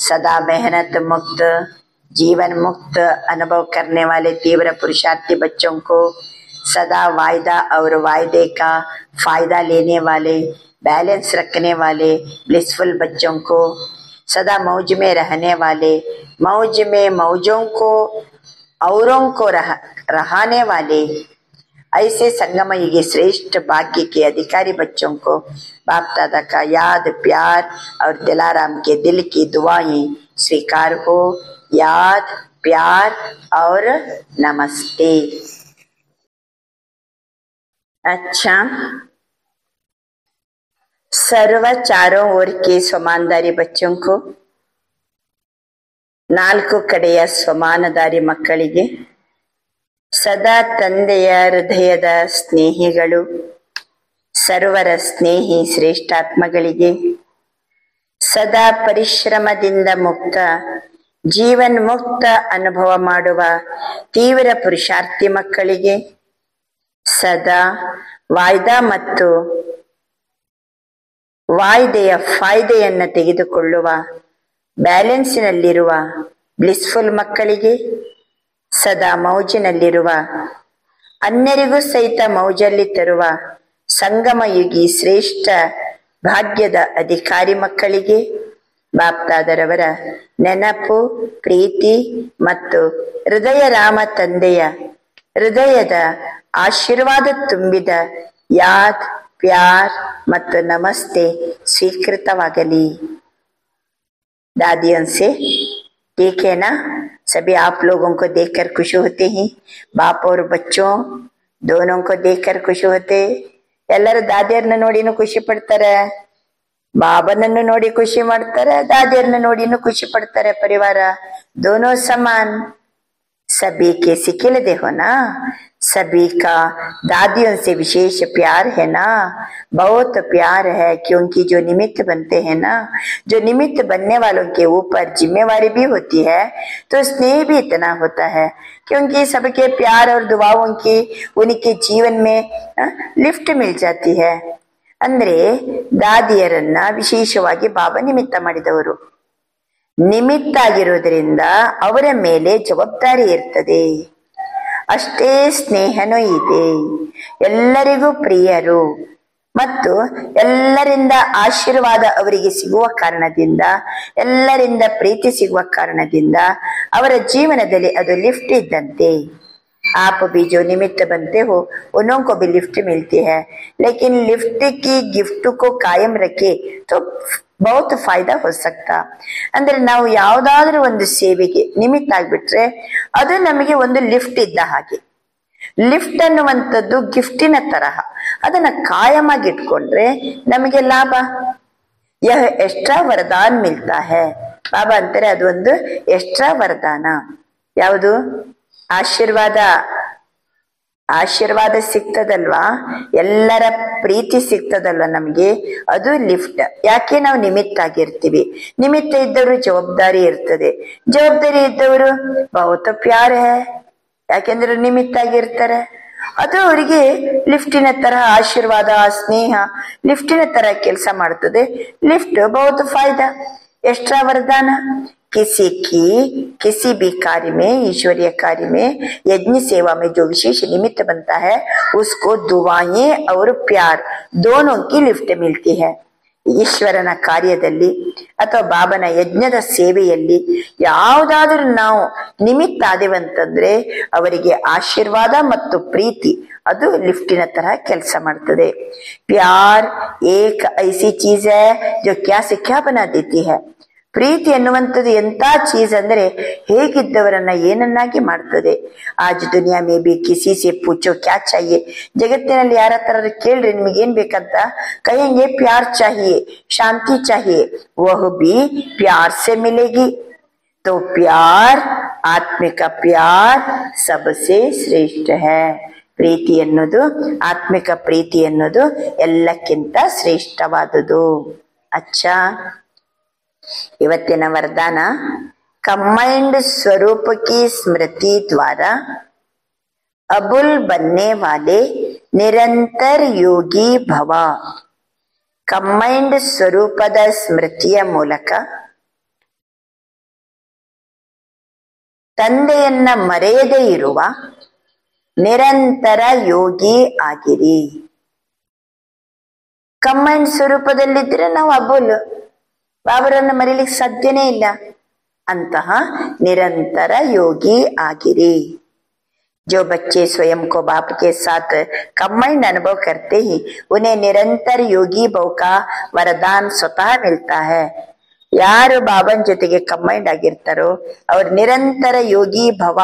सदा मेहनत मुक्त, जीवन मुक्त अनुभव करने वाले तीव्र पुरुषार्थी बच्चों को सदा वायदा और वायदे का फायदा लेने वाले, बैलेंस रखने वाले ब्लिसफुल बच्चों को, सदा मौज में रहने वाले, मौज में मौजों को औरों को रहाने वाले ऐसे संगम युगी श्रेष्ठ भाग्य के अधिकारी बच्चों को बाप दादा का याद, प्यार और दिलाराम के दिल की दुआएं स्वीकार हो. याद, प्यार और नमस्ते. अच्छा, सर्व चारों ओर के स्वमानदारी बच्चों को, 4 ಕಡೆಯ ಸ್ವಮಾನದಾರಿ ಮಕ್ಕಳಿಗೆ, ಸದಾ ತಂದೆಯ ಹೃದಯದ ಸ್ನೇಹಿಗಳು, ಸರ್ವರ ಸ್ನೇಹಿ ಶ್ರೇಷ್ಠಾತ್ಮಗಳಿಗೆ, ಸದಾ ಪರಿಶ್ರಮದಿಂದ ಮುಕ್ತ, ಜೀವನ್ ಮುಕ್ತ ಅನುಭವ ಮಾಡುವ ತೀವ್ರ ಪುರುಷಾರ್ಥಿ ಮಕ್ಕಳಿಗೆ, ಸದಾ ವಾಯ್ದಾ ಮತ್ತು ವಾಯ್ದೆಯ ಫಾಯ್ದೆಯನ್ನು ತೆಗೆದುಕೊಳ್ಳುವ ಬ್ಯಾಲೆನ್ಸಿನಲ್ಲಿರುವ ಬ್ಲಿಸ್ಫುಲ್ ಮಕ್ಕಳಿಗೆ, ಸದಾ ಮೌಜಿನಲ್ಲಿರುವ, ಅನ್ಯರಿಗೂ ಸಹಿತ ಮೌಜಲ್ಲಿ ತರುವ ಸಂಗಮಯುಗಿ ಶ್ರೇಷ್ಠ ಭಾಗ್ಯದ ಅಧಿಕಾರಿ ಮಕ್ಕಳಿಗೆ ಬಾಪ್ದಾದರವರ ನೆನಪು, ಪ್ರೀತಿ ಮತ್ತು ಹೃದಯ ರಾಮ ತಂದೆಯ ಹೃದಯದ ಆಶೀರ್ವಾದ ತುಂಬಿದ ಯಾದ್, प्यार ಮತ್ತು नमस्ते स्वीकृतवागली. दादियों से ठीक है ना? सभी आप लोगों को देखकर खुश होते हैं, बाप और बच्चों दोनों को देखकर खुश होते. ಎಲ್ಲರೂ ದಾದಿಯರನ್ನ ನೋಡಿನೂ ಖುಷಿ ಪಡ್ತಾರೆ, ಬಾಬನನ್ನು ನೋಡಿ ಖುಷಿ ಮಾಡ್ತಾರೆ, ದಾದಿಯರನ್ನ ನೋಡಿನೂ ಖುಷಿ ಪಡ್ತಾರೆ. ಪರಿವಾರ दोनों समान. सभी के सिखिलदे हो ना, सभी का दादियों से विशेष प्यार है ना, बहुत प्यार है. क्योंकि जो निमित्त बनते हैं ना, जो निमित्त बनने वालों के ऊपर जिम्मेवारी भी होती है, तो स्नेह भी इतना होता है. क्योंकि सबके प्यार और दुआओं की उनके जीवन में लिफ्ट मिल जाती है. ಅಂದ್ರೆ ದಾದಿಯರನ್ನ ವಿಶೇಷವಾಗಿ ಬಾಬಾ ನಿಮಿತ್ತ ಮಾಡಿದವರು. ನಿಮಿತ್ತ ಆಗಿರೋದ್ರಿಂದ ಅವರ ಮೇಲೆ ಜವಾಬ್ದಾರಿ ಇರ್ತದೆ. ಅಷ್ಟೇ ಸ್ನೇಹನೂ ಇದೆ. ಎಲ್ಲರಿಗೂ ಪ್ರಿಯರು ಮತ್ತು ಎಲ್ಲರಿಂದ ಆಶೀರ್ವಾದ ಅವರಿಗೆ ಸಿಗುವ ಕಾರಣದಿಂದ, ಎಲ್ಲರಿಂದ ಪ್ರೀತಿ ಸಿಗುವ ಕಾರಣದಿಂದ ಅವರ ಜೀವನದಲ್ಲಿ ಅದು ಲಿಫ್ಟ್ ಇದ್ದಂತೆ. आप भी जो निमित्त बनते हो उन्हों को भी लिफ्ट मिलती है, लेकिन लिफ्ट की गिफ्ट को कायम रखे तो ಬಹುತ್ ಫಾಯ್ದಾ हो सकता. ಅಂದ್ರೆ ನಾವು ಯಾವ್ದಾದ್ರೂ ಒಂದು ಸೇವೆಗೆ ನಿಮಿತ್ತ ಆಗ್ಬಿಟ್ರೆ ಅದು ನಮಗೆ ಒಂದು ಲಿಫ್ಟ್ ಇದ್ದ ಹಾಗೆ. ಲಿಫ್ಟ್ ಅನ್ನುವಂಥದ್ದು ಗಿಫ್ಟಿನ ತರಹ, ಅದನ್ನ ಕಾಯಮಾಗಿ ಇಟ್ಕೊಂಡ್ರೆ ನಮಗೆ ಲಾಭ. ಯಹ ಎಕ್ಸ್ಟ್ರಾ ವರದಾನ್ ಮಿಲ್ತಾ ಹೈ. ಬಾಬಾ ಅಂತಾರೆ ಅದು ಒಂದು ಎಕ್ಸ್ಟ್ರಾ ವರದಾನ. ಯಾವುದು? ಆಶೀರ್ವಾದ. ಆಶೀರ್ವಾದ ಸಿಗ್ತದಲ್ವಾ, ಎಲ್ಲರ ಪ್ರೀತಿ ಸಿಗ್ತದಲ್ವಾ ನಮ್ಗೆ, ಅದು ಲಿಫ್ಟ್. ಯಾಕೆ? ನಾವು ನಿಮಿತ್ತ ಆಗಿರ್ತೀವಿ. ನಿಮಿತ್ತ ಇದ್ದವರು ಜವಾಬ್ದಾರಿ ಇರ್ತದೆ, ಜವಾಬ್ದಾರಿ ಇದ್ದವರು ಬಹುತ ಪ್ಯಾರ ಹೈ, ಯಾಕೆಂದ್ರೆ ನಿಮಿತ್ತ ಆಗಿರ್ತಾರೆ. ಅದು ಅವರಿಗೆ ಲಿಫ್ಟಿನ ತರಹ, ಆಶೀರ್ವಾದ ಸ್ನೇಹ ಲಿಫ್ಟಿನ ತರ ಕೆಲಸ ಮಾಡ್ತದೆ. ಲಿಫ್ಟ್ ಬಹುತ ಫಾಯ್ದಾ, एक्स्ट्रा वरदान. किसी भी कार्य में, ईश्वरीय कार्य में, यज्ञ सेवा में जो विशेष निमित्त बनता है उसको दुआएं और प्यार दोनों की लिफ्ट मिलती है. ಈಶ್ವರನ ಕಾರ್ಯದಲ್ಲಿ ಅಥವಾ ಬಾಬನ ಯಜ್ಞದ ಸೇವೆಯಲ್ಲಿ ಯಾವುದಾದ್ರೂ ನಾವು ನಿಮಿತ್ತ ಆದೇವಂತಂದ್ರೆ ಅವರಿಗೆ ಆಶೀರ್ವಾದ ಮತ್ತು ಪ್ರೀತಿ ಅದು ಲಿಫ್ಟಿನ ತರ ಕೆಲಸ ಮಾಡ್ತದೆ. ಪ್ಯಾರ್ ಏಕ್ ಐಸಿ ಚೀಸ್ ಹೈ ಜೋ ಕ್ಯಾ ಸೆ ಕ್ಯಾ ಬನಾ ದೇತಿ ಹೈ. ಪ್ರೀತಿ ಎನ್ನುವಂಥದ್ದು ಎಂತ ಚೀಸ್ ಅಂದ್ರೆ ಹೇಗಿದ್ದವರನ್ನ ಏನನ್ನಾಗಿ ಮಾಡ್ತದೆ. ಆಜ್ ದುನಿಯಾ ಮೇ ಬಿ ಕಿಸಿ ಸೆ ಪೂಚೋ ಕ್ಯಾ ಚಾಹಿಯೆ. ಜಗತ್ತಿನಲ್ಲಿ ಯಾರ ಹತ್ರ ಕೇಳ್ರಿ ನಿಮ್ಗೆ ಏನ್ ಬೇಕಂತ, ಕಹೆಂಗೆ ಪ್ಯಾರ್ ಚಾಹಿಯೆ, ಶಾಂತಿ ಚಾಹಿಯೆ, ವಹ್ ಬಿ ಪ್ಯಾರ್ ಸೆ ಮಿಲೇಗಿ. तो प्यार, आत्मिक प्यार सबसे ಶ್ರೇಷ್ಠ है. ಪ್ರೀತಿ ಎನ್ನುವುದು, ಆತ್ಮಿಕ ಪ್ರೀತಿ ಎನ್ನುವುದು ಎಲ್ಲಕ್ಕಿಂತ ಶ್ರೇಷ್ಠವಾದುದು. ಅಚ್ಚಾ, ಇವತ್ತಿನ वरदान कंबाइंड स्वरूप की स्मृति द्वारा अबुल बनने वाले निरंतर योगी भव. ಕಂಬೈಂಡ್ ಸ್ವರೂಪದ ಸ್ಮೃತಿಯ ಮೂಲಕ ತಂದೆಯನ್ನ ಮರೆಯದೇ ಇರುವ ನಿರಂತರ ಯೋಗಿ ಆಗಿರಿ. ಕಂಬೈಂಡ್ ಸ್ವರೂಪದಲ್ಲಿದ್ರೆ ನಾವು ಅಬುಲ್, ಬಾಬರನ್ನು ಮರೀಲಿಕ್ಕೆ ಸಾಧ್ಯನೇ ಇಲ್ಲ. अंतः निरंतर योगी आगिरी. जो बच्चे स्वयं को बाप के साथ कंबाइंड अनुभव करते ही उन्हें निरंतर योगी भव का वरदान स्वतः मिलता है. ಯಾರು ಬಾಬನ್ ಜೊತೆಗೆ ಕಂಬೈಂಡ್ ಆಗಿರ್ತಾರೋ ಅವ್ರ ನಿರಂತರ ಯೋಗಿ ಭವ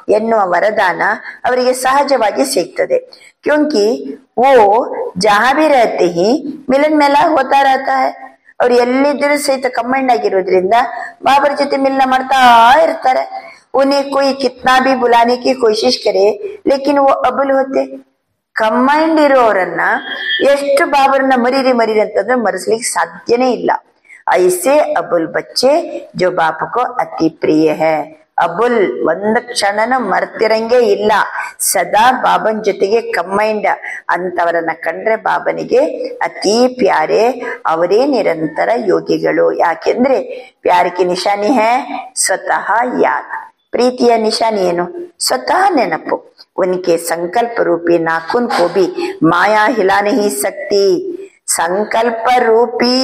ಎನ್ನುವ ವರದಾನ ಅವರಿಗೆ ಸಹಜವಾಗಿ ಸಿಗ್ತದೆ. ಕ್ಯೂಂಕಿ वो जहां भी रहते ही मिलन मेला होता रहता है. ಅವ್ರು ಎಲ್ಲಿದ್ದರೂ ಸಹಿತ ಕಂಬೈಂಡ್ ಆಗಿರೋದ್ರಿಂದ ಬಾಬರ ಜೊತೆ ಮಿಲನ ಮಾಡ್ತಾ ಇರ್ತಾರೆ. उन्हें कोई कितना भी बुलाने की कोशिश करे लेकिन वो अबुल होते. ಕಂಬೈಂಡ್ ಇರೋರನ್ನ ಎಷ್ಟು ಬಾಬರನ್ನ ಮರೀರಿ ಅಂತಂದ್ರೆ ಮರೆಸ್ಲಿಕ್ಕೆ ಸಾಧ್ಯನೇ ಇಲ್ಲ. ऐसे अबुल बच्चे जो बाप को अति प्रिय है. ಅಬುಲ್ ಒಂದ ಕ್ಷಣನೂ ಮರ್ತಿರಂಗೆ ಇಲ್ಲ, ಸದಾ ಬಾಬನ್ ಜೊತೆಗೆ ಕಂಬೈಂಡ್ ಅಂತವರನ್ನ ಕಂಡ್ರೆ ಬಾಬನಿಗೆ ಅತಿ ಪ್ಯಾರೆ, ಅವರೇ ನಿರಂತರ ಯೋಗಿಗಳು. ಯಾಕೆಂದ್ರೆ ಪ್ಯಾರಕ್ಕೆ ನಿಶಾನಿ ಹೈ ಸ್ವತಃ ಯಾದ್. ಪ್ರೀತಿಯ ನಿಶಾನಿ ಏನು? ಸ್ವತಃ ನೆನಪು. ಉನ್ಕೆ ಸಂಕಲ್ಪ ರೂಪಿ ನಾಖುನ್ ಕೋ ಭಿ ಮಾಯಾ ಹಿಲಾ ನಹೀ ಸಕ್ತಿ. ಸಂಕಲ್ಪ ರೂಪಿ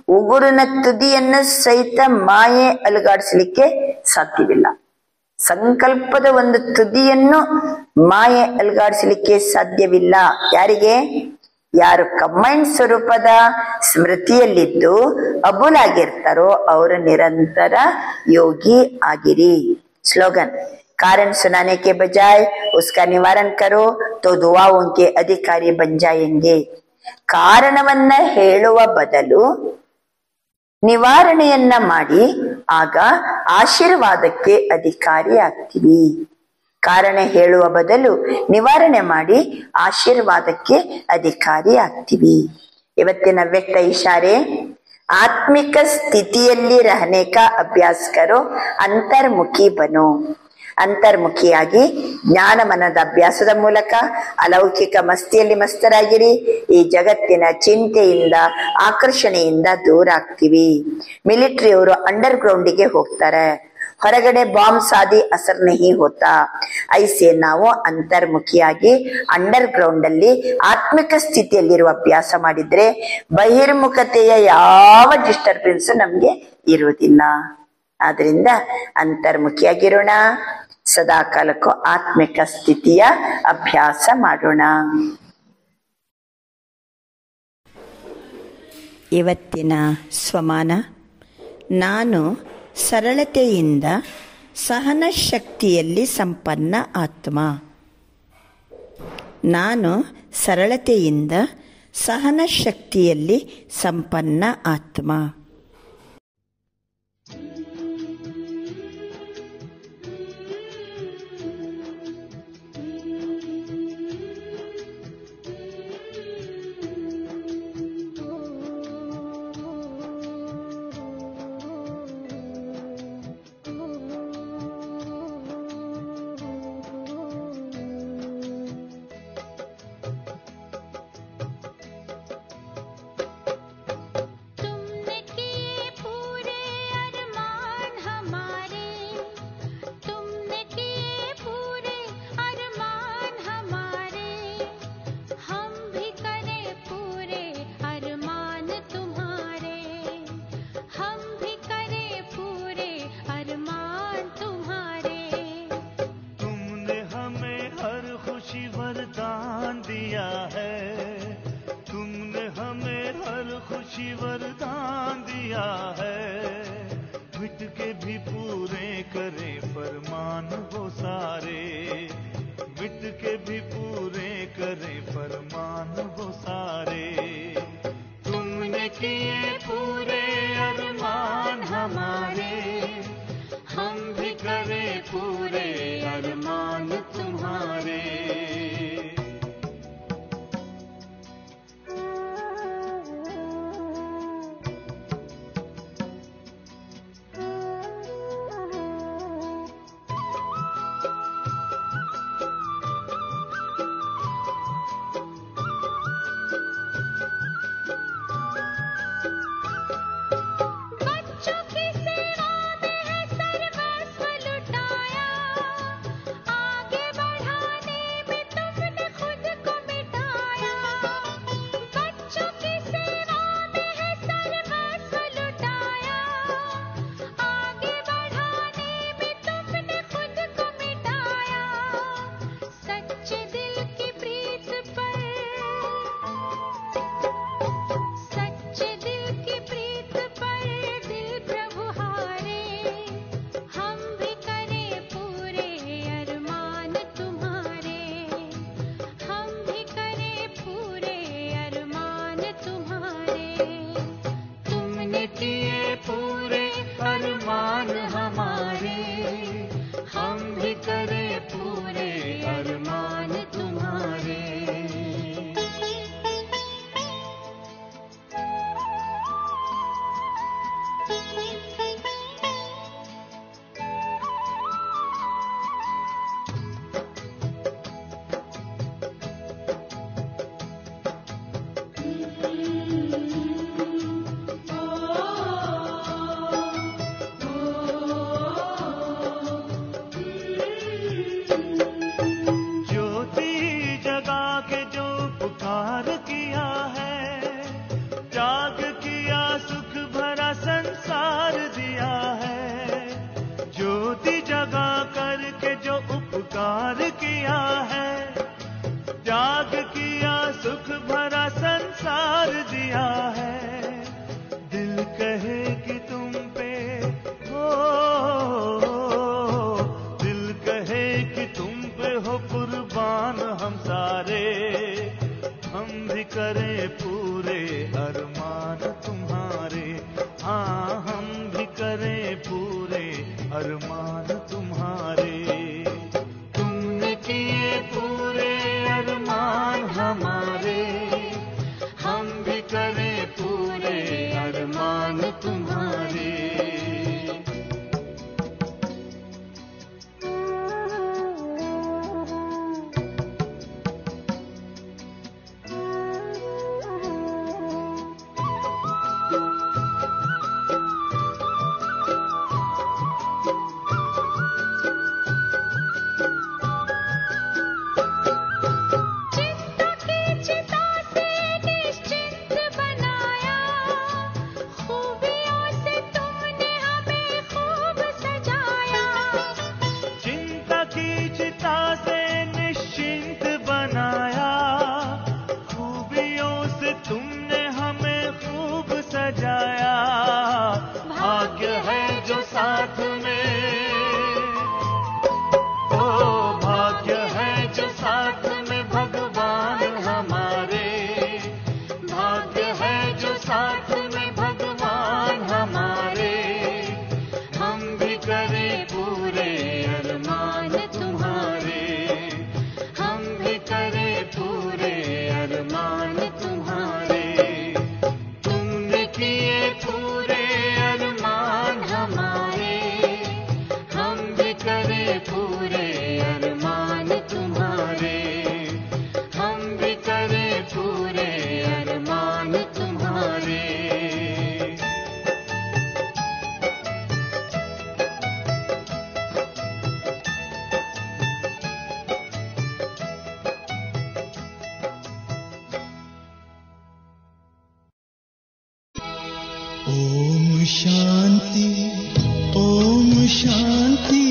ಉಗುರಿನ ತುದಿಯನ್ನು ಸಹಿತ ಮಾಯೆ ಅಲುಗಾಡಿಸಲಿಕ್ಕೆ ಸಾಧ್ಯವಿಲ್ಲ. ಸಂಕಲ್ಪದ ಒಂದು ತುದಿಯನ್ನು ಮಾಯೆ ಅಲುಗಾಡಿಸಲಿಕ್ಕೆ ಸಾಧ್ಯವಿಲ್ಲ. ಯಾರಿಗೆ? ಯಾರು ಕಂಬೈಂಡ್ ಸ್ವರೂಪದ ಸ್ಮೃತಿಯಲ್ಲಿದ್ದು ಅಬುಲ್ ಆಗಿರ್ತಾರೋ ಅವರು ನಿರಂತರ ಯೋಗಿ ಆಗಿರಿ. स्लोगन कारण सुनाने के बजाय उसका निवारण करो तो दुआओं के अधिकारी बन जाएंगे. ಕಾರಣವನ್ನ ಹೇಳುವ ಬದಲು ನಿವಾರಣೆಯನ್ನ ಮಾಡಿ ಆಗ ಆಶೀರ್ವಾದಕ್ಕೆ ಅಧಿಕಾರಿ ಆಗ್ತೀವಿ. ಕಾರಣ ಹೇಳುವ ಬದಲು ನಿವಾರಣೆ ಮಾಡಿ ಆಶೀರ್ವಾದಕ್ಕೆ ಅಧಿಕಾರಿ ಆಗ್ತೀವಿ. ಇವತ್ತಿನ ವ್ಯಕ್ತ ಇಶಾರೆ आत्मिक ಸ್ಥಿತಿಯಲ್ಲಿ रहने का अभ्यास करो, ಅಂತರ್ಮುಖಿ ಬನೋ. ಅಂತರ್ಮುಖಿಯಾಗಿ ಜ್ಞಾನ ಮನದ ಅಭ್ಯಾಸದ ಮೂಲಕ ಅಲೌಕಿಕ ಮಸ್ತಿಯಲ್ಲಿ ಮಸ್ತರಾಗಿರಿ. ಈ ಜಗತ್ತಿನ ಚಿಂತೆಯಿಂದ ಆಕರ್ಷಣೆಯಿಂದ ದೂರ ಆಗ್ತೀವಿ. ಮಿಲಿಟರಿಯವರು ಅಂಡರ್ ಗ್ರೌಂಡಿಗೆ ಹೋಗ್ತಾರೆ, ಹೊರಗಡೆ ಬಾಂಬ್ ಸಾದಿ ಅಸರ್ ನಹಿ ಹೋತಾ. ಐಸೆ ನಾವು ಅಂತರ್ಮುಖಿಯಾಗಿ ಅಂಡರ್ ಗ್ರೌಂಡ್ ಅಲ್ಲಿ ಆತ್ಮಿಕ ಸ್ಥಿತಿಯಲ್ಲಿರುವ ಅಭ್ಯಾಸ ಮಾಡಿದ್ರೆ ಬಹಿರ್ಮುಖತೆಯ ಯಾವ ಡಿಸ್ಟರ್ಬೆನ್ಸ್ ನಮ್ಗೆ ಇರುವುದಿಲ್ಲ. ಆದ್ರಿಂದ ಅಂತರ್ಮುಖಿಯಾಗಿರೋಣ, ಸದಾ ಕಾಲಕ್ಕೂ ಆತ್ಮಿಕ ಸ್ಥಿತಿಯ ಅಭ್ಯಾಸ ಮಾಡೋಣ. ಇವತ್ತಿನ ಸ್ವಮಾನ: ನಾನು ಸರಳತೆಯಿಂದ ಸಹನ ಶಕ್ತಿಯಲ್ಲಿ ಸಂಪನ್ನ ಆತ್ಮ. ನಾನು ಸರಳತೆಯಿಂದ ಸಹನ ಶಕ್ತಿಯಲ್ಲಿ ಸಂಪನ್ನ ಆತ್ಮ. अरमान तुम्हारे, तुमने किए ಶಾಂತಿ ಓಂ ಶಾಂತಿ